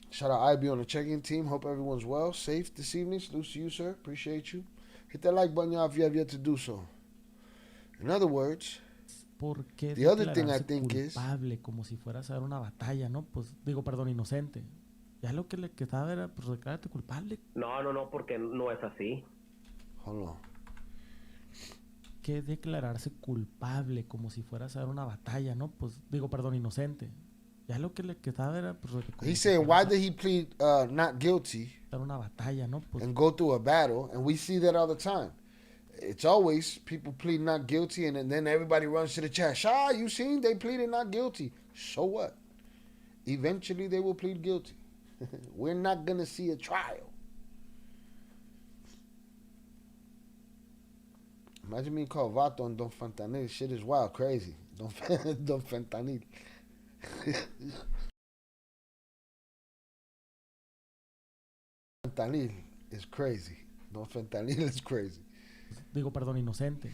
Shout out IB on the check-in team. Hope everyone's well, safe this evening. Salute to you, sir. Appreciate you. Hit that like button, y'all, if you have yet to do so. In other words, ¿Por qué the other thing I declararse think is, culpable como si fueras a dar una batalla, no? Pues digo, perdón, inocente. Ya lo que le quedaba era, pues, declárate culpable. No, porque no es así. hold on. ¿Qué declararse culpable como si fueras a dar una batalla, no? Pues digo, perdón, inocente. Ya lo que le quedaba era, pues, como He's si saying, why fueras did he plead not guilty a dar una batalla, no? Pues and go through a battle? And we see that all the time. It's always people plead not guilty, and then everybody runs to the chat. Shah, you seen they pleaded not guilty. So what? Eventually, they will plead guilty. We're not going to see a trial. Imagine being called Vato and Don Fentanil. Shit is wild, crazy. Don Fentanil. Fentanil is crazy. Don Fentanil is crazy. digo, perdón, inocente.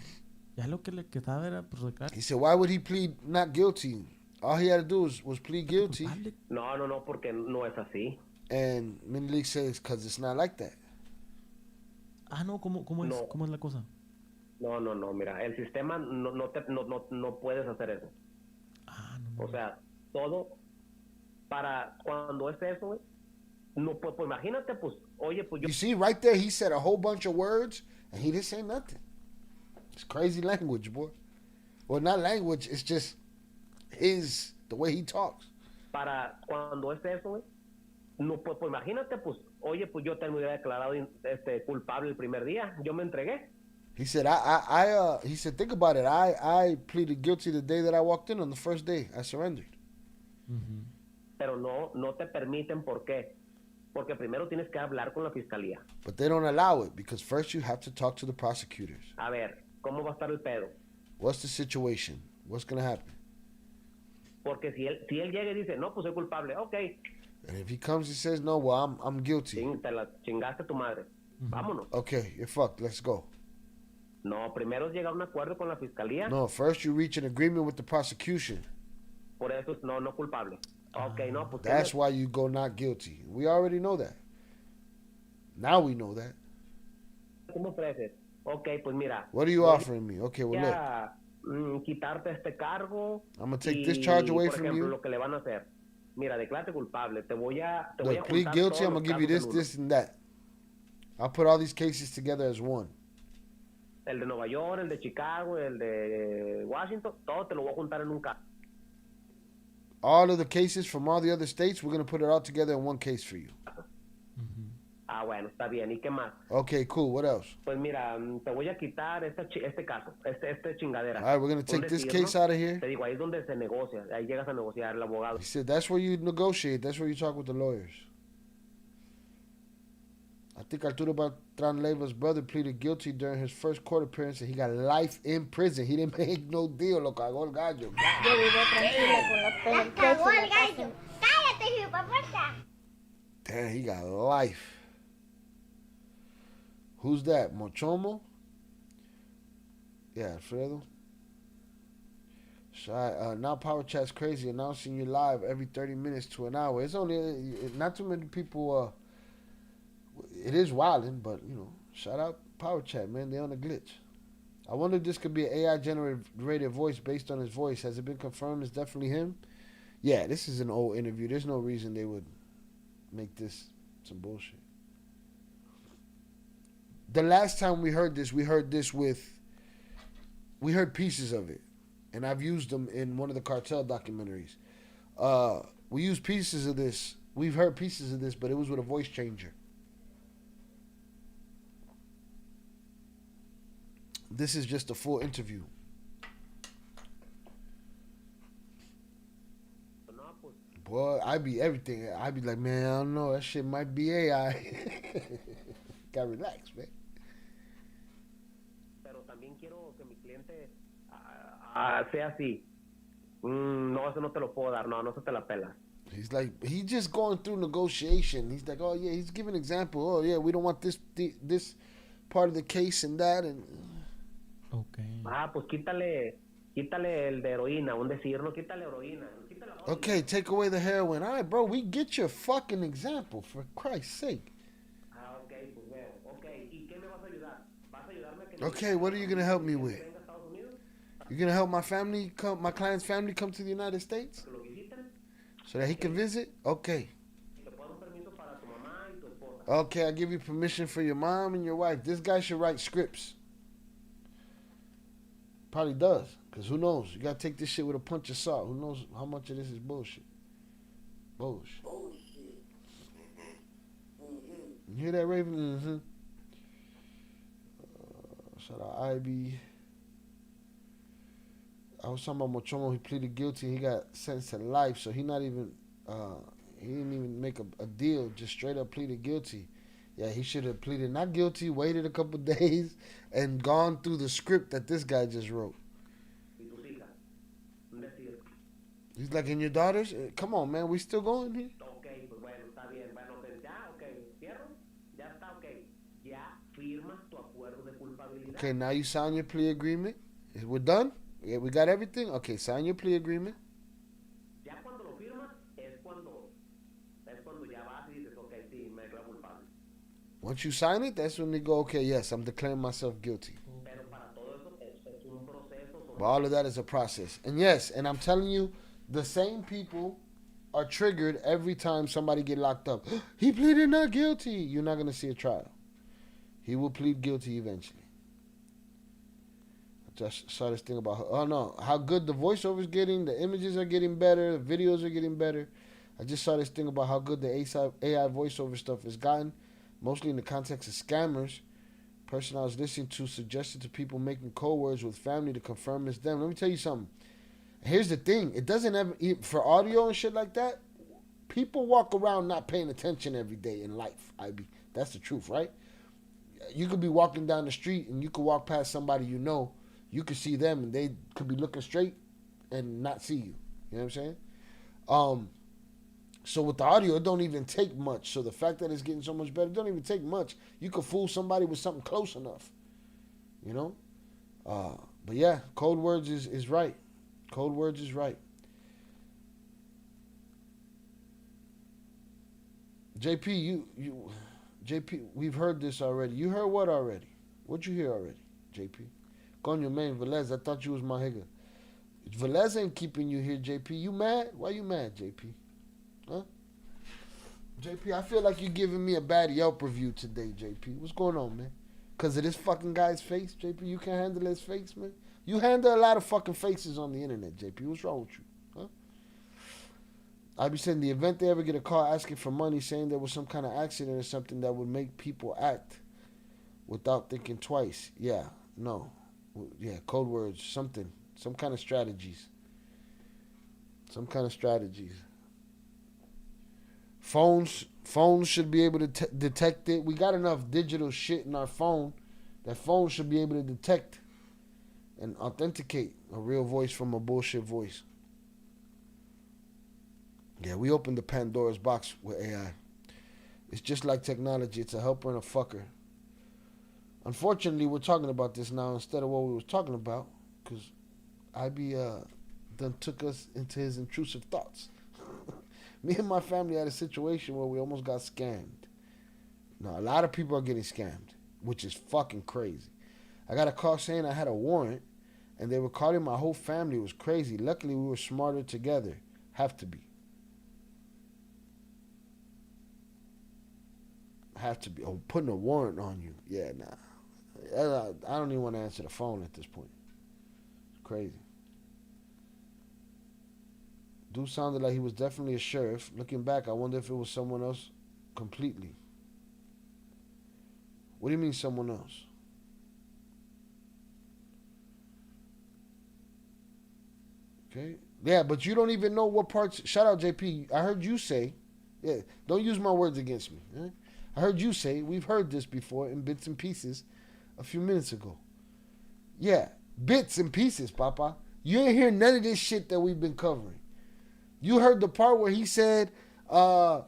Ya lo que le quedaba era, pues, declarar He said, why would he plead not guilty? All he had to do was plead guilty. culpable. No, porque no es así. And Minleague says, because it's not like that. Ah, no, ¿cómo es? No. ¿Cómo es la cosa? No, mira, el sistema no puedes hacer eso. Ah, no. O sea, todo para cuando es eso, güey, no, pues imagínate, pues, oye, pues yo... You see, right there, he said a whole bunch of words, and he didn't say nothing. It's crazy language, boy. Well, not language, it's just the way he talks. Para cuando es eso, güey, no, pues imagínate, pues, oye, pues yo te me hubiera declarado culpable el primer día, yo me entregué. He said, he said, think about it. I pleaded guilty the day that I walked in on the first day. I surrendered. Ujú. Pero no te permiten, ¿por qué? Porque primero tienes que hablar con la fiscalía. But they don't allow it because first you have to talk to the prosecutors. A ver, ¿cómo va a estar el pedo? What's the situation? What's going to happen? Porque si él llega y dice, no, pues soy culpable, ok, And if he comes and says, no, well, I'm guilty. te la chingaste tu madre, vámonos. Okay, you're fucked. Let's go. No, primero es llegar a un acuerdo con la fiscalía, No, first you reach an agreement with the prosecution. por eso es no culpable. Ok, no, pues... That's why you go not guilty. We already know that. Now we know that. ¿Cómo ofreces? Ok, pues mira, What are you offering me? Okay, well, voy look. a quitarte este cargo. I'm going to take this charge away por from ejemplo, you. lo que le van a hacer. Mira, declárate culpable, te voy a Look, plead juntar guilty, todos I'm going los to give you casos en this, this, and that. I'll put all these cases together as one. uno. El de Nueva York, el de Chicago, el de Washington, todo te lo voy a juntar en un caso. All of the cases from all the other states, we're going to put it all together in one case for you. Ujú. Ah, bueno, está bien. ¿Y qué más? Okay, cool. What else? Pues mira, te voy a quitar este caso, chingadera. All right, we're going to take ¿Dónde this decirlo? case out of here. Te digo, ahí es donde se negocia, ahí llegas a negociar el abogado. He said that's where you negotiate. That's where you talk with the lawyers. I think Arturo Beltran Leiva's brother pleaded guilty during his first court appearance and he got life in prison. He didn't make no deal. Lo cagó el gallo. Yo vivo tranquila con los pelos. ¡Cagó el gallo! ¡Cállate, hijo puerta! Damn, he got life. Who's that? Mochomo? Yeah, Alfredo. Shy. Now Power Chat's crazy, announcing you live every 30 minutes to an hour. It's only not too many people. It is wilding, but you know, shout out Power Chat, man. They on a glitch. I wonder if this could be an AI generated voice based on his voice. Has it been confirmed it's definitely him? Yeah, this is an old interview. There's no reason they would make this some bullshit. The last time we heard this with, we heard pieces of it. And I've used them in one of the Cartel documentaries. We used pieces of this. We've heard pieces of this, but it was with a voice changer. This is just a full interview. Boy, I be everything. I be like, man, I don't know. That shit might be AI. Gotta relax, man. Pero también quiero que mi cliente sea así. No, eso no te lo puedo dar. No, no se te la pela. He's like, he's just going through negotiation. He's like, oh yeah, he's giving an example. Oh yeah, we don't want this part of the case and that and. Okay. Pues quítale el de heroína, un decir, no quítale heroína. Okay, take away the heroin. All right, bro, we get your fucking example, for Christ's sake. Okay, pues veo. Okay, ¿y qué me vas a ayudar? ¿Vas a ayudarme a que Okay, what are you gonna help me with? You're gonna help my family come, my client's family come to the United States? So that he can visit? Okay. Okay, I give you permission for your mom and your wife. This guy should write scripts. Probably does. Because who knows? You got to take this shit with a punch of salt. Who knows how much of this is bullshit? Bullshit. You hear that, Raven? Mm-hmm. Shout out IB. I was talking about Mochomo. He pleaded guilty. He got sentenced to life. So he not even... he didn't even make a deal. Just straight up pleaded guilty. Yeah, he should have pleaded not guilty, waited a couple days, and gone through the script that this guy just wrote. He's like, and your daughters? Come on, man. We still going here? Okay, pues bueno, está bien. Bueno, pues ya, okay. ¿Cierro? Ya está, okay. Ya firmas tu acuerdo de culpabilidad. Okay, now you sign your plea agreement. We're done? Yeah, we got everything? Okay, sign your plea agreement. Ya cuando lo firmas es cuando ya vas y dices, okay, sí, me declaro culpable. Once you sign it, that's when they go, okay, yes, I'm declaring myself guilty. Pero para todo eso es un proceso. But all of that is a process. And yes, and I'm telling you, the same people are triggered every time somebody get locked up. He pleaded not guilty. You're not going to see a trial. He will plead guilty eventually. I just saw this thing about, oh no, how good the voiceover is getting. The images are getting better. The videos are getting better. I just saw this thing about how good the AI voiceover stuff has gotten, mostly in the context of scammers. Person I was listening to suggested to people making code words with family to confirm it's them. Let me tell you something. Here's the thing. It doesn't ever, for audio and shit like that, people walk around not paying attention every day in life. That's the truth, right? You could be walking down the street and you could walk past somebody you know. You could see them and they could be looking straight and not see you. You know what I'm saying? So with the audio, it don't even take much. So the fact that it's getting so much better, it don't even take much. You could fool somebody with something close enough. You know? But yeah, code words is right. Code words is right. JP, JP, we've heard this already. You heard what already? What you hear already, JP? Coño, man, Velez, I thought you was my nigga. Velez ain't keeping you here, JP. You mad? Why you mad, JP? Huh? JP, I feel like you're giving me a bad Yelp review today, JP. What's going on, man? Because of this fucking guy's face, JP? You can't handle his face, man? You handle a lot of fucking faces on the internet, JP. What's wrong with you? Huh? I be saying the event they ever get a call asking for money, saying there was some kind of accident or something that would make people act without thinking twice. Yeah, no. Yeah, code words, something. Some kind of strategies. Some kind of strategies. Phones should be able to detect it. We got enough digital shit in our phone that phones should be able to detect and authenticate a real voice from a bullshit voice. Yeah, we opened the Pandora's box with AI. It's just like technology. It's a helper and a fucker. Unfortunately, we're talking about this now instead of what we was talking about, because IB done took us into his intrusive thoughts. Me and my family had a situation where we almost got scammed. Now, a lot of people are getting scammed, which is fucking crazy. I got a call saying I had a warrant, and they were calling my whole family. It was crazy. Luckily, we were smarter together. Have to be. Have to be. Oh, putting a warrant on you. Yeah, nah. I don't even want to answer the phone at this point. It's crazy. Dude sounded like he was definitely a sheriff. Looking back, I wonder if it was someone else completely. What do you mean someone else? Okay. Yeah, but you don't even know what parts. Shout out JP. I heard you say. Yeah, don't use my words against me. Eh? I heard you say, we've heard this before in bits and pieces a few minutes ago. Yeah, bits and pieces, Papa. You ain't hear none of this shit that we've been covering. You heard the part where he said the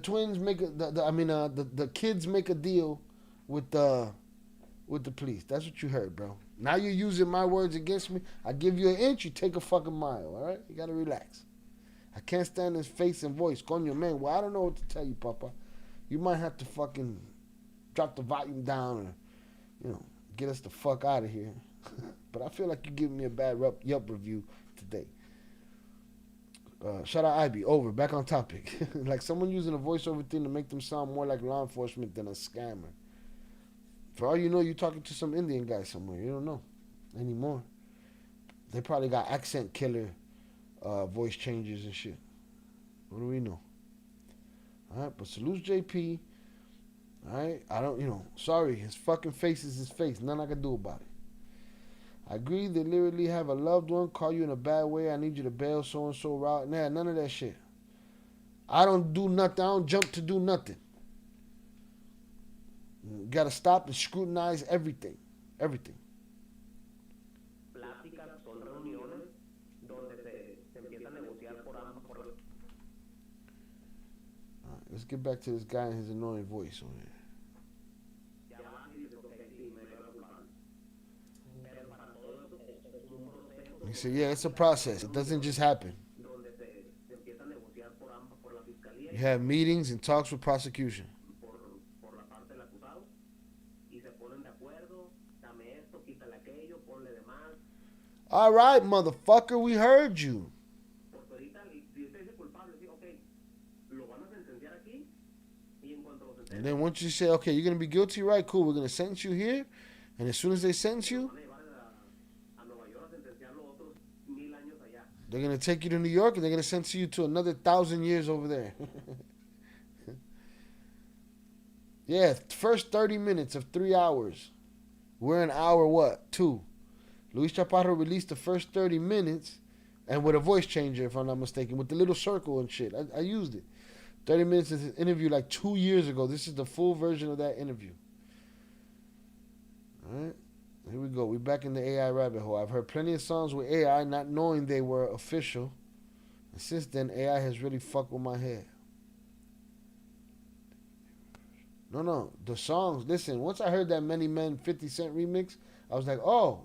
twins make the kids make a deal with the police. That's what you heard, bro. Now you're using my words against me. I give you an inch, you take a fucking mile, all right? You got to relax. I can't stand his face and voice. Coño, man, well, I don't know what to tell you, Papa. You might have to fucking drop the volume down or, get us the fuck out of here. But I feel like you're giving me a bad Yelp review today. Shout out IB. Over. Back on topic. Like someone using a voiceover thing to make them sound more like law enforcement than a scammer. For all you know, you're talking to some Indian guy somewhere. You don't know anymore. They probably got accent killer voice changes and shit. What do we know? All right, but salute JP. All right, I don't, sorry, his fucking face is his face. Nothing I can do about it. I agree they literally have a loved one call you in a bad way. I need you to bail so-and-so route. Nah, none of that shit. I don't do nothing. I don't jump to do nothing. You gotta stop and scrutinize everything. Everything. Pláticas son reuniones donde se empieza a negociar por ambas. All right, let's get back to this guy and his annoying voice on here. He said, yeah, it's a process. It doesn't just happen. You have meetings and talks with prosecution. All right, motherfucker, we heard you. And then once you say, okay, you're going to be guilty, right? Cool, we're going to sentence you here. And as soon as they sentence you, they're going to take you to New York and they're going to sentence you to another 1,000 years over there. Yeah, first 30 minutes of 3 hours. We're an hour, what? 2. Luis Chapparro released the first 30 minutes and with a voice changer, if I'm not mistaken, with the little circle and shit. I used it. 30 minutes of an interview like 2 years ago. This is the full version of that interview. All right. Here we go. We're back in the AI rabbit hole. I've heard plenty of songs with AI, not knowing they were official. And since then, AI has really fucked with my head. No. The songs, listen, once I heard that Many Men 50 Cent remix, I was like, oh,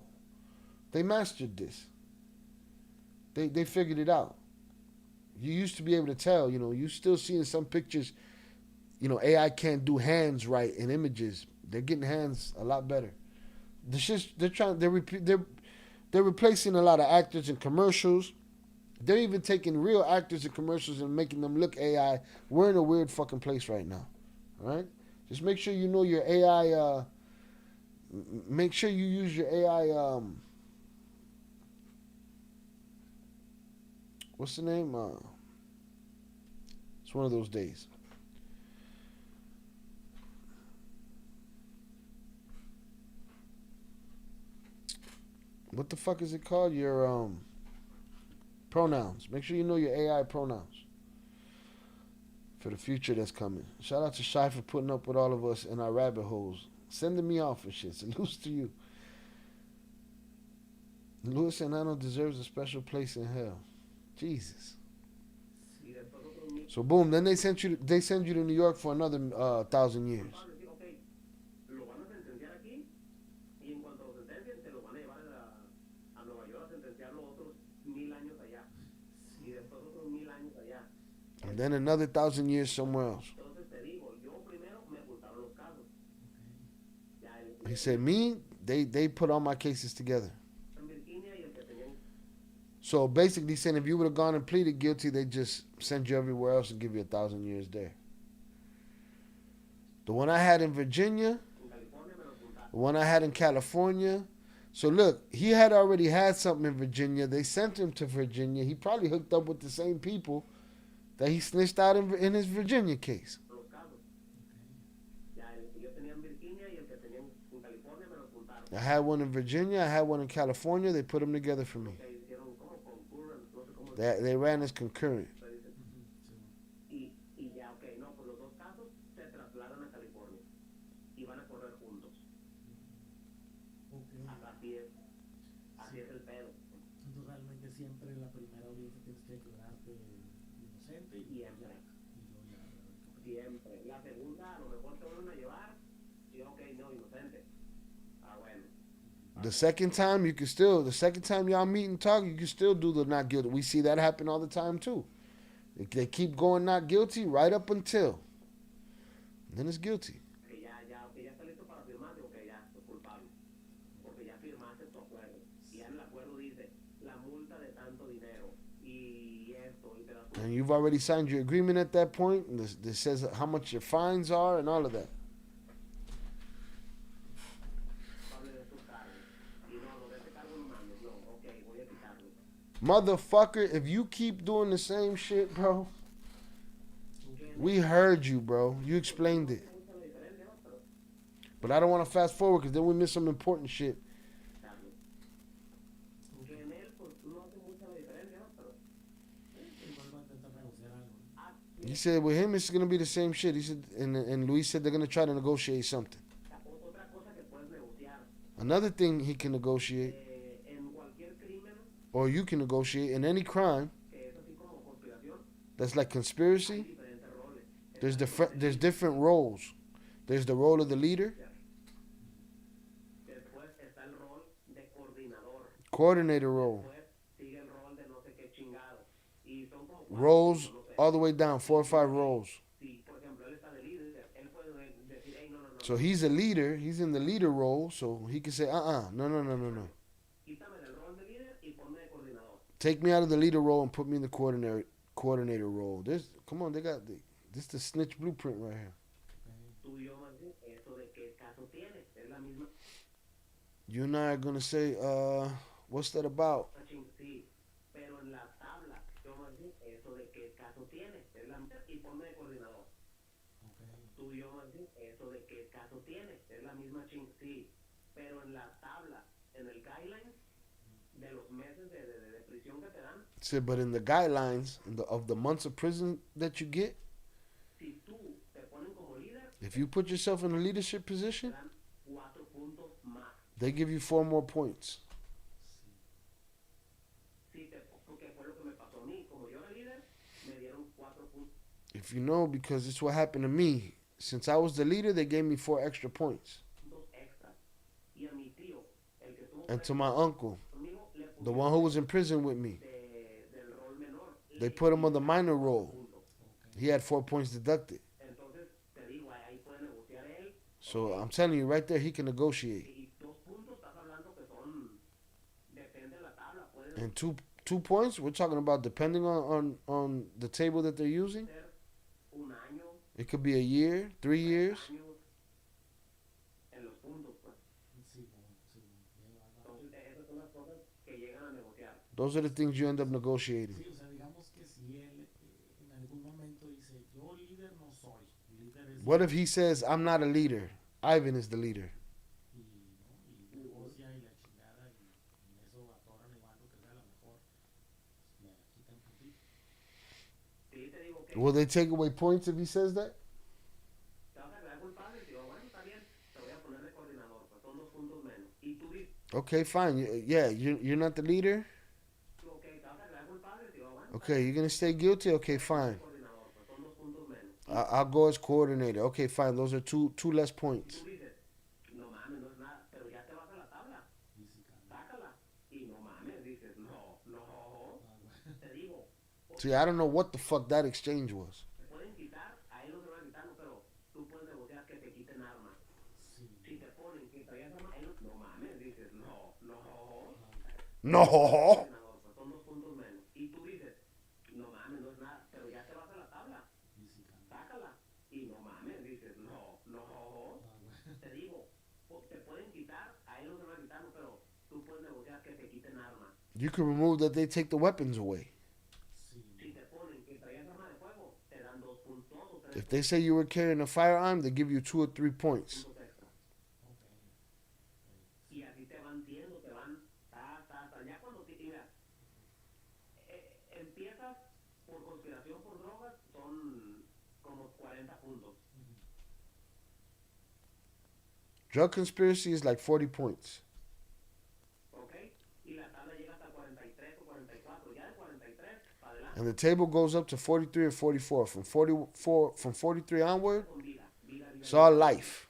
they mastered this. They figured it out. You used to be able to tell, you still see in some pictures, AI can't do hands right in images. They're getting hands a lot better. They're replacing a lot of actors in commercials. They're even taking real actors in commercials and making them look AI. We're in a weird fucking place right now. All right? Just make sure you know your AI. Make sure you use your AI. What's the name? It's one of those days. What the fuck is it called? Your pronouns. Make sure you know your AI pronouns for the future that's coming. Shout out to Shy for putting up with all of us in our rabbit holes, sending me off and shit. Salutes to you. Luis Enano deserves a special place in hell. Jesus. Y después otros 1000 So boom, then they send you to New York for another 1,000 years. culpable, decir, ok, lo van a sentenciar aquí y en cuanto lo sentencien se lo van a llevar a Nueva York a sentenciarlo otros 1000 años allá y después otros 1000 años allá. And then another 1,000 years somewhere else. Entonces te digo, yo primero me ocultaron los casos. Ya He said, me, they put all my cases together. en Virginia y el que tenían. So basically saying if you would have gone and pleaded guilty, they just send you everywhere else and give you 1,000 years there. The one I had in Virginia, En California me lo ocultaron. the one I had in California. So look, he had already had something in Virginia. They sent him to Virginia. He probably hooked up with the same people that he snitched out in his Virginia case. Los casos. Ya el que yo tenía en Virginia y el que tenía en California me lo ocultaron. I had one in Virginia. I had one in California. They put them together for me. Que hicieron como concurrent, no sé cómo They ran as concurrent. se dice. Y ya, ok, no, pues los dos casos se trasladan a California y van a correr juntos. Así es el pedo. Entonces realmente siempre en la primera audiencia tienes que declararte inocente y Siempre. Siempre. La segunda, a lo mejor te vuelven a llevar. Sí, ok, no, inocente. Ah, bueno. The second time the second time y'all meet and talk, you can still do the not guilty. We see that happen all the time too. They keep going not guilty right up until. And then it's guilty. Que ya está listo para firmar, digo que ya es culpable. Porque ya firmaste tu acuerdo. Y ya en el acuerdo dice la multa de tanto dinero. Y esto, y te das And you've already signed your agreement at that point. And this says how much your fines are and all of that. culpable de estos cargos. Y no, de este cargo no mames, no, ok, voy a quitarlo. Motherfucker, if you keep doing the same shit, bro, we heard you, bro. You explained it. Mucha la diferencia, ¿no? Pero, But I don't want to fast forward because then we miss some important shit. Carlos. Que en él, pues, no hace mucha la diferencia, ¿no? Pero, igual va a intentar negociar algo, ¿no? He said with him it's gonna be the same shit. He said, and Luis said they're gonna try to negotiate something. otra cosa que puedes negociar. Another thing he can negotiate, En cualquier crimen, or you can negotiate in any crime que es así como conspiración, that's like hay conspiracy. diferentes roles. There's different roles. There's the role of the leader, Después está el rol de coordinador. coordinator role, Después sigue el rol de no sé qué chingado. Y son como roles no sé. all the way down, 4 or 5 roles. Si, por ejemplo, él está de líder, él puede decir, hey, no, no, no. So he's a leader. He's in the leader role. So he can say, no. Quítame del rol de líder y ponme de coordinador. Take me out of the leader role and put me in the coordinator role. Come on, this the snitch blueprint right here. Tú y yo más bien, eso de qué caso tienes, es la misma You and I are gonna say, what's that about? sí, pero en la tabla, yo más bien, eso de qué caso tienes, es la misma y ponme de coordinador. Tú y yo más bien, eso de qué caso tienes, es la misma sí, pero en la tabla, en el guideline de los meses de prisión que te dan, Said, but in the guidelines of the months of prison that you get, si tú te ponen como líder, if you put yourself in a leadership te position, dan 4 puntos más. they give you 4 more points. Sí, porque fue lo que me pasó a mí, como yo era líder, me dieron 4 puntos. If you know, because it's what happened to me. Since I was the leader, they gave me 4 extra points. Extras. Y a mi tío, el que estuvo And to my uncle, conmigo, le the one who was in prison with me, del rol menor. they put him on the minor role. He had 4 points deducted. Entonces, te digo, ahí puede negociar él. So I'm telling you right there, he can negotiate. Y 2 puntos, estás hablando que son, depende de la tabla, puede And 2 points, we're talking about depending on the table that they're using. ser un año, It could be a year, 3 years. años, en los puntos, pues. Sí, Entonces, esas son las cosas que llegan a negociar. Those are the things you end up negotiating. sí, o sea, digamos que si él en algún momento dice, yo líder no soy, líder es What if he says, I'm not a leader? Ivan is the leader. y, ¿no? y negocia y la chingada y en eso atoran el bando que sea a lo mejor me la quitan poquito. Sí, te digo que Will they take away points if he says that? te vas a quedar culpable. Digo, bueno, está bien, te voy a poner de coordinador, pues son 2 puntos menos. Y tú dices, Okay, fine. Yeah, you're not the leader. ok, te vas a quedar culpable. Digo, bueno, Okay, you're gonna stay guilty. Okay, fine. coordinador, pues. I'll go as coordinator. Okay, fine. Those are two less Y points. tú dices, no mames, no es nada, pero ya te vas a la tabla, sácala. Y no mames, dices, no, no, te digo, See, I don't know what the fuck that exchange was. te pueden quitar, a él no te van a quitar, no, pero tú puedes negociar que te quiten armas. Si te ponen que traías armas, a él no mames, dices, no, no. No. Senador, pues son 2 puntos menos. Y tú dices, no mames, no es nada, pero ya te vas a la tabla, sácala. Y no mames, dices, no, no. Te digo, te pueden quitar, a él no te van a quitar, no, pero tú puedes negociar que te quiten armas. You can remove that they take the weapons away. Si te ponen que traías arma de fuego, te dan 2 puntos o 3 If they say you were carrying a firearm, they give you 2 or 3 points. puntos extra. Y así te van viendo, te van, ya cuando te mira, empiezas por conspiración por drogas, son como 40 puntos. Drug conspiracy is like 40 points. ¿Ok? Y la tabla llega hasta 43 o 44, ya de 43 para adelante. And the table goes up to 43 or 44. From 43 onward, Con vida, it's all life.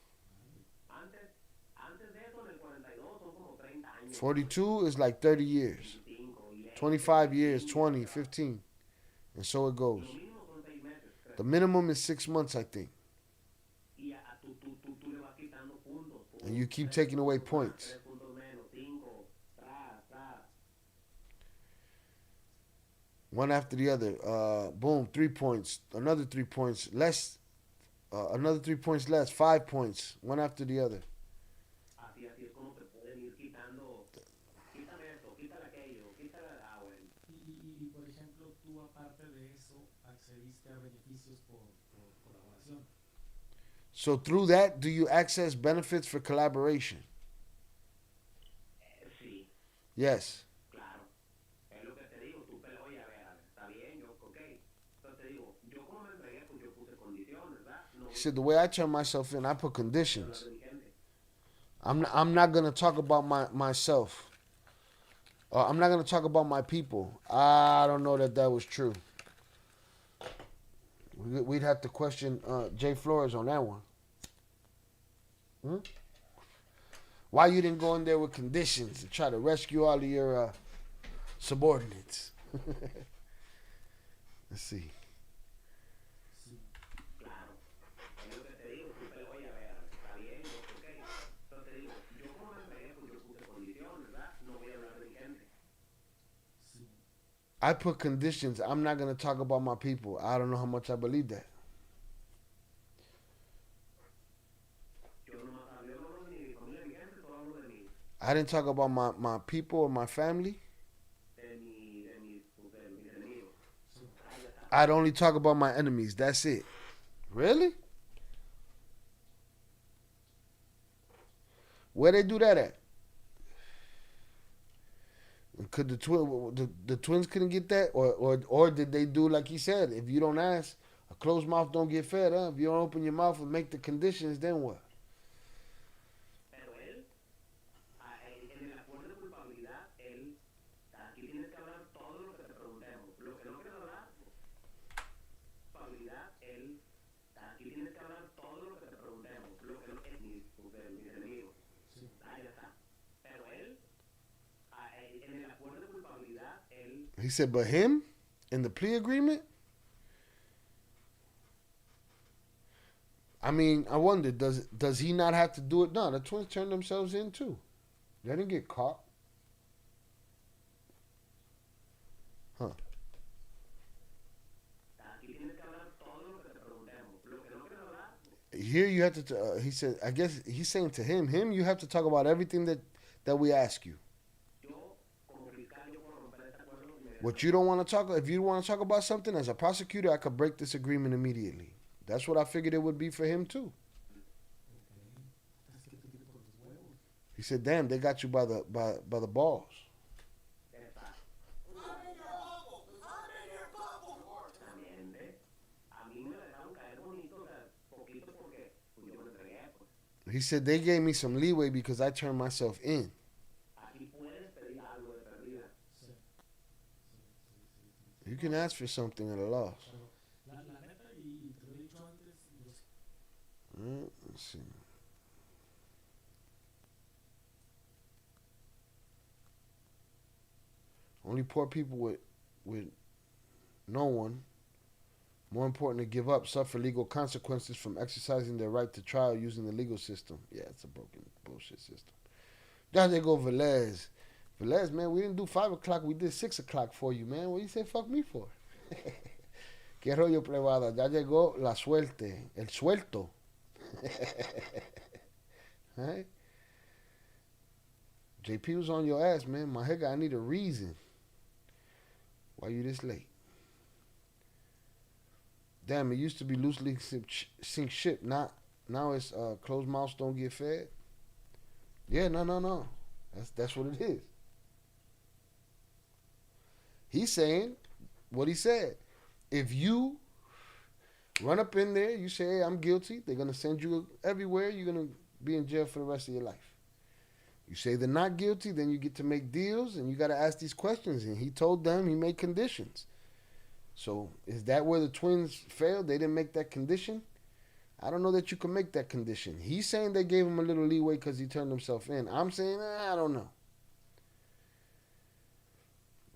Antes de eso, en el 42 son como 30 años. 42 is like 30 years. 25 y 20. 25 years, 20, 15. And so it goes. Lo mínimo son 6 meses, creo. The minimum is 6 months, I think. Y tú le vas quitando puntos. And you keep taking away points. 3 puntos menos, 5, tras. One after the other. Boom, 3 points. Another 3 points. Less. Another 3 points less. 5 points. One after the other. Así es como te pueden ir quitando. Quítame esto, quítale aquello, quítale. Bueno. Y por ejemplo, tú aparte de eso, accediste a beneficios por colaboración. So through that, do you access benefits for collaboration? Sí, Yes. claro. Es lo que te digo, tú pero oye, a ver, está bien, yo, ok. Entonces te digo, yo como me entregué, pues yo puse condiciones, ¿verdad? No He said the way I turn myself in, I put voy a conditions. hablar de mi gente. I'm not gonna talk about myself. I'm not gonna talk about my people. I don't know that was true. We'd have to question Jay Flores on that one. Why you didn't go in there with conditions and try to rescue all of your subordinates? Let's see. Claro. Es lo que te digo, tú pero oye, a ver, está bien, yo, ok. Entonces te digo, yo como me entregué, pues yo puse condiciones, ¿verdad? No voy a hablar de mi gente. I put conditions. I'm not gonna talk about my people. I don't know how much I believe that. Yo no hablo ni de mi familia, ni de mi gente, solo hablo de mí. I didn't talk about my people or my family. De mis enemigos. Ahí ya está. I'd only talk about my enemies. That's it. Really? Where they do that at? Could the twins couldn't get that, or did they do like he said? If you don't ask, a closed mouth don't get fed. Huh? If you don't open your mouth and make the conditions, then what? Pero él, en el acuerdo de culpabilidad, él, aquí tienes que hablar todo lo que te preguntemos. Lo que no quieres hablar, culpabilidad, él, aquí tienes que hablar todo lo que te preguntemos. Lo que no es mis enemigos. Ahí ya está. Pero él, en el acuerdo de culpabilidad, él, He said, but him in the plea agreement. I mean, I wonder, does he not have to do it? No, the twins turned themselves in too. They didn't get caught. Huh. aquí tienes que hablar todo lo que te preguntemos. Lo que no quieres hablar, Here you have to. He said, I guess he's saying to him, you have to talk about everything that we ask you. yo, como fiscal, yo puedo romper este acuerdo inmediatamente. What you don't want to talk, if you want to talk about something as a prosecutor, I could break this agreement immediately. That's what I figured it would be for him too. He said, "Damn, they got you by the balls." Exactamente. A mí me dejaron caer bonito, o sea, poquito porque pues, yo me entregué, pues. He said they gave me some leeway because I turned myself in. Aquí puedes pedir algo de perdida. You can ask for something at a loss. La neta, y te lo he dicho Let's see. Only poor people with no one. More important to give up, suffer legal consequences from exercising their right to trial using the legal system. Yeah, it's a broken bullshit system. Now they go Velez. Velez, man, we didn't do 5 o'clock. We did 6 o'clock for you, man. What you say fuck me for? Qué rollo plebada. Ya llegó la suerte. El suelto. Right? JP was on your ass, man. My nigga, I need a reason. Why you this late? Damn, it used to be loosely sink ship. Now it's closed mouths don't get fed. Yeah, no. That's what it is. He's saying what he said. If you run up in there, you say, hey, I'm guilty, they're going to send you everywhere. You're going to be in jail for the rest of your life. You say they're not guilty, then you get to make deals, and you got to ask these questions. And he told them he made conditions. So is that where the twins failed? They didn't make that condition? I don't know that you can make that condition. He's saying they gave him a little leeway because he turned himself in. I'm saying, I don't know.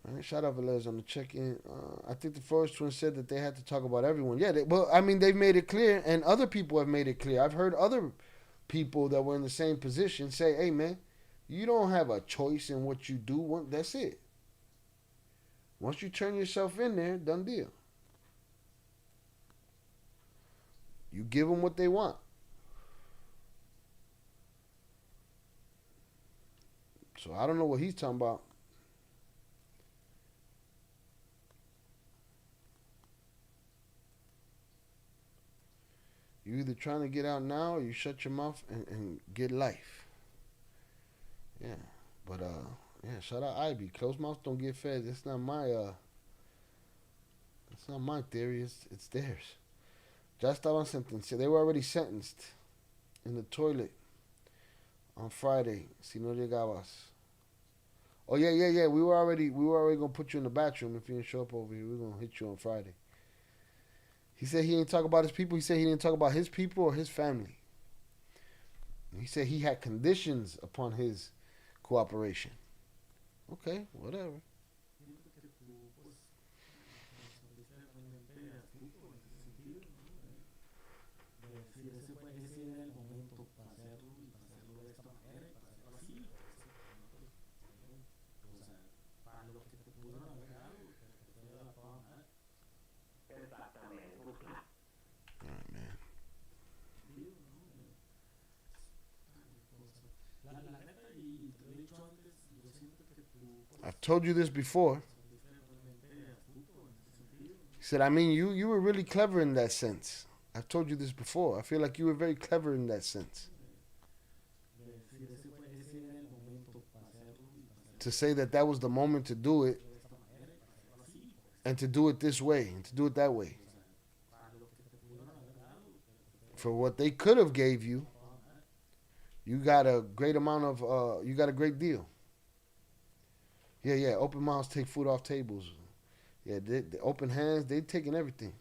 All right, shout out Velez on the check-in. I think the Flores twins said that they had to talk about everyone. Yeah, they've made it clear, and other people have made it clear. I've heard other people that were in the same position say, hey, man, you don't have a choice in what you do. That's it. Once you turn yourself in there, done deal. You give them what they want. So I don't know what he's talking about. You either trying to get out now or you shut your mouth and get life. Yeah. But yeah, shout out Ivy. Closed mouths don't get fed. That's not my theory, it's theirs. Ya estaban sentenciados. They were already sentenced in the toilet on Friday. Si no llegabas. Oh yeah. We were already gonna put you in the bathroom if you didn't show up over here. We were gonna hit you on Friday. He said he didn't talk about his people. He said he didn't talk about his people or his family. He said he had conditions upon his cooperation. Okay, whatever. I've told you this before. He said, I mean, you were really clever in that sense. I've told you this before. I feel like you were very clever in that sense. To say that was the moment to do it, and to do it this way, and to do it that way. For what they could have gave you, you got a great amount of, you got a great deal. Yeah. Open mouths take food off tables. Yeah, the open hands, they taking everything.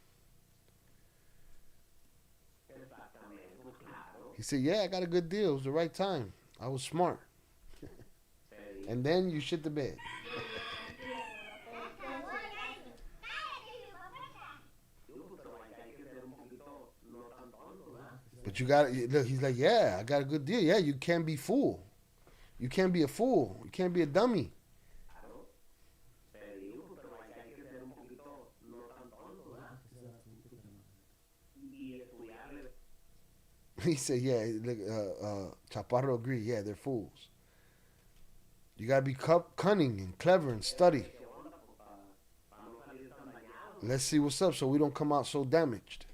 He said, yeah, I got a good deal. It was the right time. I was smart. And then you shit the bed. But you got to, look, he's like, yeah, I got a good deal. Yeah, you can't be fool. You can't be a fool. You can't be a dummy. He said, yeah, Chapparro agreed. Yeah, they're fools. You got to be cunning and clever and study. Let's see what's up so we don't come out so damaged.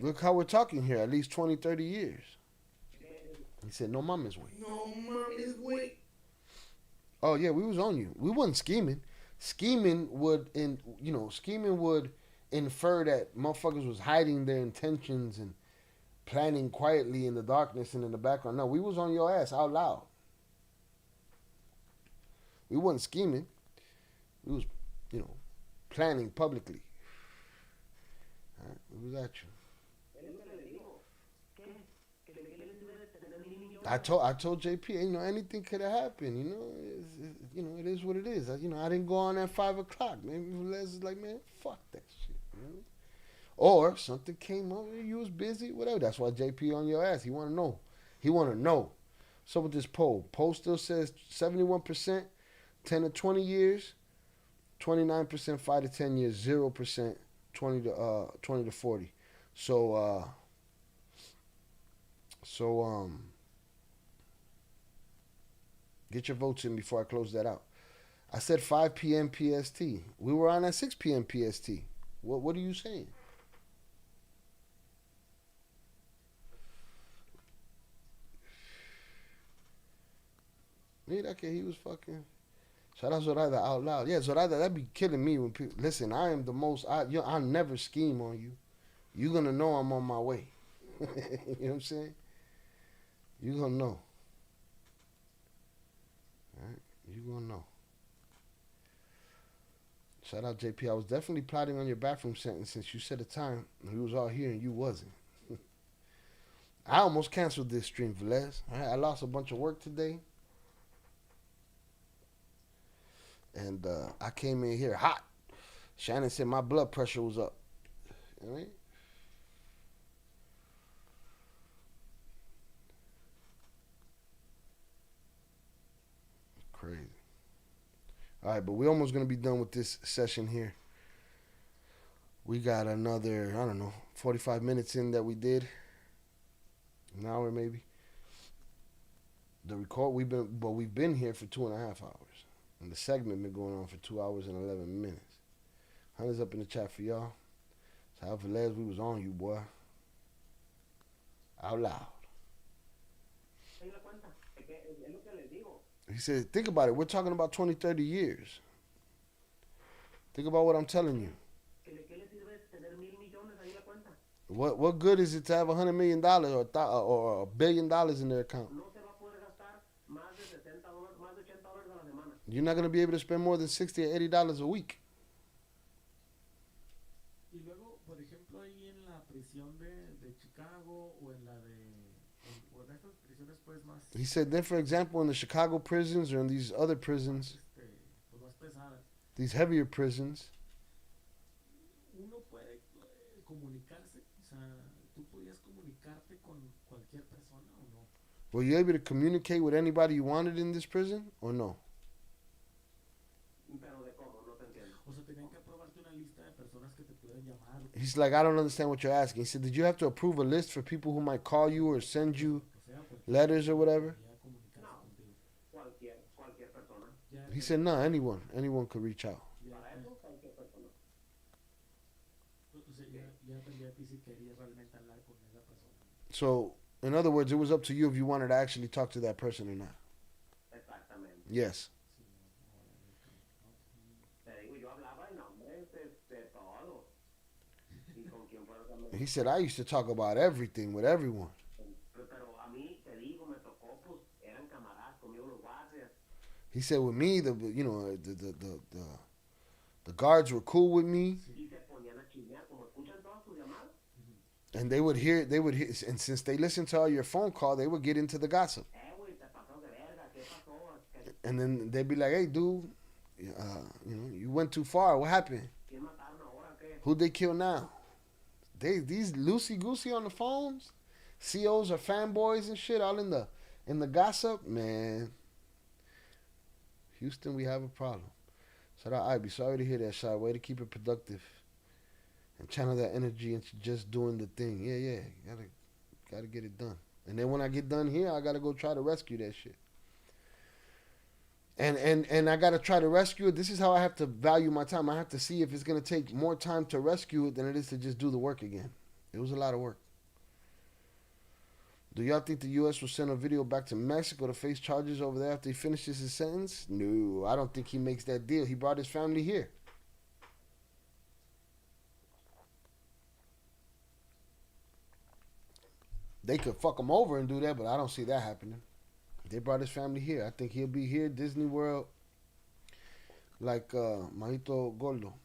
Look how we're talking here, at least 20, 30 years. He said, no mama's way. No mama's way. Oh, yeah, we was on you. We wasn't scheming. Scheming would infer that motherfuckers was hiding their intentions and planning quietly in the darkness and in the background. No, we was on your ass out loud. We wasn't scheming. We was, planning publicly. All right, what was that you? I told JP, you know, anything could have happened. You know, you know, it is what it is. You know, I didn't go on at 5 o'clock. Maybe Les is like, man, fuck that shit. You know? Or something came up, you was busy, whatever. That's why JP on your ass. He want to know. He want to know. So with this poll, poll still says 71%, 10 to 20 years, 29% 5 to 10 years, 0% 20 to 40. So get your votes in before I close that out. I said 5 p.m. PST. We were on at 6 p.m. PST. What are you saying? Mira que he was fucking. Shout out Zoraida out loud. Yeah, Zoraida, that'd be killing me when people. Listen, I am the most. I'll never scheme on you. You're gonna know I'm on my way. You know what I'm saying? You're gonna know. All right? You're gonna know. Shout out JP. I was definitely plotting on your bathroom sentence since you said the time we was all here and you wasn't. I almost canceled this stream, Velez. All right? I lost a bunch of work today. And I came in here hot. Shannon said my blood pressure was up. You know what I mean? Crazy. All right, but we're almost going to be done with this session here. We got another, I don't know, 45 minutes in that we did. An hour maybe. The record, we've been here for 2.5 hours. And the segment been going on for 2 hours and 11 minutes. Hunter's up in the chat for y'all. So how Velez, we was on you, boy. Out loud. He said, think about it. We're talking about 20, 30 years. Think about what I'm telling you. What good is it to have $100 million or $1 billion in their account? You're not going to be able to spend more than $60 or $80 a week. Y luego, por ejemplo, ahí en la prisión de Chicago o en la o en estas prisiones pues más. He said, then for example, in the Chicago prisons or in these other prisons, Pues más pesadas. these heavier prisons, Uno puede comunicarse, o sea, tú podías comunicarte con cualquier persona o no. were you able to communicate with anybody you wanted in this prison or no? O sea, tenían que aprobarte una lista de personas que te pudieran llamar. He's like, I don't understand what you're asking. He said, did you have to approve a list for people who might call you or send you letters or whatever? He said, no, anyone could reach out. So, in other words, it was up to you if you wanted to actually talk to that person or not. Yes. He said, I used to talk about everything with everyone. He said, with me, the guards were cool with me. And they would hear, and since they listened to all your phone call, they would get into the gossip. And then they'd be like, hey, dude, you went too far. What happened? Who'd they kill now? These loosey-goosey on the phones, COs are fanboys and shit, all in the gossip, man. Houston, we have a problem. So I'd be sorry to hear that, Shy. Way to keep it productive and channel that energy into just doing the thing. Yeah, gotta get it done. And then when I get done here, I gotta go try to rescue that shit. And I gotta try to rescue it. This is how I have to value my time. I have to see if it's gonna take more time to rescue it than it is to just do the work again. It was a lot of work. Do y'all think the U.S. will send a video back to Mexico to face charges over there after he finishes his sentence? No, I don't think he makes that deal. He brought his family here. They could fuck him over and do that, but I don't see that happening. They brought his family here. I think he'll be here, Disney World, like Majito Gordo.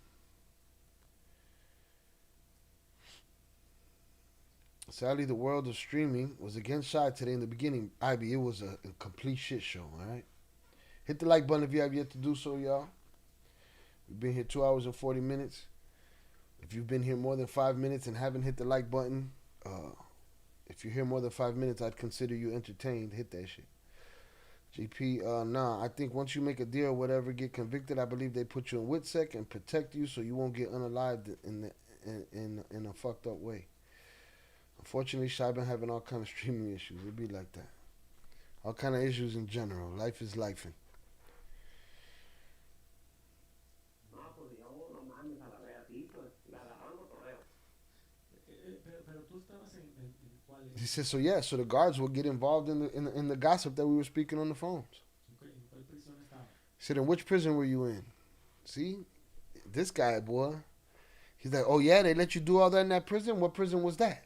Sadly, the world of streaming was against Shy today in the beginning. Ivy, it was a complete shit show, all right? Hit the like button if you have yet to do so, y'all. We've been here 2 hours and 40 minutes. If you've been here more than 5 minutes and haven't hit the like button, if you're here more than 5 minutes, I'd consider you entertained. Hit that shit. GP, nah, I think once you make a deal or whatever, get convicted, I believe they put you in WITSEC and protect you so you won't get unalived in a fucked up way. Unfortunately, Shy been having all kind of streaming issues. It be like that. All kind of issues in general. Life is lifing. No, pues yo no mames a la vez así, pues la agarraron cotorreo. Pero tú estabas en cuál He said, so yeah, so the guards will get involved in the gossip that we were speaking on the phones. ¿En cuál prisión estaba? He said, in which prison were you in? See? This guy, boy. He's like, oh yeah, they let you do all that in that prison? What prison was that?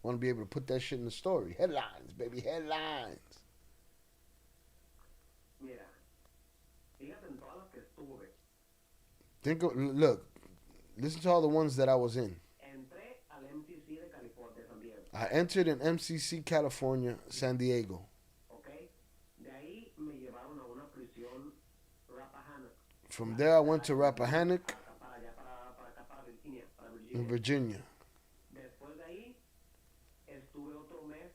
Want to be able to put that shit in the story. Headlines, baby, headlines. Mira, fíjate en todas las que estuve. Look, listen to all the ones that I was in. Entré al MCC de California, San Diego. I entered in MCC, California, San Diego. ¿Ok? De ahí me llevaron a una prisión Rappahannock. From there, I went to Rappahannock Para allá, para acá, para Virginia. in Virginia. Después de ahí, estuve otro mes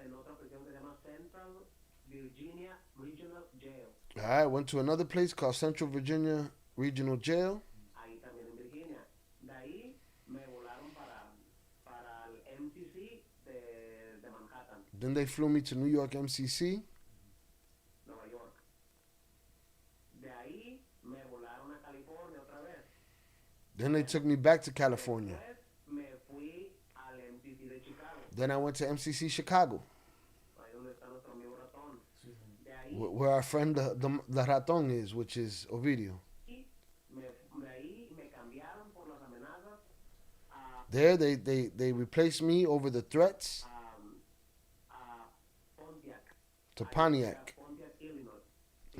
en otra prisión que se llama Central Virginia Regional Jail. All right, went to another place called Central Virginia Regional Jail. Ahí también en Virginia. De ahí me volaron para el MCC de Manhattan, Then they flew me to New York MCC. Nueva York. De ahí me volaron a California otra vez. Then they took me back to California. Después me fui al MCC de Chicago, Then I went to MCC Chicago, ahí donde está nuestro amigo Ratón. De ahí, where our friend the Raton is, which is Ovidio. de ahí me cambiaron por las amenazas a There, they replaced me over the threats Pontiac. to Pontiac. Pontiac, Illinois.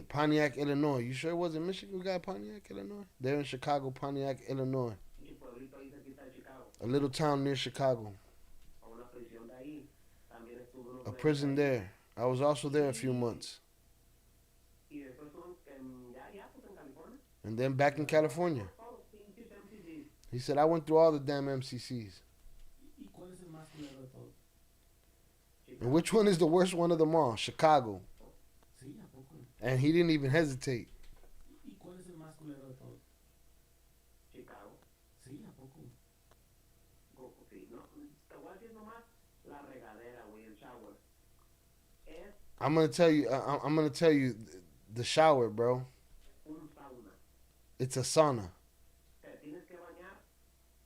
Pontiac, Illinois. You sure it wasn't Michigan guy, Pontiac, Illinois? They're in Chicago, Pontiac, Illinois. Un pueblito ahí cerquita de Chicago. A little town near Chicago. A una prisión de ahí. También estuve unos A meses prison ahí. there. I was also there a few months. Y después estuve pues en California. And then back in California. Todos pinches MCCs. He said, I went through all the damn MCCs. ¿Y cuál es el más culero de todo? And which one is the worst one of them all? Chicago. Sí, ¿a poco? And he didn't even hesitate. ¿Y cuál es el más culero de todo? Chicago. Sí, ¿a poco? Sí, no, te voy a decir nomás la regadera, güey, el shower. Es I'm gonna tell you the shower, bro. un sauna. It's a sauna. Te tienes que bañar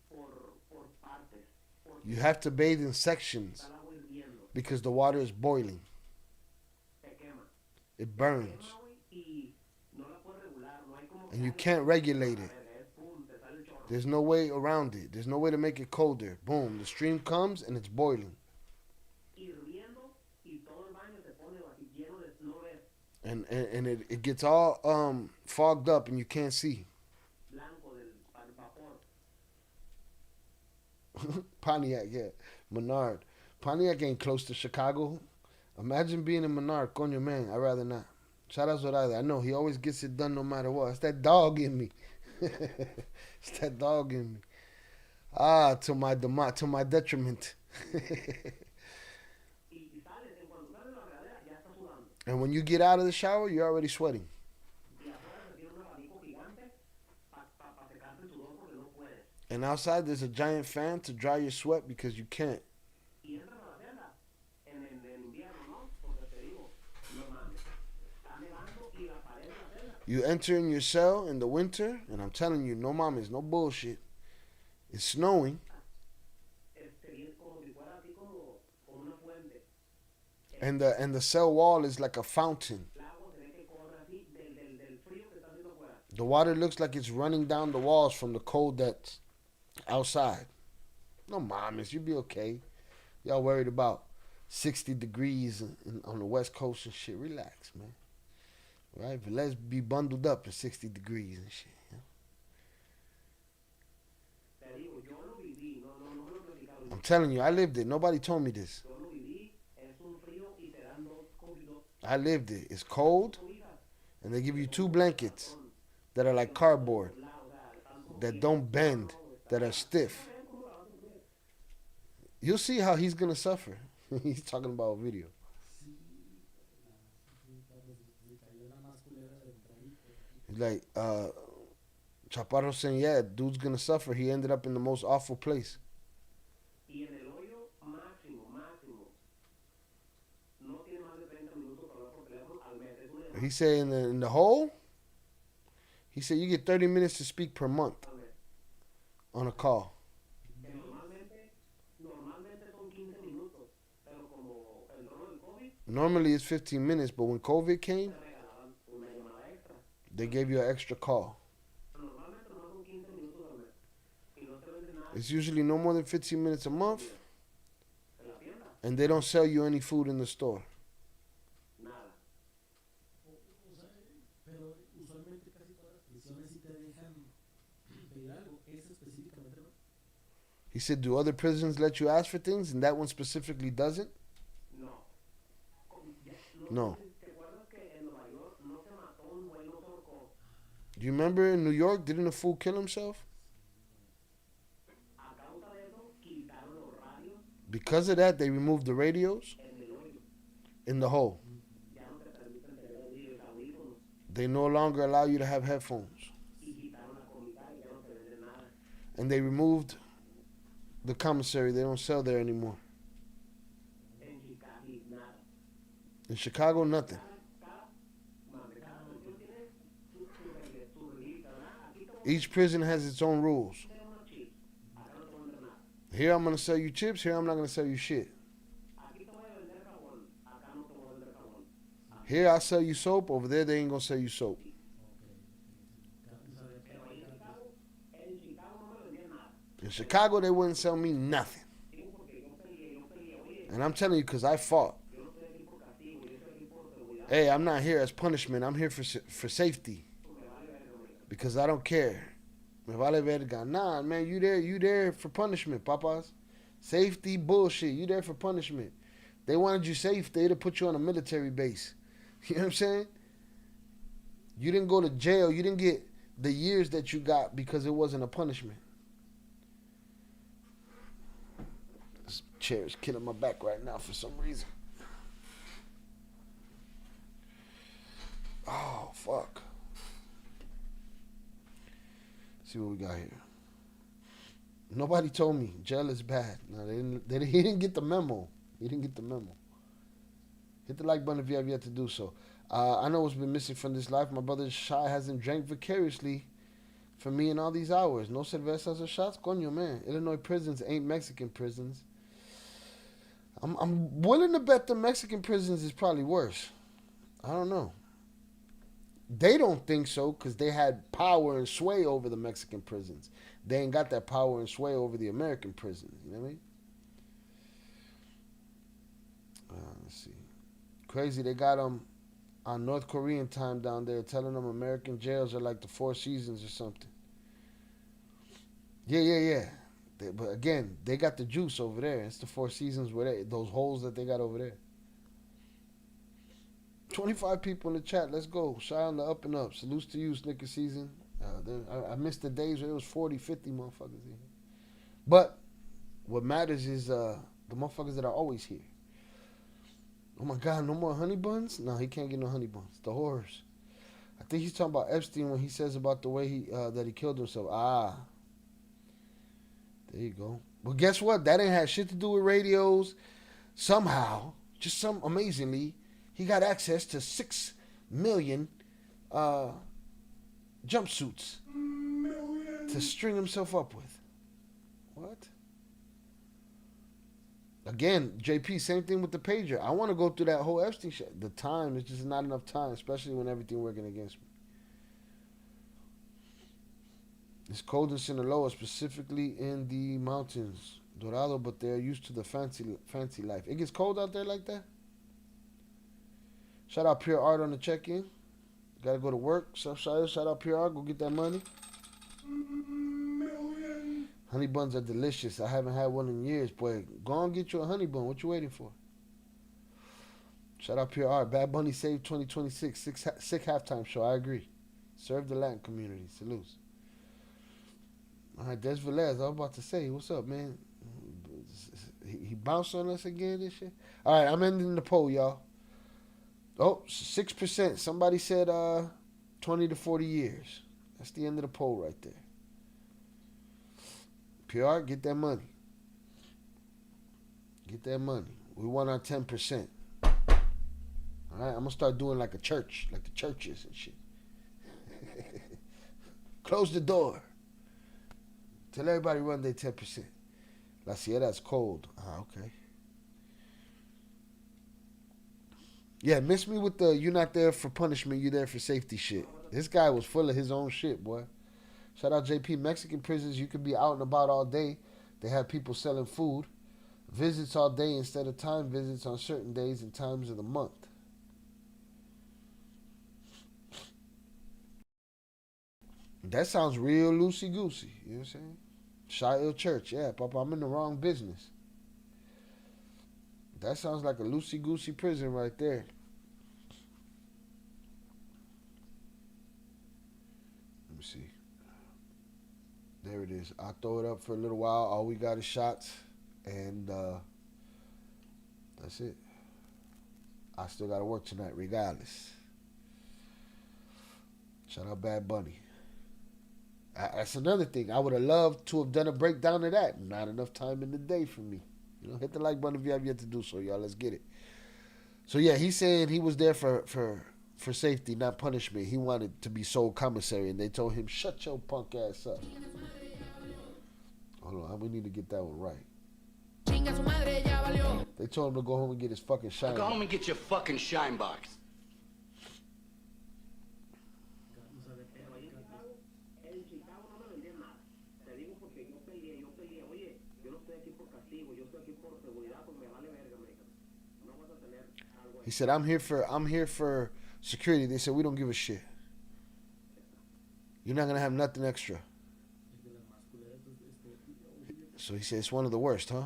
por partes. Porque You have to bathe in sections está el agua hirviendo. because the water is boiling. Te quema. It burns. Quema, güey, y no la puedes regular. No hay como And you que can't regulate it. verga, es pum, te sale el chorro. There's no way around it. There's no way to make it colder. Boom, the stream comes and it's boiling. Hirviendo y todo el baño se pone así lleno de no ves And it gets all fogged up and you can't see. blanco del vapor. Pontiac, yeah. Menard. Pontiac ain't close to Chicago. Imagine being in Menard. Coño, man, I'd rather not. Shout out to Zoraida. I know he always gets it done no matter what. It's that dog in me. It's that dog in me. Ah, to my detriment. Y sales, en cuanto sales de la regadera ya estás sudando. And when you get out of the shower, you're already sweating. Y afuera se tiene un abanico gigante para secarte el sudor porque no puedes. And outside, there's a giant fan to dry your sweat because you can't. Y entras a la celda en invierno, ¿no? Porque te digo, no mames. Está nevando y la pared de la celda You enter in your cell in the winter, and I'm telling you, no mames, no bullshit. It's snowing, es como si fuera así como una fuente. and the cell wall is like a fountain. El agua se ve que corre así del frío que está haciendo afuera. The water looks like it's running down the walls from the cold that's outside. No mames, you be okay. Y'all worried about 60 degrees on the West Coast and shit. Relax, man. Right? But let's be bundled up at 60 degrees and shit. You know? Te digo, yo lo viví, no me lo platicaron. I'm telling you, I lived it. Nobody told me this. Yo lo viví, es un frío y te dan dos cobijas, I lived it. It's cold, and they give you 2 blankets that are like cardboard, that don't bend, that are stiff. You'll see how he's gonna suffer. He's talking about a video. Like Chapparro saying, yeah, dude's gonna suffer. He ended up in the most awful place. y en el hoyo máximo, máximo, no tiene más de 30 minutos para hablar por teléfono al mes. Es una llamada He said in the hole, he said you get 30 minutes to speak per month al mes. on a call. Que normalmente son 15 minutos, pero como entró el COVID, Normally it's 15 minutes, but when COVID came, te regalaban una llamada extra. they gave you an extra call. Normalmente nomás son 15 minutos al mes. Y no te venden nada It's usually no more than 15 minutes a month, en la tienda, and they don't sell you any food in the store. nada. O sea, pero usualmente casi todas las prisiones sí te dejan pedir algo. Ese específicamente no. He said, do other prisons let you ask for things, and that one specifically doesn't? No. No. ¿Te acuerdas que en Nueva York no se mató un güey, no se ahorcó? Do you remember in New York, didn't a fool kill himself? A causa de eso, quitaron los radios Because of that, they removed the radios en el hoyo. in the hole. Ya no te permiten tener audífonos. They no longer allow you to have headphones. Y quitaron la comisaria, ya no te venden nada. And they removed the commissary. They don't sell there anymore. En Chicago, nada. In Chicago, nothing. Cada prisión tiene su reglita, ¿verdad? Aquí te voy Each prison has its own rules. a hacer unos chips. Acá no te voy a vender nada. Here I'm going to sell you chips. Here I'm not going to sell you shit. Aquí te voy a vender jabón. Acá no te voy a vender jabón. Here I'll sell you soap. Over there, they ain't going to sell you soap. Pero ahí en Chicago no me vendían nada. In Chicago, they wouldn't sell me nothing. Digo porque yo peleé. Oye, And I'm telling you, because I fought. yo no estoy aquí por castigo, yo estoy aquí por seguridad. Hey, I'm not here as punishment. I'm here for safety. Me vale verga, güey. Because I don't care. Me vale verga. Nah, man, you there for punishment, papas. Safety bullshit. You there for punishment. They wanted you safe, they'd have put you on a military base. You know what I'm saying? You didn't go to jail. You didn't get the years that you got because it wasn't a punishment. This chair is killing my back right now for some reason. Oh, fuck. See what we got here. Nobody told me jail is bad. No, he didn't get the memo. He didn't get the memo. Hit the like button if you have yet to do so. I know what's been missing from this life. My brother Shy hasn't drank vicariously for me in all these hours. No cervezas or shots? Coño, man. Illinois prisons ain't Mexican prisons. I'm willing to bet the Mexican prisons is probably worse. I don't know. They don't think so because they had power and sway over the Mexican prisons. They ain't got that power and sway over the American prisons. You know what I mean? Let's see. Crazy. They got them on North Korean time down there telling them American jails are like the Four Seasons or something. Yeah. But again, they got the juice over there. It's the Four Seasons where those holes that they got over there. 25 people in the chat. Let's go. Shy on the up and up. Salutes to you, Snicker Season. I missed the days where it was 40, 50 motherfuckers in here. But what matters is the motherfuckers that are always here. Oh my God, no more honey buns? No, he can't get no honey buns. The horrors. I think he's talking about Epstein when he says about the way that he killed himself. There you go. But guess what? That ain't had shit to do with radios. Somehow, amazingly, he got access to 6 million jumpsuits to string himself up with. What? Again, JP, same thing with the pager. I want to go through that whole Epstein shit. The time is just not enough time, especially when everything working against me. It's cold in Sinaloa, specifically in the mountains, Dorado, but they're used to the fancy life. It gets cold out there like that? Shout out Pure Art on the check-in. Gotta go to work. Shout out Pure Art. Go get that money. Honey buns are delicious. I haven't had one in years. Boy, go on get you a honey bun. What you waiting for? Shout out PR. Bad Bunny saved 2026. Sick halftime show. I agree. Serve the Latin community. Salutes. All right, Des Velez. I was about to say, what's up, man? He bounced on us again this shit. All right, I'm ending the poll, y'all. Oh, 6%. Somebody said 20 to 40 years. That's the end of the poll right there. PR, get that money. Get that money. We want our 10%. All right, I'm going to start doing like a church, like the churches and shit. Close the door. Tell everybody run their 10%. La Sierra's cold. Ah, okay. Yeah, miss me with the you're not there for punishment, you're there for safety shit. This guy was full of his own shit, boy. Shout out JP. Mexican prisons, you could be out and about all day. They have people selling food. Visits all day instead of time visits on certain days and times of the month. That sounds real loosey-goosey. You know what I'm saying? Sha'il Church. Yeah, Papa, I'm in the wrong business. That sounds like a loosey-goosey prison right there. Let me see. There it is. I'll throw it up for a little while. All we got is shots. And that's it. I still got to work tonight regardless. Shout out Bad Bunny. That's another thing. I would have loved to have done a breakdown of that. Not enough time in the day for me. You know, hit the like button if you have yet to do so, y'all. Let's get it. So yeah, he's saying he was there for safety, not punishment. He wanted to be sole commissary, and they told him, "Shut your punk ass up." Hold on, we need to get that one right. They told him to go home and get his fucking shine. Go home and get your fucking shine box. He said, I'm here for security. They said, we don't give a shit. You're not going to have nothing extra. So he said, it's one of the worst, huh?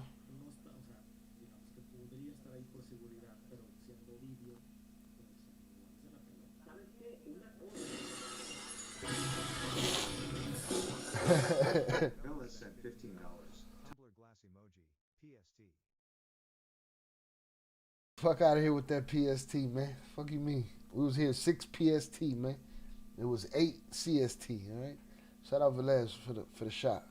Bella sent $15. Tumblr glass emoji. PST. Fuck out of here with that PST, man. Fuck you mean? We was here 6 PST, man. It was 8 CST, all right? Shout out Velez for the shot.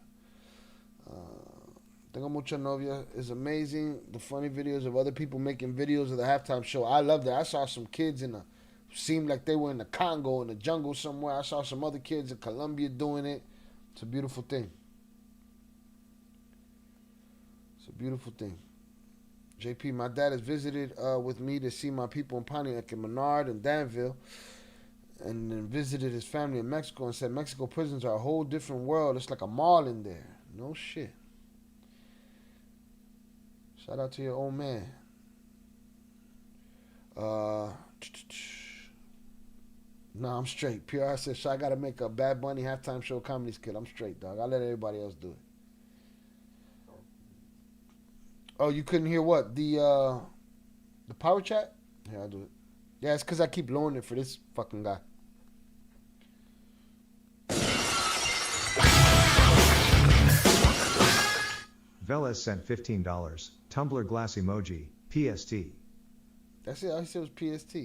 Tengo Mucha Novia is amazing. The funny videos of other people making videos of the halftime show. I love that. I saw some kids seemed like they were in the Congo, in the jungle somewhere. I saw some other kids in Colombia doing it. It's a beautiful thing. It's a beautiful thing. JP, my dad has visited with me to see my people in Pontiac and Menard and Danville, and then visited his family in Mexico and said Mexico prisons are a whole different world. It's like a mall in there. No shit. Shout out to your old man. Nah, I'm straight. PR says, I got to make a Bad Bunny halftime show comedy skit. I'm straight, dog. I'll let everybody else do it. Oh, you couldn't hear what? The power chat? Yeah, I'll do it. Yeah, it's because I keep lowering it for this fucking guy. Velez sent $15. Tumblr glass emoji. PST. That's it. All he said was PST.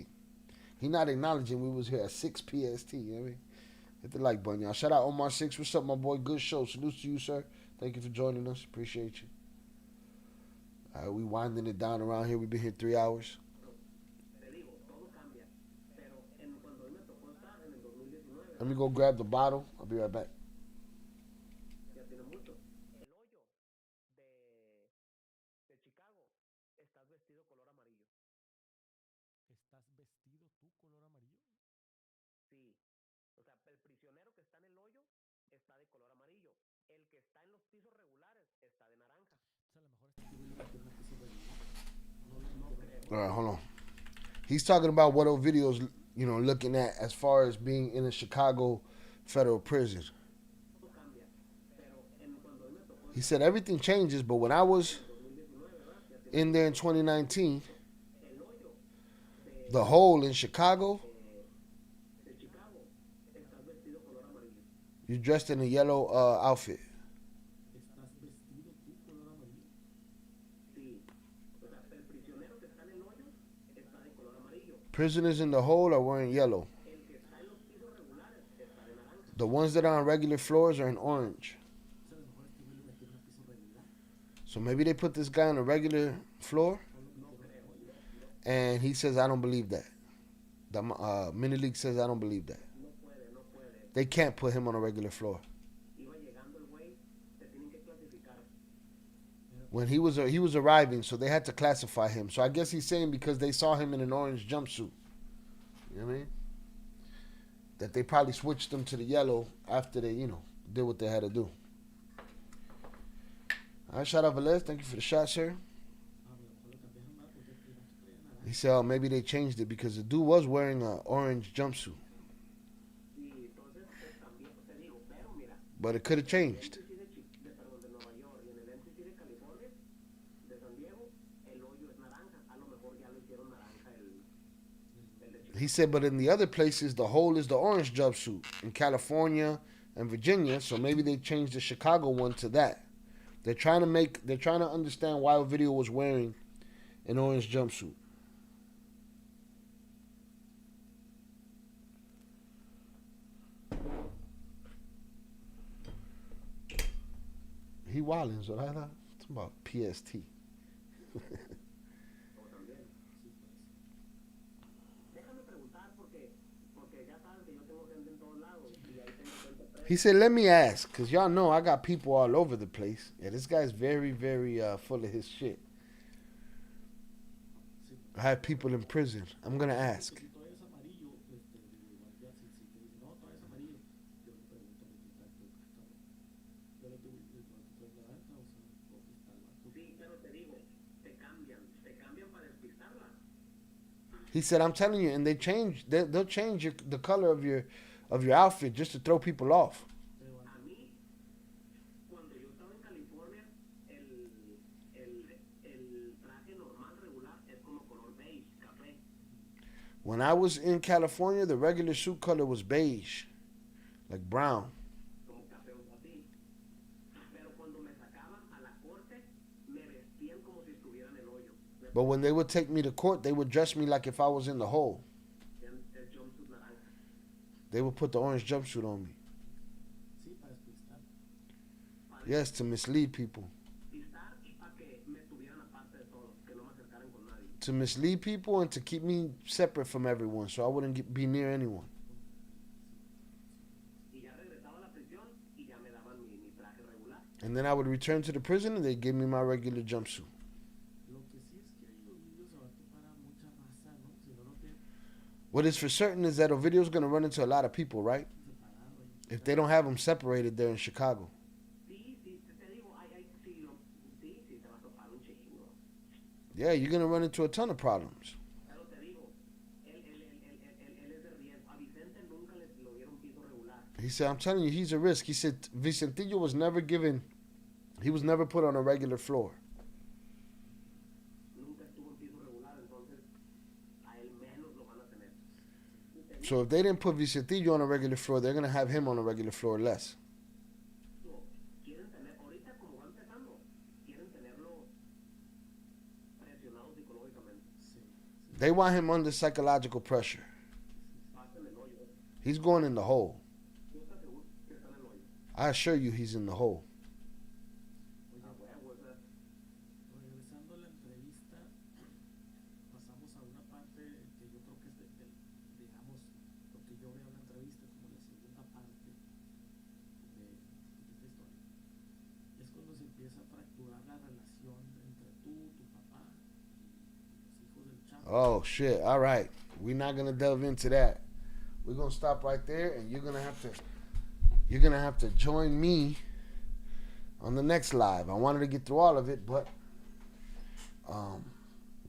He not acknowledging we was here at 6 PST. You know what I mean? Hit the like button, y'all. Shout out Omar 6. What's up, my boy? Good show. Salutes to you, sir. Thank you for joining us. Appreciate you. We winding it down around here. We've been here 3 hours. Let me go grab the bottle. I'll be right back. All right, hold on. He's talking about what Ovidio's, looking at as far as being in a Chicago federal prison. He said everything changes, but when I was in there in 2019, the hole in Chicago, you dressed in a yellow outfit. ¿Estás vestido tú color amarillo? Sí. O sea, el prisionero que está en el hoyo está de color amarillo. Prisoners in the hole are wearing yellow. El que está en los pisos regulares está de naranja. The ones that are on regular floors are in orange. O sea, a lo mejor este güey lo metieron a piso regular. So maybe they put this guy on a regular floor, and he says, I don't believe that. The mini league says, I don't believe that. No puede. They can't put him on a regular floor. Iba llegando el güey, te tienen que clasificar. When he was arriving, so they had to classify him. So I guess he's saying because they saw him in an orange jumpsuit. You know what I mean? That they probably switched him to the yellow after they, did what they had to do. All right, shout out Velez. Thank you for the shot, sir. Ah, a lo mejor lo cambiaron más porque el vato traía naranja. He said, oh, maybe they changed it because the dude was wearing an orange jumpsuit. Sí, entonces también te digo, pero mira, But it could have changed. perdón, de Nueva York y en el NCC de California, de San Diego, el hoyo es naranja. A lo mejor ya lo hicieron naranja el de Chicago. He said, but in the other places, the hole is the orange jumpsuit. In California and Virginia, so maybe they changed the Chicago one to that. They're trying to understand why Video was wearing an orange jumpsuit. He wildin', so that's about PST. Déjame preguntar porque ya sabes que yo tengo gente en todos lados y ahí tengo gente presa. He said, let me ask, because y'all know I got people all over the place. Yeah, this guy's very, very full of his shit. I have people in prison. I'm going to ask. Si todavía es amarillo, digo, igual ya, si te dicen, no, todavía es amarillo, yo le pregunto a mi contacto, cabrón. Yo le digo, ¿traes naranja o sea, o está el vato? Sí, pero te digo, te cambian para despistarla. He said, I'm telling you, and they'll change the color of your outfit just to throw people off. A mí, cuando yo estaba en California, el traje normal regular es como color beige, café. When I was in California, the regular suit color was beige, like brown. Como café o así. Pero cuando me sacaban a la corte, me vestían como si estuviera en el hoyo. Me But when they would take me to court, they would dress me like if I was in the hole. ponían el jumpsuit naranja. They would put the orange jumpsuit on me. Sí, para despistar. Yes, to mislead people. Pistar y para que me tuvieran aparte de todos, que no me acercaran con nadie. To mislead people and to keep me separate from everyone so I wouldn't be near anyone. Y ya regresaba a la prisión y ya me daban mi traje regular. And then I would return to the prison and they'd give me my regular jumpsuit. Lo que sí es que ahí Ovidio se va a topar a mucha raza, ¿no? Si no, no tiene What is for certain is that Ovidio's going to run into a lot of people, right? separado ahí. If they don't have them separated there in Chicago. Sí, te digo, sí, te va a topar un chingo. Yeah, you're going to run into a ton of problems. Pero te digo, él es de riesgo. A Vicente nunca le lo dieron piso regular. He said, I'm telling you, he's a risk. He said, Vicentillo was never put on a regular floor. Nunca estuvo en piso regular, entonces a él menos lo van a tener. So if they didn't put Vicentillo on a regular floor, they're going to have him on a regular floor less. So, quieren tener, ahorita como va empezando, quieren tenerlo presionado psicológicamente. They want him under psychological pressure. Pasa en el hoyo. He's going in the hole. ¿Tú estás seguro que está en el hoyo? I assure you he's in the hole. A huevo, esa. Regresando a la entrevista, pasamos a una parte que yo creo que es digamos, lo que yo veo en la entrevista como la segunda parte de esta historia. Es cuando se empieza a fracturar la relación entre tú, tu papá y los hijos del Chapo. Oh, shit. All right. We're not going to delve into that. We're going to stop right there, and you're going to have to join me on the next live. I wanted to get through all of it, but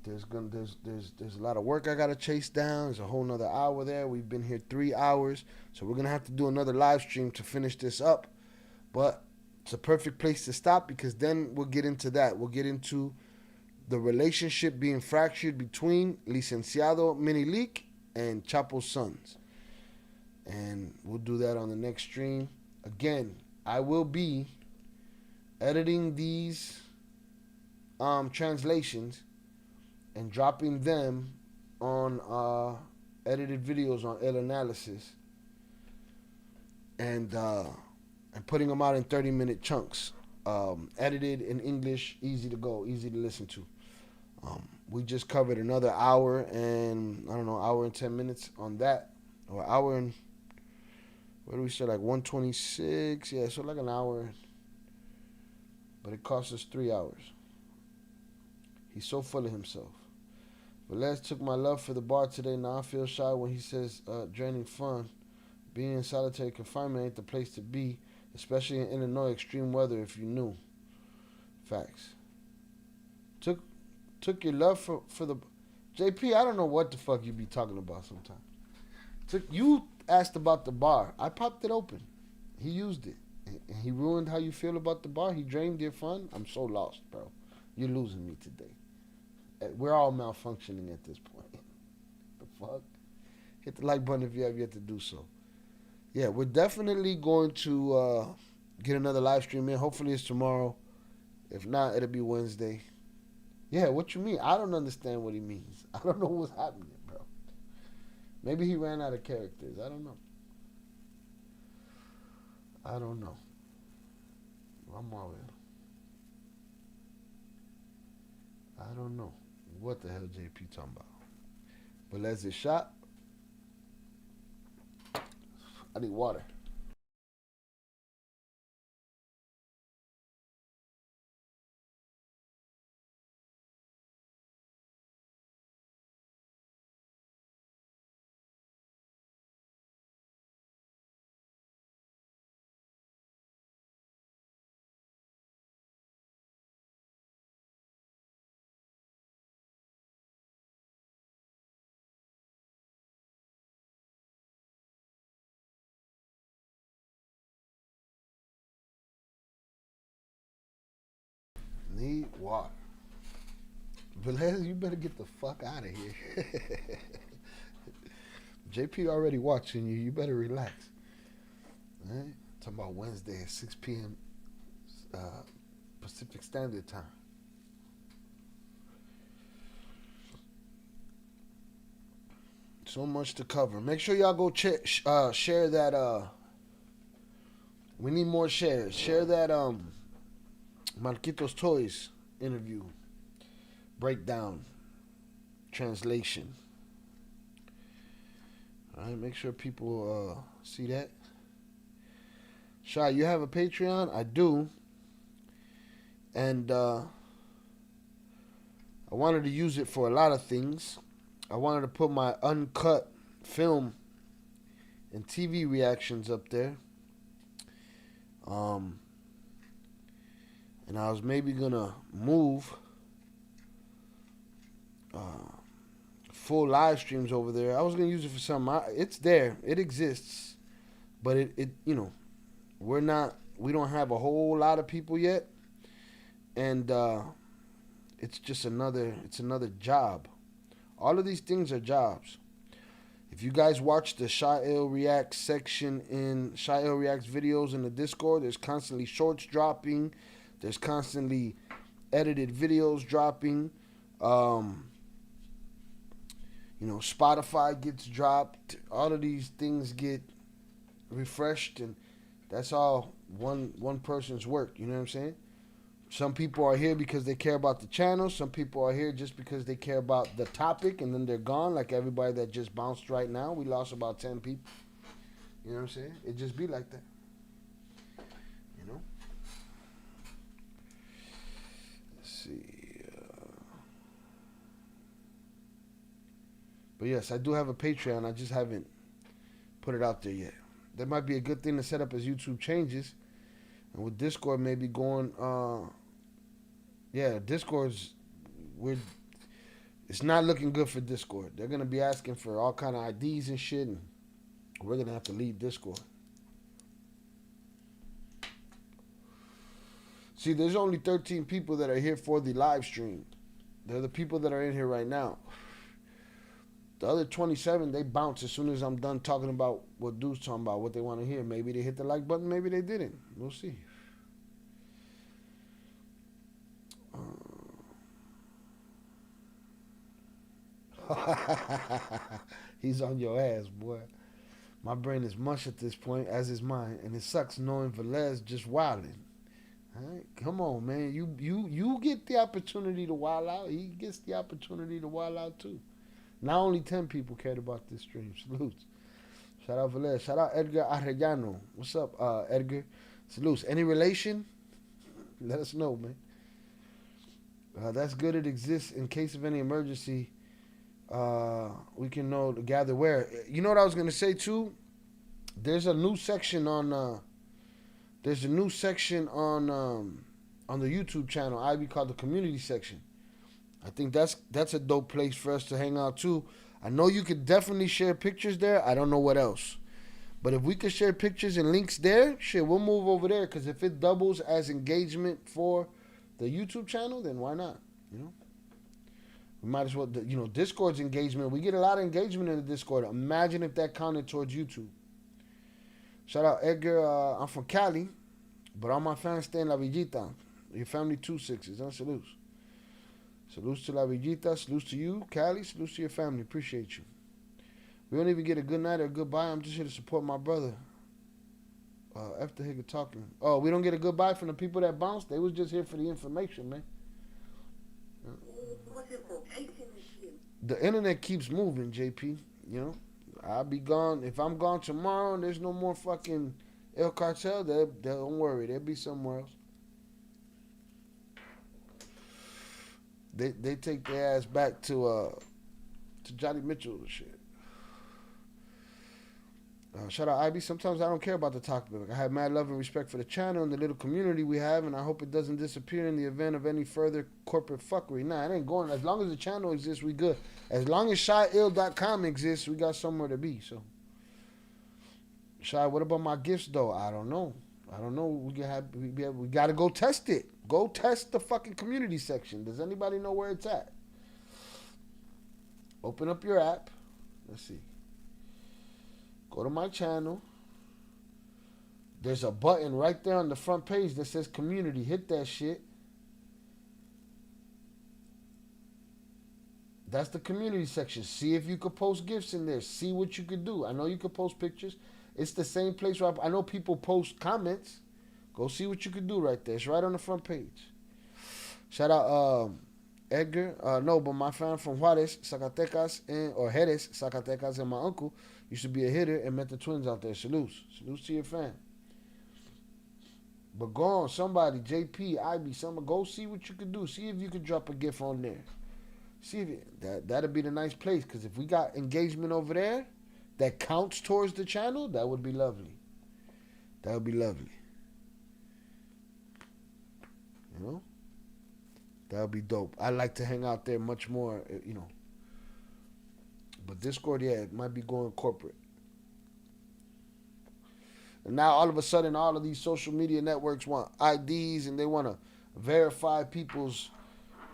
there's a lot of work I got to chase down. There's a whole nother hour there. We've been here 3 hours, so we're going to have to do another live stream to finish this up. But it's a perfect place to stop because then we'll get into that. We'll get into the relationship being fractured between Licenciado Minileak and Chapo's sons. And we'll do that on the next stream. Again, I will be editing these translations and dropping them on edited videos on El Analysis and putting them out in 30-minute chunks. Edited in English, easy to go, easy to listen to. We just covered another hour and, hour and 10 minutes on that. Or hour and, what do we say, like 126? Yeah, so like an hour. But it cost us 3 hours. He's so full of himself. Velez took my love for the bar today. Now I feel shy when he says draining fun. Being in solitary confinement ain't the place to be, especially in Illinois, extreme weather, if you knew. Facts. Took your love for the... JP, I don't know what the fuck you be talking about sometimes. You asked about the bar. I popped it open. He used it. And he ruined how you feel about the bar. He drained your fun. I'm so lost, bro. You're losing me today. We're all malfunctioning at this point. The fuck? Hit the like button if you have yet to do so. Yeah, we're definitely going to get another live stream in. Hopefully it's tomorrow. If not, it'll be Wednesday. Yeah, what you mean? I don't understand what he means. I don't know what's happening, bro. Maybe he ran out of characters. I don't know. Vamos a ver. I don't know what the hell JP talking about. But let's get shot. I need water. Need water. Velez, you better get the fuck out of here. JP already watching you. You better relax. All right? Talking about Wednesday at 6 p.m. Pacific Standard Time. So much to cover. Make sure y'all go share that. We need more shares. Share that Marquitos Toys interview, breakdown, translation. All right, make sure people see that. Shy, you have a Patreon? I do. And I wanted to use it for a lot of things. I wanted to put my uncut film and TV reactions up there. And I was maybe gonna move full live streams over there. I was gonna use it for something. It's there. It exists. But it we don't have a whole lot of people yet. And it's just another job. All of these things are jobs. If you guys watch the Shael Reacts section in Shael Reacts videos in the Discord, there's constantly shorts dropping. There's constantly edited videos dropping. Spotify gets dropped. All of these things get refreshed, and that's all one person's work. You know what I'm saying? Some people are here because they care about the channel. Some people are here just because they care about the topic, and then they're gone, like everybody that just bounced right now. We lost about 10 people. You know what I'm saying? It just be like that. You know? Let's see. But yes, I do have a Patreon. I just haven't put it out there yet. That might be a good thing to set up as YouTube changes. And with Discord maybe going, Discord's, it's not looking good for Discord. They're going to be asking for all kind of IDs and shit, and we're going to have to leave Discord. See, there's only 13 people that are here for the live stream. They're the people that are in here right now. The other 27, they bounce as soon as I'm done talking about what dude's talking about, what they want to hear. Maybe they hit the like button, maybe they didn't. We'll see. He's on your ass, boy. My brain is mush at this point, as is mine, and it sucks knowing Velez just wilding. All right, come on, man. You get the opportunity to wild out. He gets the opportunity to wild out too. Not only 10 people cared about this stream. Salutes. Shout out Velez. Shout out Edgar Arellano. What's up, Edgar? Salutes. Any relation? Let us know, man. That's good. It exists in case of any emergency. We can know to gather where. You know what I was gonna say too? There's a new section on the YouTube channel, Ivy, called the community section. I think that's a dope place for us to hang out too. I know you could definitely share pictures there. I don't know what else. But if we could share pictures and links there, shit, we'll move over there. Because if it doubles as engagement for the YouTube channel, then why not? You know? We might as well, Discord's engagement. We get a lot of engagement in the Discord. Imagine if that counted towards YouTube. Shout out Edgar. I'm from Cali, but all my fans stay in La Villita. Your family 2-6s. Salutes. Salutes to La Villita. Salutes to you, Cali. Salutes to your family. Appreciate you. We don't even get a good night or a goodbye. I'm just here to support my brother. After Higga talking. Oh, we don't get a goodbye from the people that bounced? They was just here for the information, man. The internet keeps moving, JP. You know, I'll be gone. If I'm gone tomorrow and there's no more fucking El Cartel, don't worry. They'll be somewhere else. They take their ass back to Johnny Mitchell and shit. Shout out Ivy. Sometimes I don't care about the topic. I have mad love and respect for the channel and the little community we have, and I hope it doesn't disappear in the event of any further corporate fuckery. Nah, it ain't going. As long as the channel exists, we good. As long as shyill.com exists, we got somewhere to be. So, Shy, what about my gifts though? I don't know. We got to go test it. Go test the fucking community section. Does anybody know where it's at? Open up your app. Let's see. Go to my channel. There's a button right there on the front page that says community. Hit that shit. That's the community section. See if you could post gifts in there. See what you could do. I know you could post pictures. It's the same place where I know people post comments. Go see what you could do right there. It's right on the front page. Shout out Edgar. No, but my fan from Juarez, Zacatecas, or Jerez, Zacatecas, and my uncle used to be a hitter and met the twins out there. Salutes. Salutes to your fan. But go on, somebody, JP, IB, somebody, go see what you could do. See if you could drop a gift on there. See if that'd be the nice place. Because if we got engagement over there that counts towards the channel, that would be lovely. That would be lovely. You know? That would be dope. I like to hang out there much more, you know. But Discord, yeah, it might be going corporate. And now all of a sudden, all of these social media networks want IDs and they want to verify people's,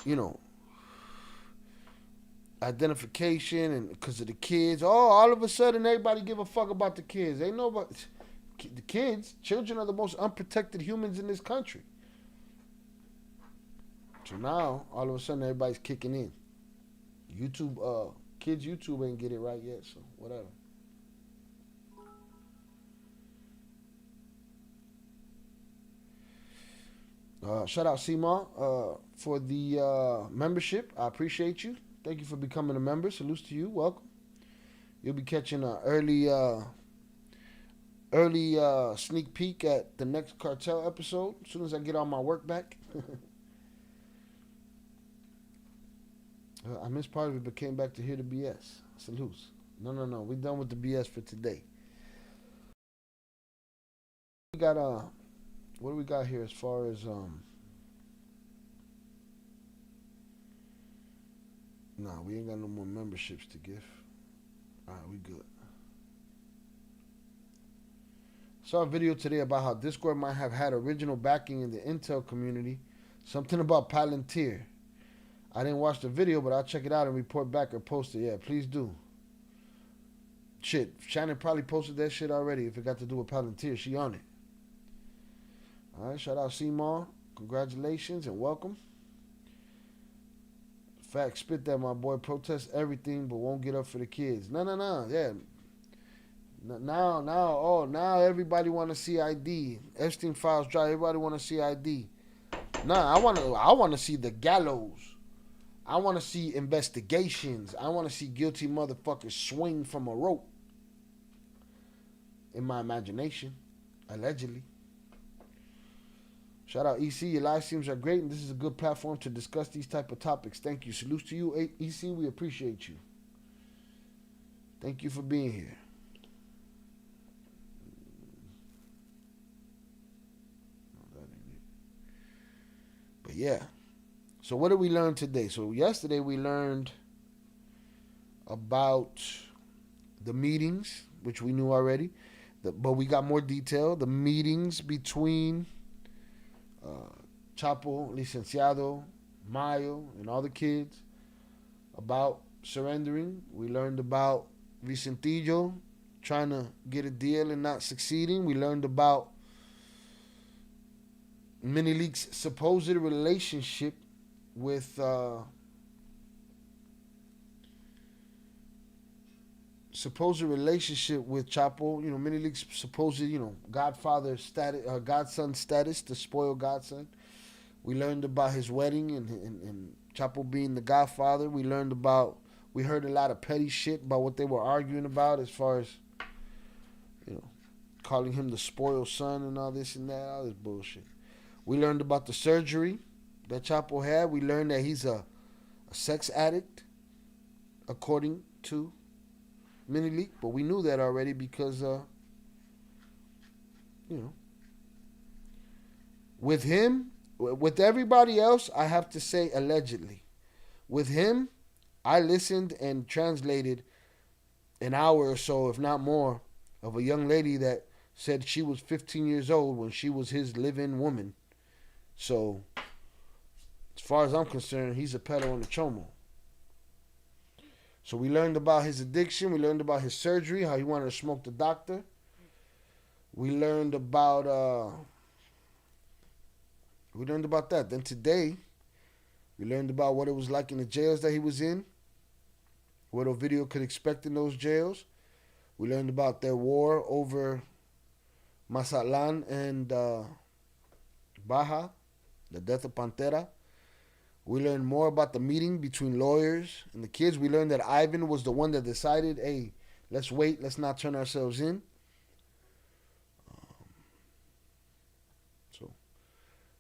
you know, identification and because of the kids. Oh, all of a sudden, everybody give a fuck about the kids. Ain't nobody. The kids, children are the most unprotected humans in this country. So now, all of a sudden, everybody's kicking in. Kids YouTube ain't get it right yet, so whatever. Shout out CMA for the membership. I appreciate you. Thank you for becoming a member. Salutes to you. Welcome. You'll be catching an early sneak peek at the next Cartel episode as soon as I get all my work back. I missed part of it, but came back to hear the BS. Salutes. No. We done with the BS for today. We got what do we got here as far as Nah, we ain't got no more memberships to give. Alright, we good. Saw a video today about how Discord might have had original backing in the Intel community. Something about Palantir. I didn't watch the video, but I'll check it out and report back or post it. Yeah, please do. Shit, Shannon probably posted that shit already if it got to do with Palantir. She on it. All right, shout out Seymour. Congratulations and welcome. Fact, spit that, my boy. Protest everything, but won't get up for the kids. No. Yeah. Now everybody want to see ID. Epstein files dry. Everybody want to see ID. Nah, I want to see the gallows. I want to see investigations. I want to see guilty motherfuckers swing from a rope. In my imagination, allegedly. Shout out EC. Your live streams are great, and this is a good platform to discuss these type of topics. Thank you. Salute to you, EC. We appreciate you. Thank you for being here. But yeah. So what did we learn today? So yesterday we learned about the meetings, which we knew already, but we got more detail. The meetings between Chapo, Licenciado, Mayo, and all the kids about surrendering. We learned about Vicentillo trying to get a deal and not succeeding. We learned about Minileak's supposed relationship with Chapo, Minileak's supposed, godfather status, godson status, the spoiled godson. We learned about his wedding and Chapo being the godfather. We heard a lot of petty shit about what they were arguing about as far as, calling him the spoiled son and all this and that, all this bullshit. We learned about the surgery that Chapo had. We learned that he's a sex addict, according to Minileak, but we knew that already because, with him, with everybody else, I have to say allegedly. With him, I listened and translated an hour or so, if not more, of a young lady that said she was 15 years old when she was his live-in woman. So, as far as I'm concerned, he's a pedo and a chomo. So we learned about his addiction. We learned about his surgery, how he wanted to smoke the doctor. We learned about that. Then today, we learned about what it was like in the jails that he was in, what Ovidio could expect in those jails. We learned about their war over Mazatlan and Baja, the death of Pantera. We learned more about the meeting between lawyers and the kids. We learned that Ivan was the one that decided, hey, let's wait, let's not turn ourselves in.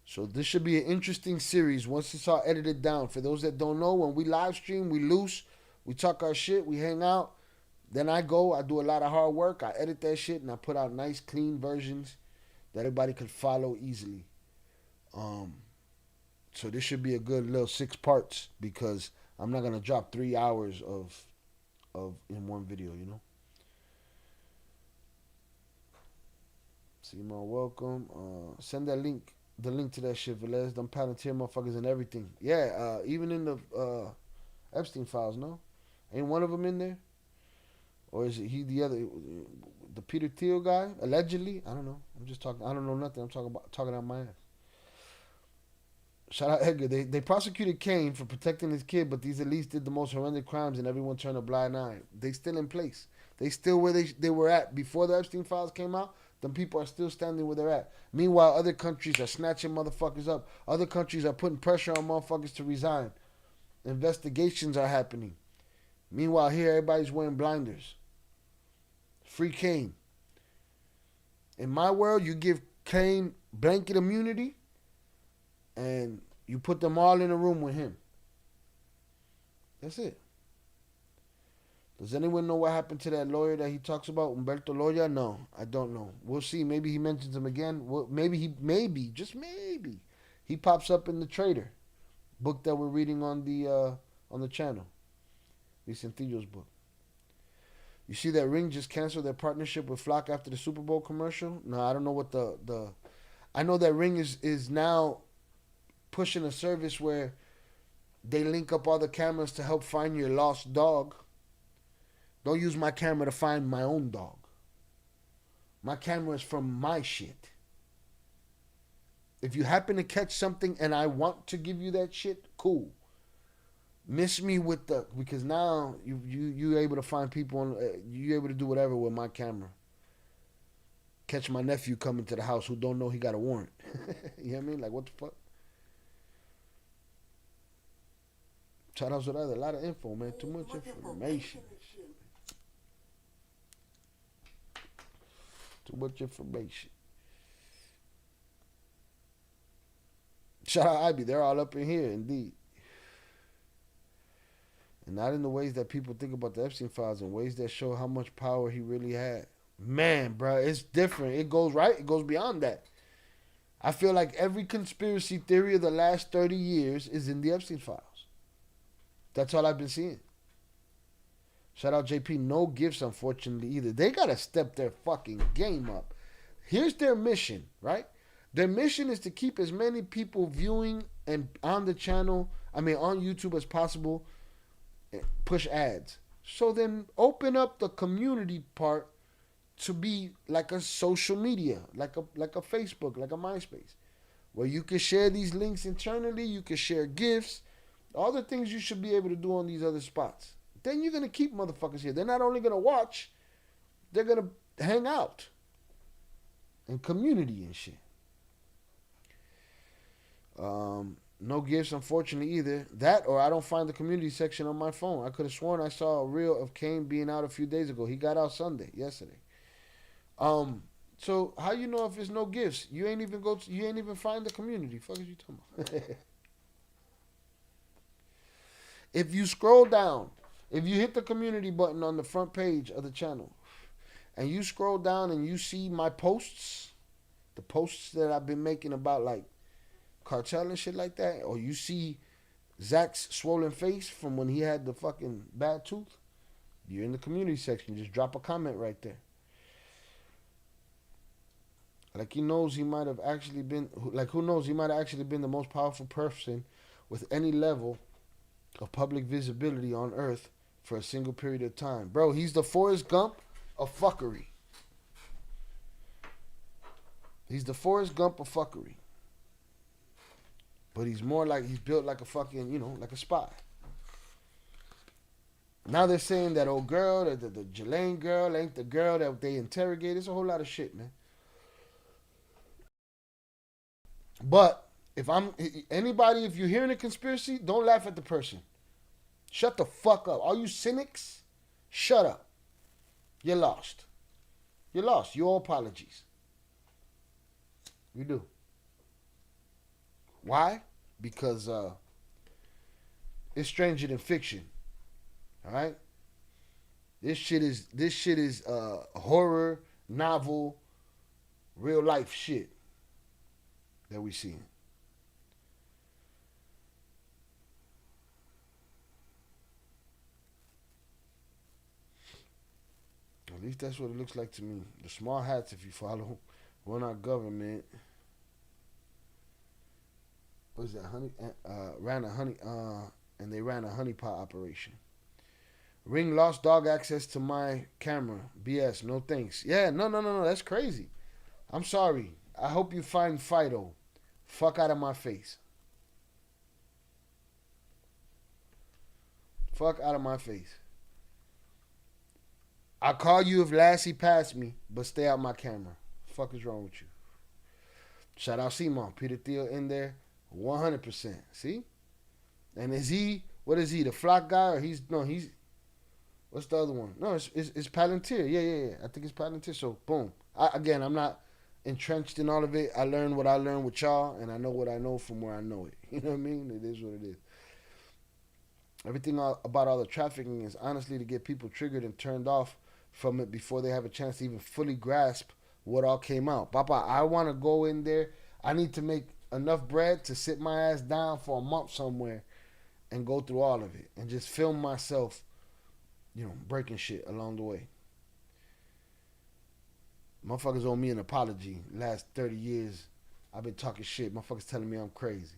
So this should be an interesting series once it's all edited down. For those that don't know, when we live stream, we loose, we talk our shit, we hang out. Then I do a lot of hard work. I edit that shit and I put out nice, clean versions that everybody could follow easily. So this should be a good little 6 parts because I'm not gonna drop 3 hours of in one video, Seymour, welcome. Send that link. The link to that shit, Velez. Them Palantir motherfuckers and everything. Yeah, even in the Epstein files, no? Ain't one of them in there? Or is it he the other, the Peter Thiel guy? Allegedly? I don't know. I'm just talking. I don't know nothing. I'm talking out my ass. Shout out Edgar. They prosecuted Kane for protecting his kid, but these elites did the most horrendous crimes and everyone turned a blind eye. They still in place. They still where they were at before the Epstein files came out. Them people are still standing where they're at. Meanwhile, other countries are snatching motherfuckers up. Other countries are putting pressure on motherfuckers to resign. Investigations are happening. Meanwhile, here everybody's wearing blinders. Free Kane. In my world, you give Kane blanket immunity and you put them all in a room with him. That's it. Does anyone know what happened to that lawyer that he talks about, Humberto Loya? No, I don't know. We'll see. Maybe he mentions him again. Maybe, just maybe, he pops up in The Traitor book that we're reading on the channel. Vicentillo's book. You see that Ring just canceled their partnership with Flock after the Super Bowl commercial? No, I don't know what the I know that Ring is now pushing a service where they link up all the cameras to help find your lost dog. Don't use my camera to find my own dog. My camera is from my shit. If you happen to catch something and I want to give you that shit, cool. Miss me with the, because now you able to find people on, you able to do whatever with my camera. Catch my nephew coming to the house who don't know he got a warrant. You know what I mean? Like, what the fuck? Shout outs with other, a lot of info, man. Too much information. Too much information. Shout out Ivy, they're all up in here, indeed. And not in the ways that people think about the Epstein files, in ways that show how much power he really had. Man, bro, it's different. It goes right. It goes beyond that. I feel like every conspiracy theory of the last 30 years is in the Epstein files. That's all I've been seeing. Shout out JP. No gifts, unfortunately, either. They got to step their fucking game up. Here's their mission, right? Their mission is to keep as many people viewing and on the channel, on YouTube as possible, push ads. So then open up the community part to be like a social media, like a Facebook, like a MySpace, where you can share these links internally, you can share gifts, all the things you should be able to do on these other spots. Then you're going to keep motherfuckers here. They're not only going to watch, they're going to hang out and community and shit. No gifts, unfortunately, either. That or I don't find the community section on my phone. I could have sworn I saw a reel of Kane being out a few days ago. He got out yesterday. So how you know if there's no gifts? You ain't even find the community. Fuck is you talking about? If you scroll down, if you hit the community button on the front page of the channel, and you scroll down and you see my posts, the posts that I've been making about like Cartel and shit like that, or you see Zach's swollen face from when he had the fucking bad tooth, you're in the community section. Just drop a comment right there. Like he knows he might have actually been, like who knows, he might have actually been the most powerful person with any level of public visibility on Earth for a single period of time. Bro, he's the Forrest Gump of fuckery. He's the Forrest Gump of fuckery. But he's more like, he's built like a fucking, like a spy. Now they're saying that old girl, the Jelaine girl ain't the girl that they interrogated. It's a whole lot of shit, man. But if you're hearing a conspiracy, don't laugh at the person. Shut the fuck up. All you cynics, shut up. You're lost. You're lost. You owe apologies. You do. Why? Because it's stranger than fiction. All right? This shit is horror, novel, real life shit that we see. At least that's what it looks like to me. The small hats, if you follow, run our government. What is that? And they ran a honeypot operation. Ring lost dog access to my camera. BS. No thanks. Yeah, no. That's crazy. I'm sorry. I hope you find Fido. Fuck out of my face. Fuck out of my face. I'll call you if Lassie passed me, but stay out my camera. Fuck is wrong with you? Shout out Simon. Peter Thiel in there. 100%. See? And what is he? The Flock guy? Or he's what's the other one? No, it's Palantir. Yeah. I think it's Palantir. So, boom. I'm not entrenched in all of it. I learned what I learned with y'all, and I know what I know from where I know it. You know what I mean? It is what it is. Everything about all the trafficking is honestly to get people triggered and turned off from it before they have a chance to even fully grasp what all came out. Papa, I want to go in there. I need to make enough bread to sit my ass down for a month somewhere and go through all of it and just film myself, breaking shit along the way. Motherfuckers owe me an apology. Last 30 years, I've been talking shit. Motherfuckers telling me I'm crazy.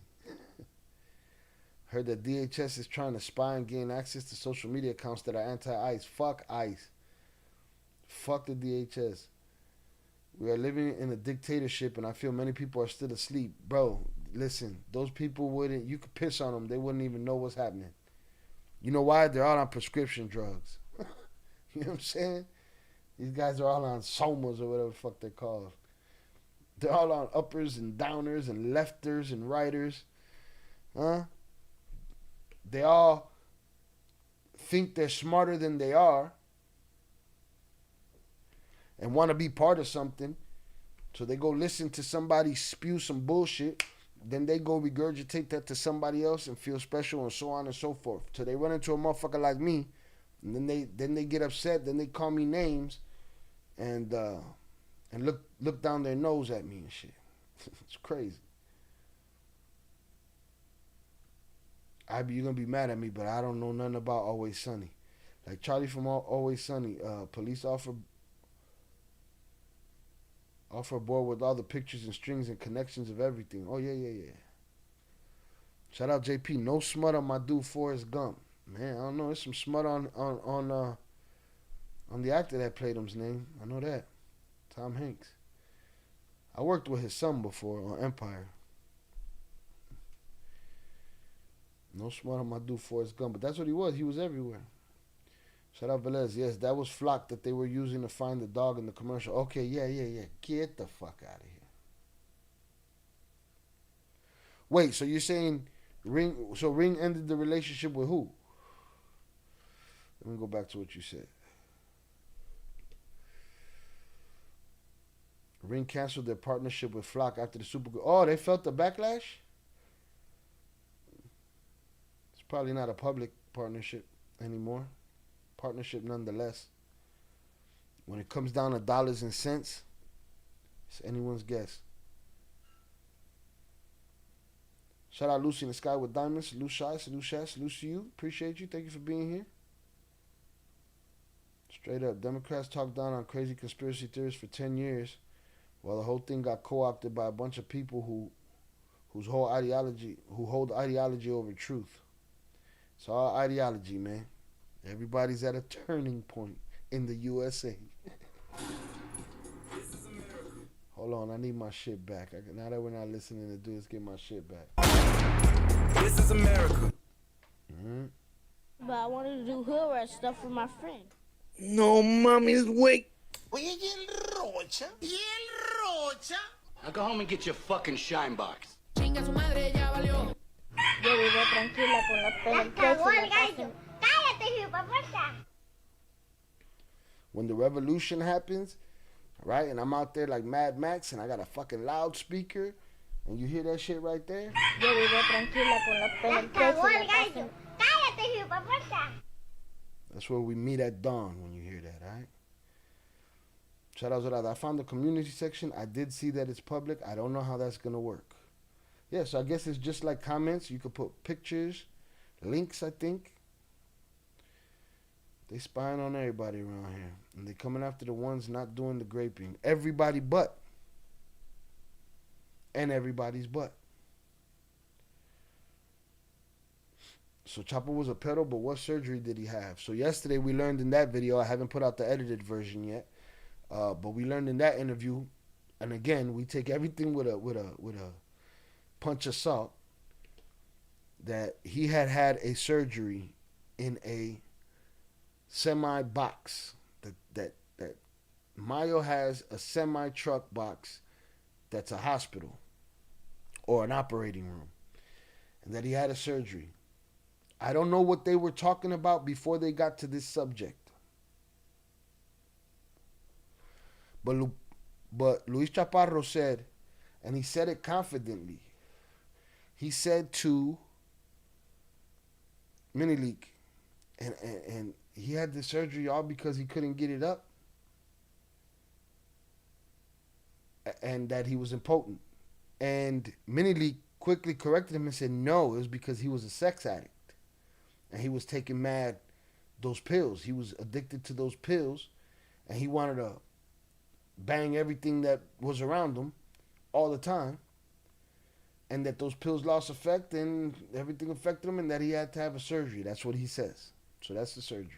Heard that DHS is trying to spy and gain access to social media accounts that are anti-ICE. Fuck ICE. Fuck the DHS. We are living in a dictatorship, and I feel many people are still asleep. Bro, listen, those people wouldn't, you could piss on them, they wouldn't even know what's happening. You know why? They're all on prescription drugs. You know what I'm saying? These guys are all on somas or whatever the fuck they're called. They're all on uppers and downers and lefters and righters. Huh? They all think they're smarter than they are and want to be part of something. So they go listen to somebody spew some bullshit. Then they go regurgitate that to somebody else and feel special and so on and so forth. So they run into a motherfucker like me, and then they get upset. Then they call me names, and look down their nose at me and shit. It's crazy. You're gonna be mad at me, but I don't know nothing about Always Sunny. Like Charlie from Always Sunny, police offer board with all the pictures and strings and connections of everything. Oh yeah. Shout out JP. No smut on my dude Forrest Gump. Man, I don't know. There's some smut on the actor that played him's name. I know that. Tom Hanks. I worked with his son before on Empire. No smut on my dude Forrest Gump, but that's what he was. He was everywhere. Shout out Velez. Yes, that was Flock that they were using to find the dog in the commercial. Okay, yeah. Get the fuck out of here. Wait, so you're saying Ring ended the relationship with who? Let me go back to what you said. Ring canceled their partnership with Flock after the Super Bowl. Oh, they felt the backlash? It's probably not a public partnership anymore. Partnership nonetheless. When it comes down to dollars and cents, it's anyone's guess. Shout out Lucy in the Sky with Diamonds. Salute Shy, salute Shaz, salute to you. Appreciate you. Thank you for being here. Straight up, Democrats talked down on crazy conspiracy theorists for 10 years while the whole thing got co-opted by a bunch of people who hold ideology over truth. It's all ideology, man. Everybody's at a turning point in the USA. Hold on, I need my shit back. Now that we're not listening to dudes, get my shit back. This is America. Mm-hmm. But I wanted to do hood rat stuff for my friend. No, mommy's wake. Now go home and get your fucking shine box. Yo vivo tranquila con la pena en pecho en la casa. When the revolution happens, right, and I'm out there like Mad Max and I got a fucking loudspeaker and you hear that shit right there. Yo vivo tranquila con la pena en pecho en la casa. That's where we meet at dawn when you hear that, all right? Shout out Zorada. I found the community section. I did see that it's public. I don't know how that's going to work. Yeah, so I guess it's just like comments. You could put pictures, links, I think. They spying on everybody around here. And they coming after the ones not doing the graping. Everybody but. And everybody's but. So Chapparro was a pedo, but what surgery did he have? So yesterday we learned in that video, I haven't put out the edited version yet, but we learned in that interview, and again, we take everything with a punch of salt, that he had a surgery in a semi-box. That Mayo has a semi-truck box that's a hospital or an operating room, and that he had a surgery. I don't know what they were talking about before they got to this subject. But Luis Chapparro said, and he said it confidently, he said to Minileak, and he had the surgery all because he couldn't get it up, and that he was impotent. And Minileak quickly corrected him and said, no, it was because he was a sex addict. And he was taking those pills. He was addicted to those pills. And he wanted to bang everything that was around him all the time, and that those pills lost effect and everything affected him, and that he had to have a surgery. That's what he says. So that's the surgery.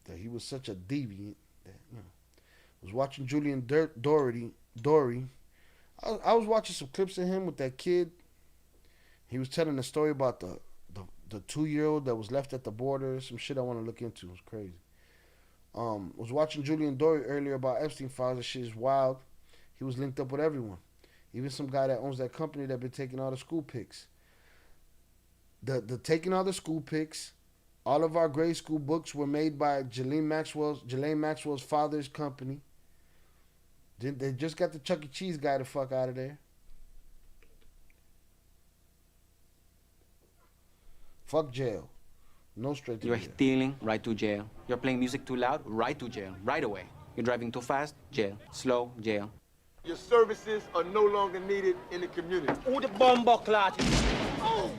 That he was such a deviant that, you know. I was watching Julian Dory. I was watching some clips of him with that kid. He was telling a story about the 2-year-old that was left at the border. Some shit I want to look into. It was crazy. Was watching Julian Dory earlier about Epstein files. That shit is wild. He was linked up with everyone. Even some guy that owns that company that been taking all the school pics. The taking all the school pics. All of our grade school books were made by Ghislaine Maxwell's father's company. They just got the Chuck E. Cheese guy the fuck out of there. Fuck jail. No straight to You're jail. stealing, right to jail. You're playing music too loud, right to jail, right away. You're driving too fast, jail. Slow, jail. Your services are no longer needed in the community. Who the bomber clot? Oh!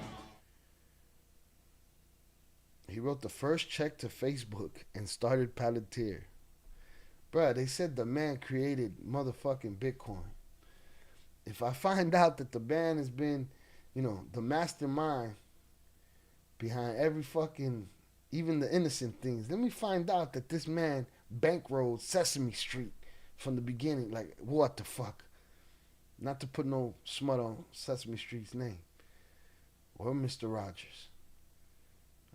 He wrote the first check to Facebook and started Palantir. Bruh, they said the man created motherfucking Bitcoin. If I find out that the man has been, you know, the mastermind behind every fucking, even the innocent things, let me find out that this man bankrolled Sesame Street from the beginning. Like, what the fuck? Not to put no smut on Sesame Street's name. Or Mr. Rogers.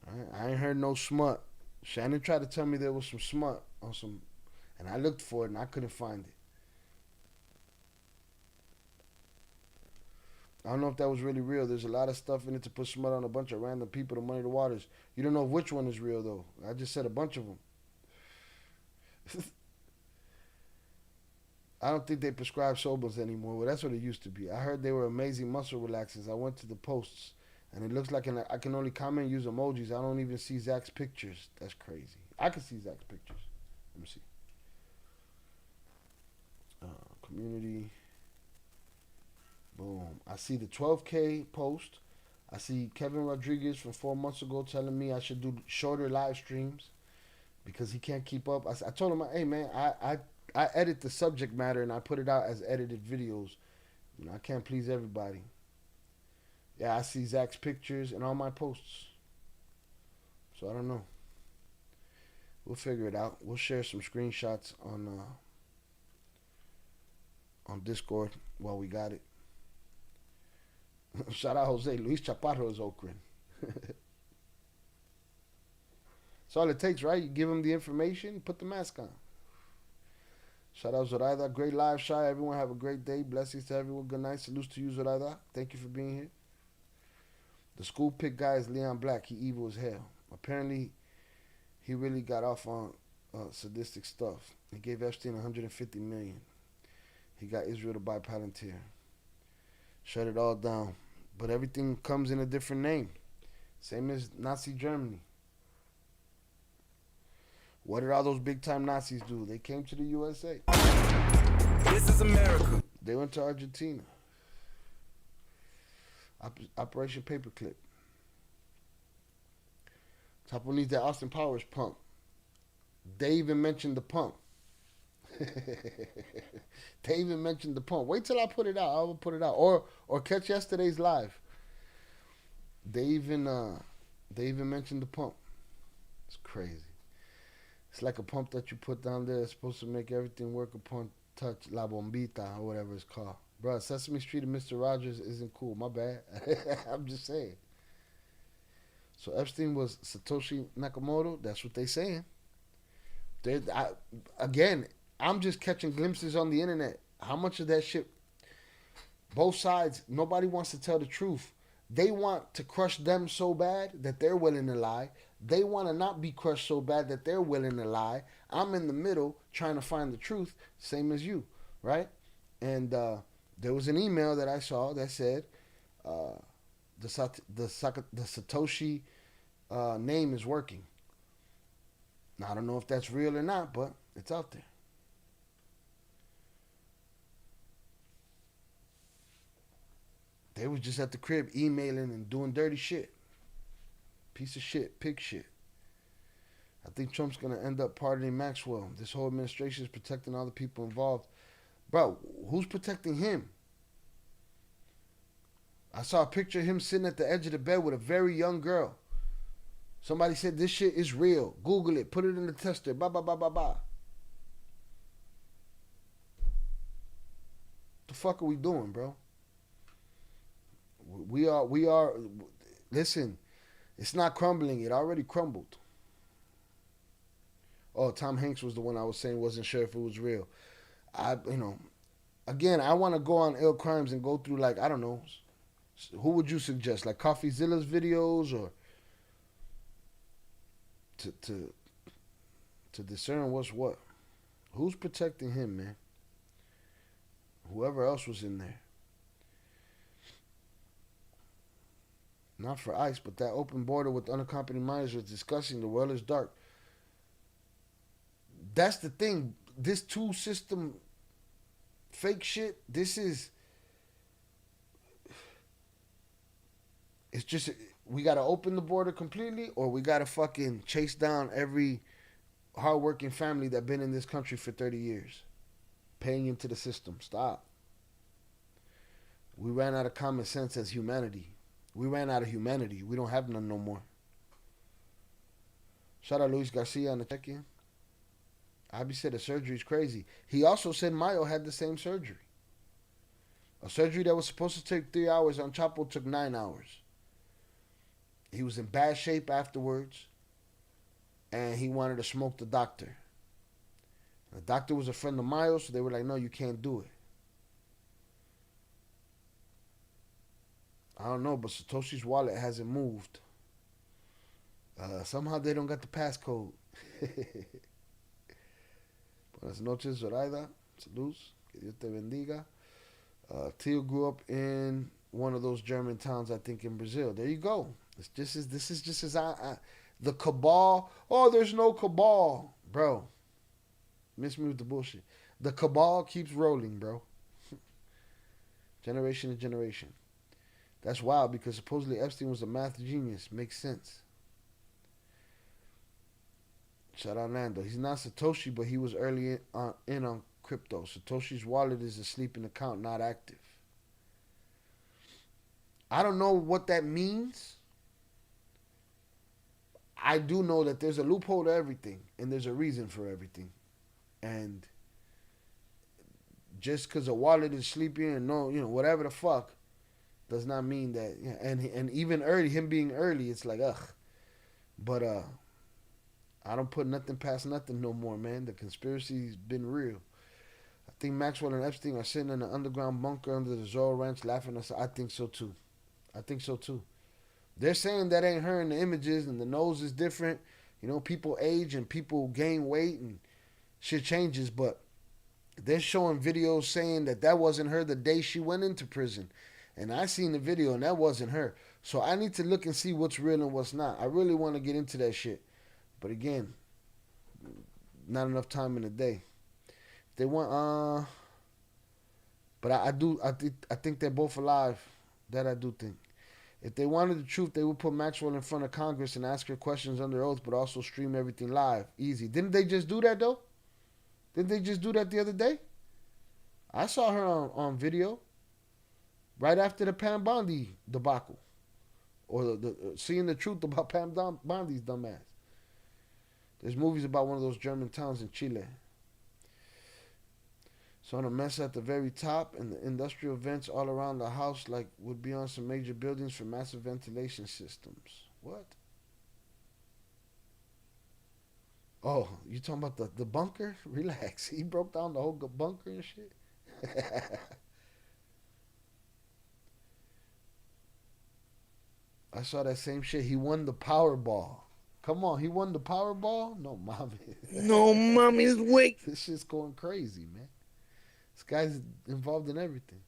Alright? I ain't heard no smut. Shannon tried to tell me there was some smut on some, and I looked for it and I couldn't find it. I don't know if that was really real. There's a lot of stuff in it to put smut on a bunch of random people to money the waters. You don't know which one is real though. I just said a bunch of them. I don't think they prescribe Sobels anymore. Well, that's what it used to be. I heard they were amazing muscle relaxers. I went to the posts, and it looks like I can only comment and use emojis. I don't even see Zach's pictures. That's crazy. I can see Zach's pictures. Let me see. Community. Boom. I see the 12K post. I see Kevin Rodriguez from 4 months ago telling me I should do shorter live streams because he can't keep up. I told him, hey, man, I edit the subject matter and I put it out as edited videos. You know, I can't please everybody. Yeah, I see Zach's pictures and all my posts. So I don't know. We'll figure it out. We'll share some screenshots on Discord while we got it. Shout out Jose. Luis Chapparro is Okran. That's all it takes, right? You give him the information, put the mask on. Shout out Zoraida. Great live, Shy. Everyone have a great day. Blessings to everyone. Good night. Salutes to you, Zoraida. Thank you for being here. The school pick guy is Leon Black. He evil as hell. Apparently, he really got off on sadistic stuff. He gave Epstein $150 million. He got Israel to buy Palantir. Shut it all down. But everything comes in a different name. Same as Nazi Germany. What did all those big-time Nazis do? They came to the USA. This is America. They went to Argentina. Operation Paperclip. Chapo needs that Austin Powers pump. They even mentioned the pump. They even mentioned the pump. Wait till I put it out. I will put it out. Or catch yesterday's live. They even mentioned the pump. It's crazy. It's like a pump that you put down there. It's supposed to make everything work upon touch. La bombita or whatever it's called. Bro, Sesame Street and Mr. Rogers isn't cool. My bad. I'm just saying. So Epstein was Satoshi Nakamoto. That's what they saying. I'm just catching glimpses on the internet. How much of that shit? Both sides. Nobody wants to tell the truth. They want to crush them so bad that they're willing to lie. They want to not be crushed so bad that they're willing to lie. I'm in the middle trying to find the truth, same as you, right? And there was an email that I saw that said the Satoshi name is working. Now, I don't know if that's real or not, but it's out there. They was just at the crib emailing and doing dirty shit. Piece of shit, pig shit. I think Trump's going to end up pardoning Maxwell. This whole administration is protecting all the people involved. Bro, who's protecting him? I saw a picture of him sitting at the edge of the bed with a very young girl. Somebody said this shit is real. Google it. Put it in the tester. Ba ba ba ba ba. The fuck are we doing, bro? We are. Listen, it's not crumbling. It already crumbled. Oh, Tom Hanks was the one I was saying wasn't sure if it was real. Again, I want to go on Ill Crimes and go through, like, I don't know. Who would you suggest? Like CoffeeZilla's videos, or to discern what's what? Who's protecting him, man? Whoever else was in there. Not for ICE, but that open border with unaccompanied minors was discussing. The world is dark. That's the thing. This two-system fake shit, it's just, we got to open the border completely, or we got to fucking chase down every hardworking family that been in this country for 30 years. Paying into the system. Stop. We ran out of common sense as humanity. We ran out of humanity. We don't have none no more. Shout out Luis Garcia on the check-in. Abby said the surgery is crazy. He also said Mayo had the same surgery. A surgery that was supposed to take 3 hours on Chapo took 9 hours. He was in bad shape afterwards, and he wanted to smoke the doctor. The doctor was a friend of Mayo, so they were like, no, you can't do it. I don't know, but Satoshi's wallet hasn't moved. Somehow they don't got the passcode. Buenas noches, Zoraida. Saludos. Que Dios te bendiga. Tio grew up in one of those German towns, I think, in Brazil. There you go. This is just as the cabal. Oh, there's no cabal. Bro. Miss me with the bullshit. The cabal keeps rolling, bro. Generation to generation. That's wild because supposedly Epstein was a math genius. Makes sense. Shout out Nando. He's not Satoshi, but he was early in on crypto. Satoshi's wallet is a sleeping account, not active. I don't know what that means. I do know that there's a loophole to everything, and there's a reason for everything. And just because a wallet is sleeping and no, whatever the fuck, does not mean that. And even early, him being early, it's like, ugh. But I don't put nothing past nothing no more, man. The conspiracy's been real. I think Maxwell and Epstein are sitting in an underground bunker under the Zorro Ranch laughing at us. I think so too. They're saying that ain't her in the images, and the nose is different. People age and people gain weight and shit changes, but they're showing videos saying that wasn't her the day she went into prison. And I seen the video and that wasn't her. So I need to look and see what's real and what's not. I really want to get into that shit. But again, not enough time in the day. They want but I think they're both alive. That I do think. If they wanted the truth, they would put Maxwell in front of Congress and ask her questions under oath, but also stream everything live. Easy. Didn't they just do that though? Didn't they just do that the other day? I saw her on video. Right after the Pam Bondi debacle. Or the seeing the truth about Pam Bondi's dumbass. There's movies about one of those German towns in Chile. So on a mess at the very top and the industrial vents all around the house like would be on some major buildings for massive ventilation systems. What? Oh, you talking about the bunker? Relax. He broke down the whole bunker and shit. I saw that same shit. He won the Powerball. Come on, he won the Powerball? No, mommy. No, mommy's weak. This shit's going crazy, man. This guy's involved in everything.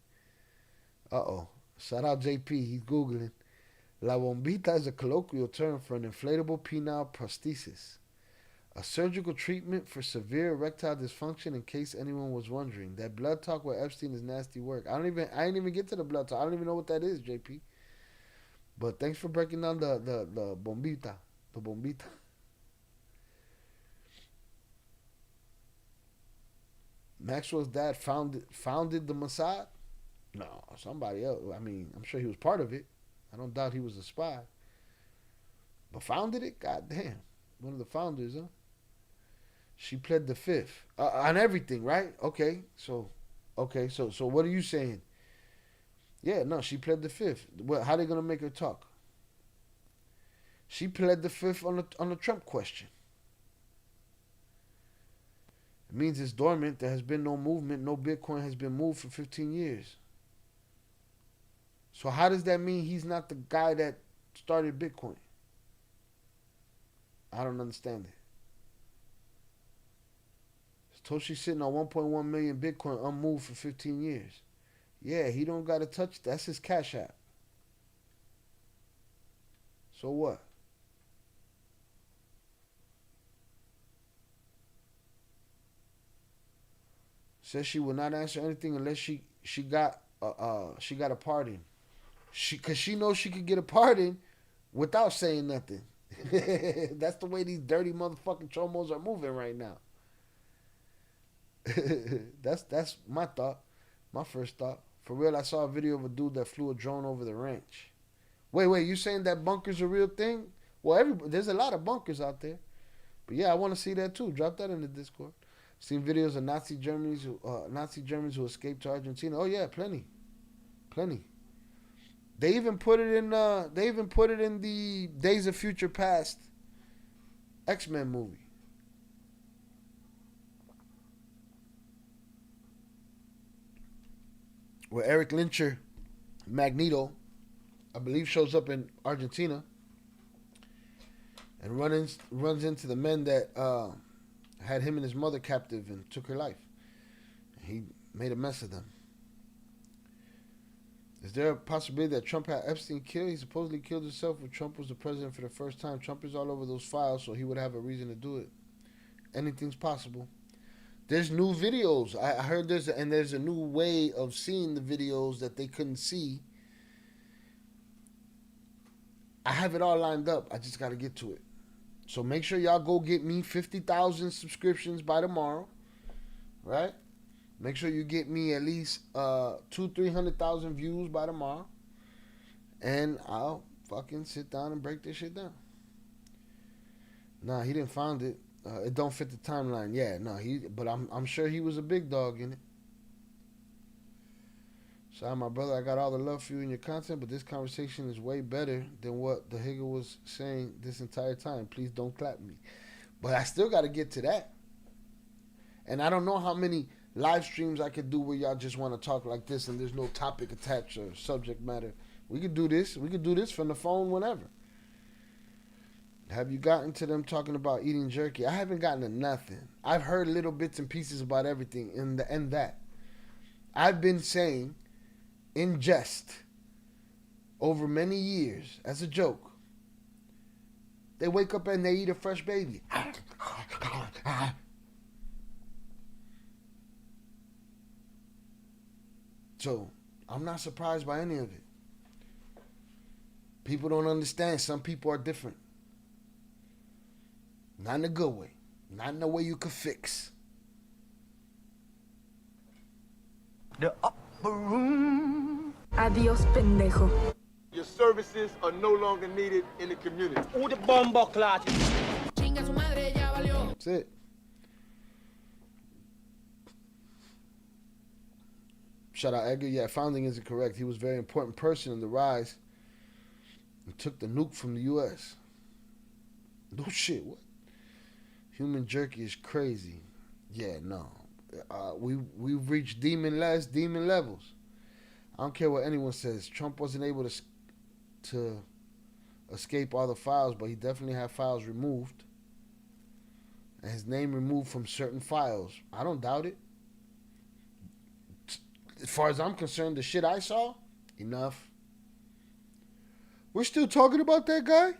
Uh-oh. Shout out JP. He's Googling. La bombita is a colloquial term for an inflatable penile prosthesis. A surgical treatment for severe erectile dysfunction, in case anyone was wondering. That blood talk with Epstein is nasty work. I ain't even get to the blood talk. I don't even know what that is, JP. But thanks for breaking down the bombita. The bombita. Maxwell's dad founded the Mossad? No, somebody else. I mean, I'm sure he was part of it. I don't doubt he was a spy. But founded it? God damn. One of the founders, huh? She pled the fifth. On everything, right? Okay, so what are you saying? Yeah, no, she pled the fifth. Well, how are they gonna make her talk? She pled the fifth on the Trump question. It means it's dormant. There has been no movement. No Bitcoin has been moved for 15 years. So how does that mean he's not the guy that started Bitcoin? I don't understand it. Satoshi's sitting on 1.1 million Bitcoin unmoved for 15 years. Yeah, he don't got to touch. That's his Cash App. So what? Says she will not answer anything unless she got a pardon. Cause she knows she could get a pardon without saying nothing. That's the way these dirty motherfucking chomos are moving right now. That's my thought. My first thought. For real, I saw a video of a dude that flew a drone over the ranch. Wait, you saying that bunker's a real thing? Well, there's a lot of bunkers out there. But yeah, I want to see that too. Drop that in the Discord. Seen videos of Nazi Germans who escaped to Argentina. Oh yeah, plenty. They even put it in the Days of Future Past X-Men movie. Where Eric Lyncher, Magneto, I believe, shows up in Argentina and runs into the men that had him and his mother captive and took her life. He made a mess of them. Is there a possibility that Trump had Epstein killed? He supposedly killed himself when Trump was the president for the first time. Trump is all over those files, so he would have a reason to do it. Anything's possible. There's new videos. I heard there's a new way of seeing the videos that they couldn't see. I have it all lined up. I just got to get to it. So make sure y'all go get me 50,000 subscriptions by tomorrow, right? Make sure you get me at least 200,000-300,000 views by tomorrow, and I'll fucking sit down and break this shit down. Nah, he didn't found it. It don't fit the timeline. Yeah, no, but I'm sure he was a big dog in it. Sorry, my brother, I got all the love for you and your content, but this conversation is way better than what the Higger was saying this entire time. Please don't clap me. But I still got to get to that. And I don't know how many live streams I could do where y'all just want to talk like this and there's no topic attached or subject matter. We could do this. We could do this from the phone whenever. Have you gotten to them talking about eating jerky? I haven't gotten to nothing. I've heard little bits and pieces about everything and that. I've been saying in jest over many years as a joke. They wake up and they eat a fresh baby. So I'm not surprised by any of it. People don't understand. Some people are different. Not in a good way. Not in a way you could fix. The upper room. Adios, pendejo. Your services are no longer needed in the community. That's it. Shout out Edgar. Yeah, founding isn't correct. He was a very important person in the rise and took the nuke from the U.S. No shit, what? Human jerky is crazy. Yeah, no. We've reached demon levels. I don't care what anyone says. Trump wasn't able to escape all the files, but he definitely had files removed. And his name removed from certain files. I don't doubt it. As far as I'm concerned, the shit I saw, enough. We're still talking about that guy?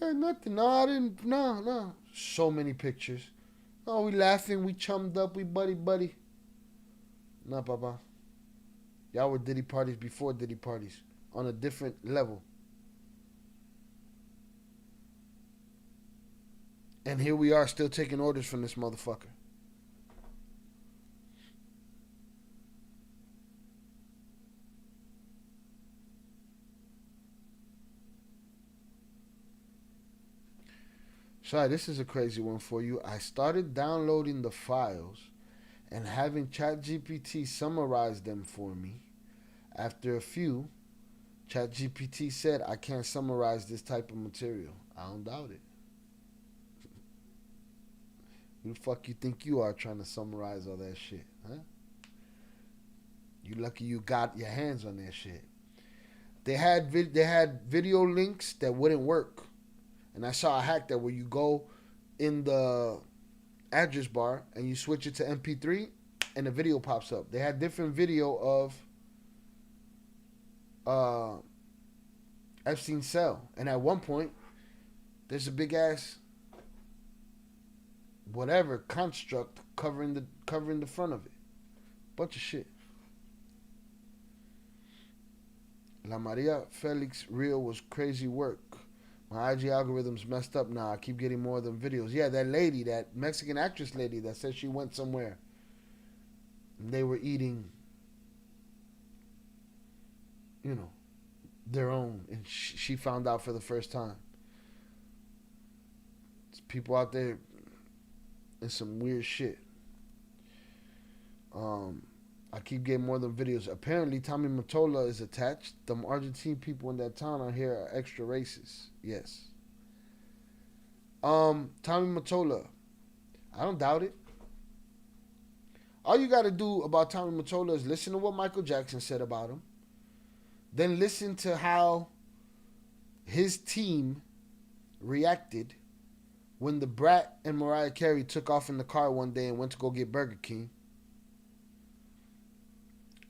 Nothing. No, I didn't. No. So many pictures. Oh, we laughing. We chummed up. We buddy. Nah, Papa. Y'all were Diddy parties before Diddy parties. On a different level. And here we are still taking orders from this motherfucker. Sorry, this is a crazy one for you. I started downloading the files and having ChatGPT summarize them for me. After a few, ChatGPT said I can't summarize this type of material. I don't doubt it. Who the fuck you think you are trying to summarize all that shit, huh? You lucky you got your hands on that shit. They had video links that wouldn't work. And I saw a hack that where you go in the address bar and you switch it to MP3 and the video pops up. They had different video of Epstein's cell. And at one point, there's a big ass whatever construct covering the front of it. Bunch of shit. La Maria Felix reel was crazy work. My IG algorithm's messed up now. I keep getting more of them videos. Yeah, that lady, that Mexican actress lady that said she went somewhere and they were eating, you know, their own. And she found out for the first time. There's people out there in some weird shit. I keep getting more of them videos. Apparently, Tommy Mottola is attached. Them Argentine people in that town out here are extra racist. Yes. Tommy Mottola. I don't doubt it. All you got to do about Tommy Mottola is listen to what Michael Jackson said about him. Then listen to how his team reacted when the Brat and Mariah Carey took off in the car one day and went to go get Burger King.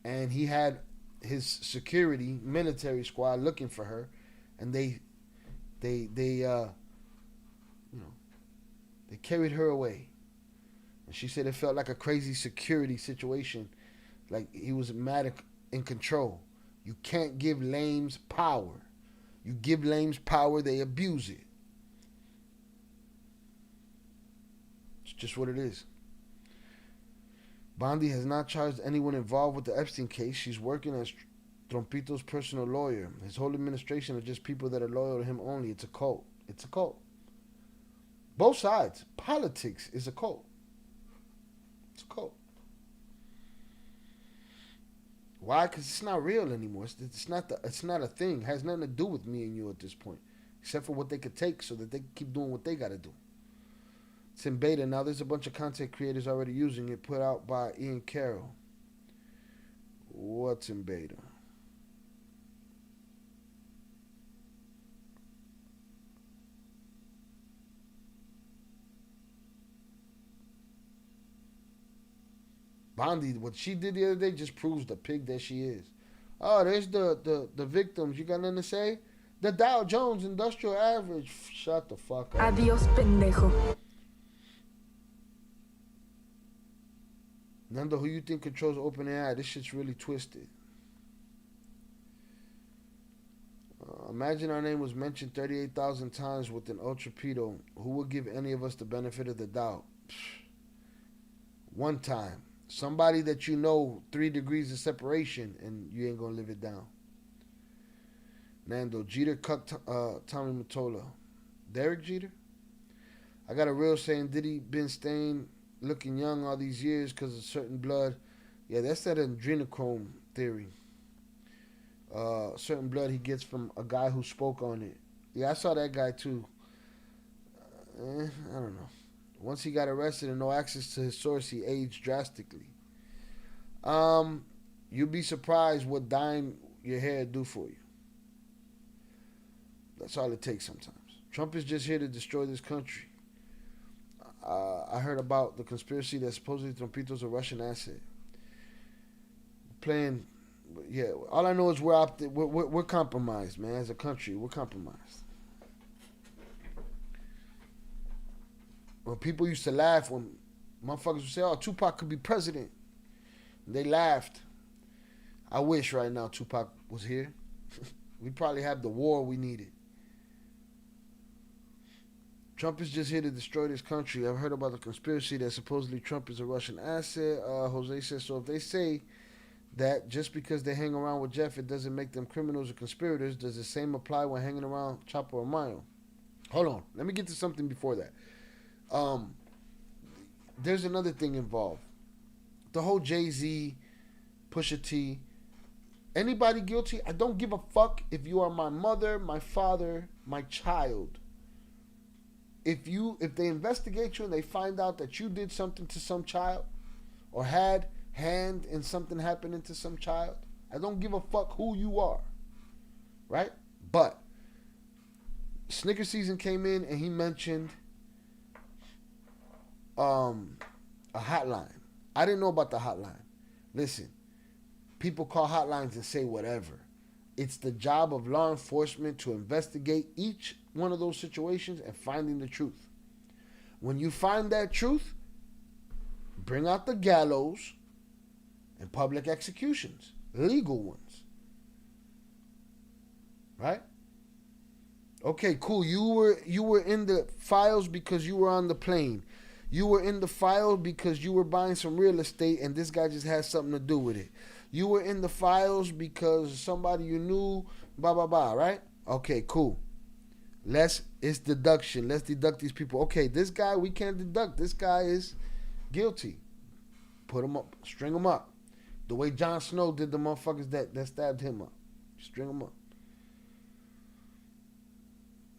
And he had his security military squad looking for her, and they carried her away. And she said it felt like a crazy security situation, like he was mad in control. You can't give lames power. You give lames power, they abuse it. It's just what it is. Bondi has not charged anyone involved with the Epstein case. She's working as Trompito's personal lawyer. His whole administration are just people that are loyal to him only. It's a cult. It's a cult. Both sides. Politics is a cult. It's a cult. Why? Because it's not real anymore. It's not a thing. It has nothing to do with me and you at this point. Except for what they could take so that they can keep doing what they got to do. It's in beta now. There's a bunch of content creators already using it, put out by Ian Carroll. What's in beta? Bondi, what she did the other day just proves the pig that she is. Oh, there's the victims. You got nothing to say? The Dow Jones Industrial Average. Shut the fuck up. Adios, pendejo. Nando, who you think controls OpenAI? This shit's really twisted. Imagine our name was mentioned 38,000 times with an ultrapedo. Who would give any of us the benefit of the doubt? One time. Somebody that you know 3 degrees of separation and you ain't gonna live it down. Nando, Jeter cucked Tommy Mottola. Derek Jeter? I got a real saying, Diddy been staying looking young all these years because of certain blood. Yeah, that's that adrenochrome theory. Certain blood he gets from a guy who spoke on it. Yeah, I saw that guy too. I don't know. Once he got arrested and no access to his source, he aged drastically. You'd be surprised what dyeing your hair do for you. That's all it takes sometimes. Trump is just here to destroy this country. I heard about the conspiracy that supposedly Trompito's a Russian asset. Yeah. All I know is we're compromised, man. As a country, we're compromised. When people used to laugh when motherfuckers would say, "Oh, Tupac could be president," they laughed. I wish right now Tupac was here. We'd probably have the war we needed. Trump is just here to destroy this country. I've heard about the conspiracy that supposedly Trump is a Russian asset. Jose says, so if they say that just because they hang around with Jeff, it doesn't make them criminals or conspirators, does the same apply when hanging around Chapparro? Hold on. Let me get to something before that. There's another thing involved. The whole Jay-Z, Pusha T. Anybody guilty? I don't give a fuck if you are my mother, my father, my child. If they investigate you and they find out that you did something to some child or had hand in something happening to some child, I don't give a fuck who you are. Right? But Snicker season came in and he mentioned a hotline. I didn't know about the hotline. Listen, people call hotlines and say whatever. It's the job of law enforcement to investigate each one of those situations and finding the truth. When you find that truth, bring out the gallows and public executions, legal ones. Right? Okay, cool. You were in the files because you were on the plane. You were in the files because you were buying some real estate and this guy just had something to do with it. You were in the files because somebody you knew, blah, blah, blah, right? Okay, cool. It's deduction. Let's deduct these people. Okay, this guy we can't deduct. This guy is guilty. Put him up. String him up. The way Jon Snow did the motherfuckers that stabbed him up. String him up.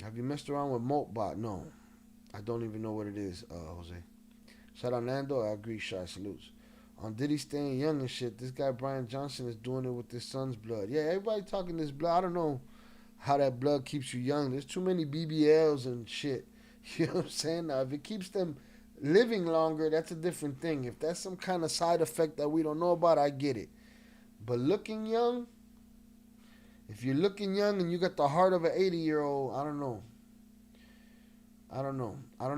Have you messed around with Moltbot? No. I don't even know what it is, Jose. Shout out Nando. I agree. Shy salutes. On Diddy staying young and shit, this guy Brian Johnson is doing it with his son's blood. Yeah, everybody talking this blood. I don't know how that blood keeps you young. There's too many BBLs and shit. You know what I'm saying? Now, if it keeps them living longer, that's a different thing. If that's some kind of side effect that we don't know about, I get it. But looking young, if you're looking young and you got the heart of an 80-year-old, I don't know. I don't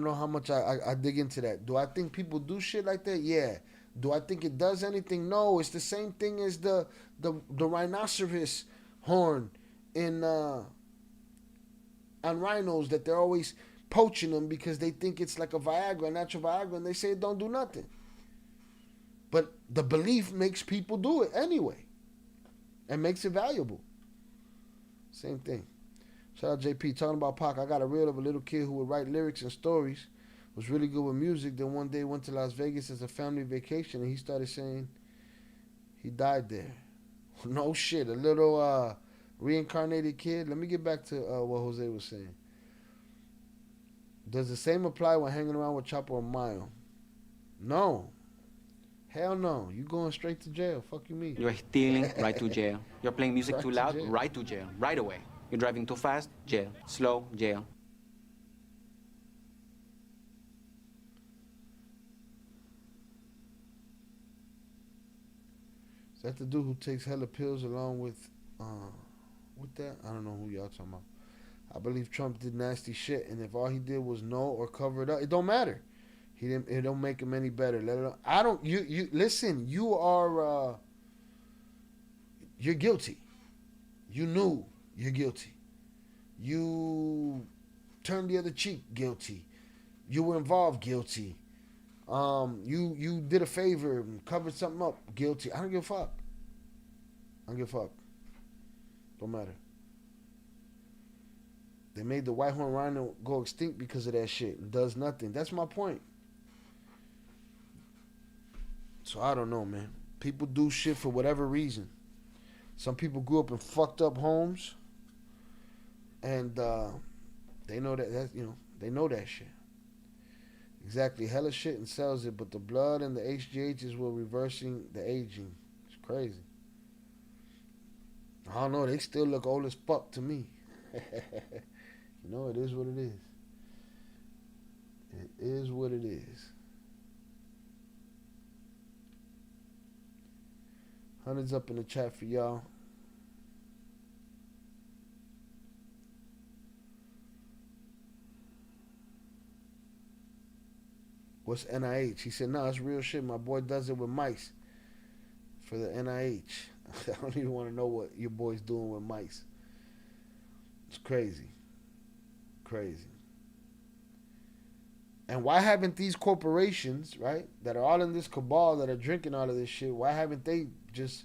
know how much I dig into that. Do I think people do shit like that? Yeah. Do I think it does anything? No. It's the same thing as the rhinoceros horn in on rhinos, that they're always poaching them because they think it's like a Viagra, natural Viagra, and they say it don't do nothing. But the belief makes people do it anyway and makes it valuable. Same thing. Shout out JP. Talking about Pac, I got a reel of a little kid who would write lyrics and stories, was really good with music, then one day went to Las Vegas as a family vacation and he started saying he died there. No shit. A little reincarnated kid. Let me get back to what Jose was saying. Does the same apply when hanging around with Chapparro or Mayo? No. Hell no. You going straight to jail. Fuck you mean? You're stealing, right to jail. You're playing music Right too to loud, jail. right to jail. Right away. You're driving too fast, jail. Slow, jail. Is that the dude who takes hella pills along with that? I don't know who y'all talking about. I believe Trump did nasty shit, and if all he did was know or cover it up, it don't matter. He didn't. It don't make him any better. Let it. I don't. You listen. You are. You're guilty. You knew. You're guilty. You turned the other cheek. Guilty. You were involved. Guilty. You did a favor and covered something up. Guilty. I don't give a fuck. I don't give a fuck. Don't matter. They made the white horn rhino go extinct because of that shit. It does nothing. That's my point. So I don't know, man. People do shit for whatever reason. Some people grew up in fucked up homes, and they know that they know that shit. Exactly, hella shit and sells it, but the blood and the HGHs were reversing the aging. It's crazy. I don't know. They still look old as fuck to me. You know, it is what it is. It is what it is. Hundreds up in the chat for y'all. What's NIH? He said, no, it's real shit. My boy does it with mice for the NIH. I don't even want to know what your boy's doing with mice. It's crazy. Crazy. And why haven't these corporations, right, that are all in this cabal, that are drinking all of this shit, why haven't they just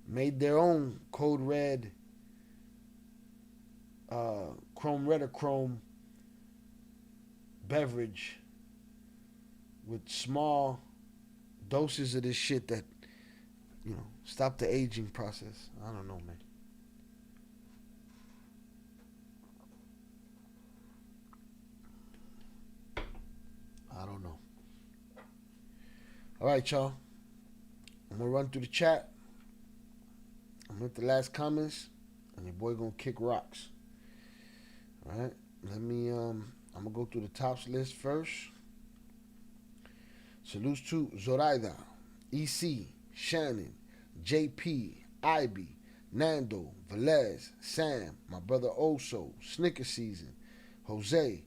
made their own code red, chrome red or chrome beverage with small doses of this shit that, stop the aging process. I don't know, man. I don't know. All right, y'all. I'm going to run through the chat. I'm going to hit the last comments, and your boy going to kick rocks. All right? I'm going to go through the tops list first. Salutes to Zoraida, EC, Shannon, JP, Ivy, Nando, Velez, Sam, my brother Oso, Snicker Season, Jose,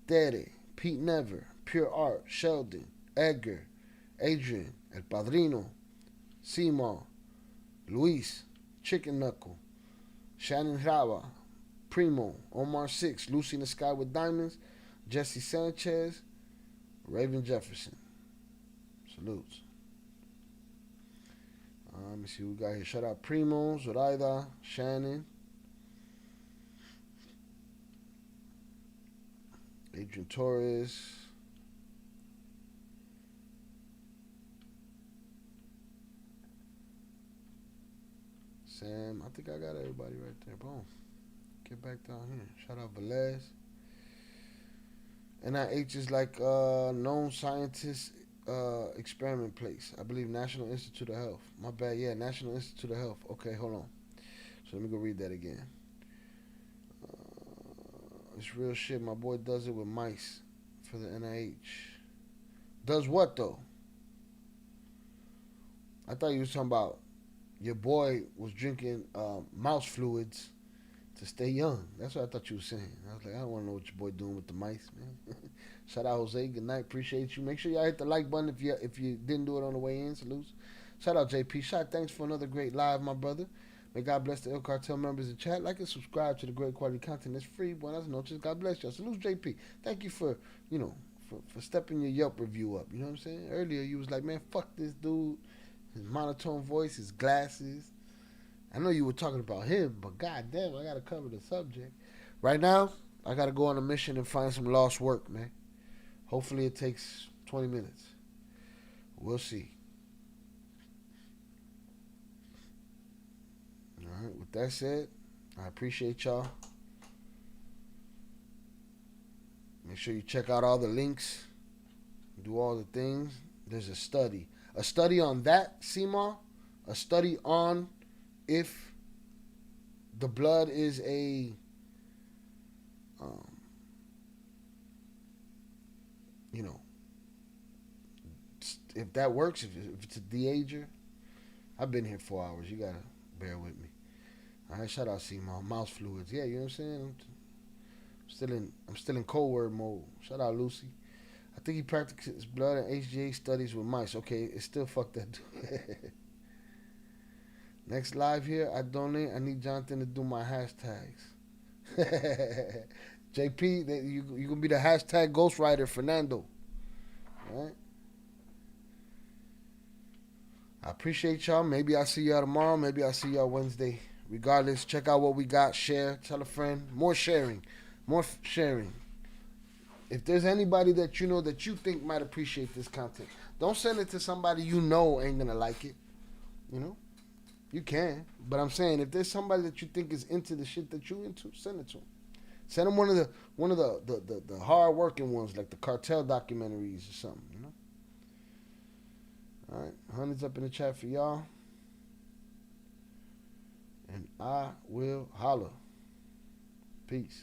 Tere, Pete Never, Pure Art, Sheldon, Edgar, Adrian, El Padrino, Seymour, Luis, Chicken Knuckle, Shannon Rava, Primo, Omar 6, Lucy in the Sky with Diamonds, Jesse Sanchez, Raven Jefferson. Salutes. Let me see who we got here. Shout out Primo, Zoraida, Shannon, Adrian Torres, Sam. I think I got everybody right there. Boom. Get back down here. Shout out Velez. NIH is like known scientist experiment place. I believe National Institute of Health. My bad. Yeah, National Institute of Health. Okay, hold on. So let me go read that again. It's real shit. My boy does it with mice for the NIH. Does what though? I thought you was talking about your boy was drinking mouse fluids to stay young. That's what I thought you were saying. I was like, I don't want to know what your boy doing with the mice, man. Shout out Jose. Good night. Appreciate you. Make sure y'all hit the like button if you didn't do it on the way in. Salutes. Shout out JP. Shot. Thanks for another great live, my brother. May God bless the El Cartel members in chat. Like and subscribe to the great quality content. It's free. Buenas noches. God bless y'all. Salutes, JP. Thank you for for stepping your Yelp review up. You know what I'm saying? Earlier you was like, man, fuck this dude. His monotone voice, his glasses. I know you were talking about him, but goddamn, I gotta cover the subject. Right now, I gotta go on a mission and find some lost work, man. Hopefully it takes 20 minutes. We'll see. All right, with that said, I appreciate y'all. Make sure you check out all the links. Do all the things. There's a study. A study on that, Seymour. A study on if the blood is a if that works, if it's a de-ager. I've been here 4 hours. You gotta bear with me. All right, shout out Seymour. Mouse fluids. Yeah, you know what I'm saying? I'm still in cold word mode. Shout out Lucy. I think he practices blood and HGA studies with mice. Okay, it's still fuck that dude. Next live here, I donate. I need Jonathan to do my hashtags. JP, you gonna be the hashtag ghostwriter, Fernando. All right. I appreciate y'all. Maybe I'll see y'all tomorrow. Maybe I'll see y'all Wednesday. Regardless, check out what we got. Share. Tell a friend. More sharing. More sharing. If there's anybody that you know that you think might appreciate this content, don't send it to somebody you know ain't gonna like it. You know? You can. But I'm saying, if there's somebody that you think is into the shit that you into, send it to them. Send them one of the hard working ones, like the Cartel documentaries or something, you know? All right, hundreds up in the chat for y'all. And I will holla. Peace.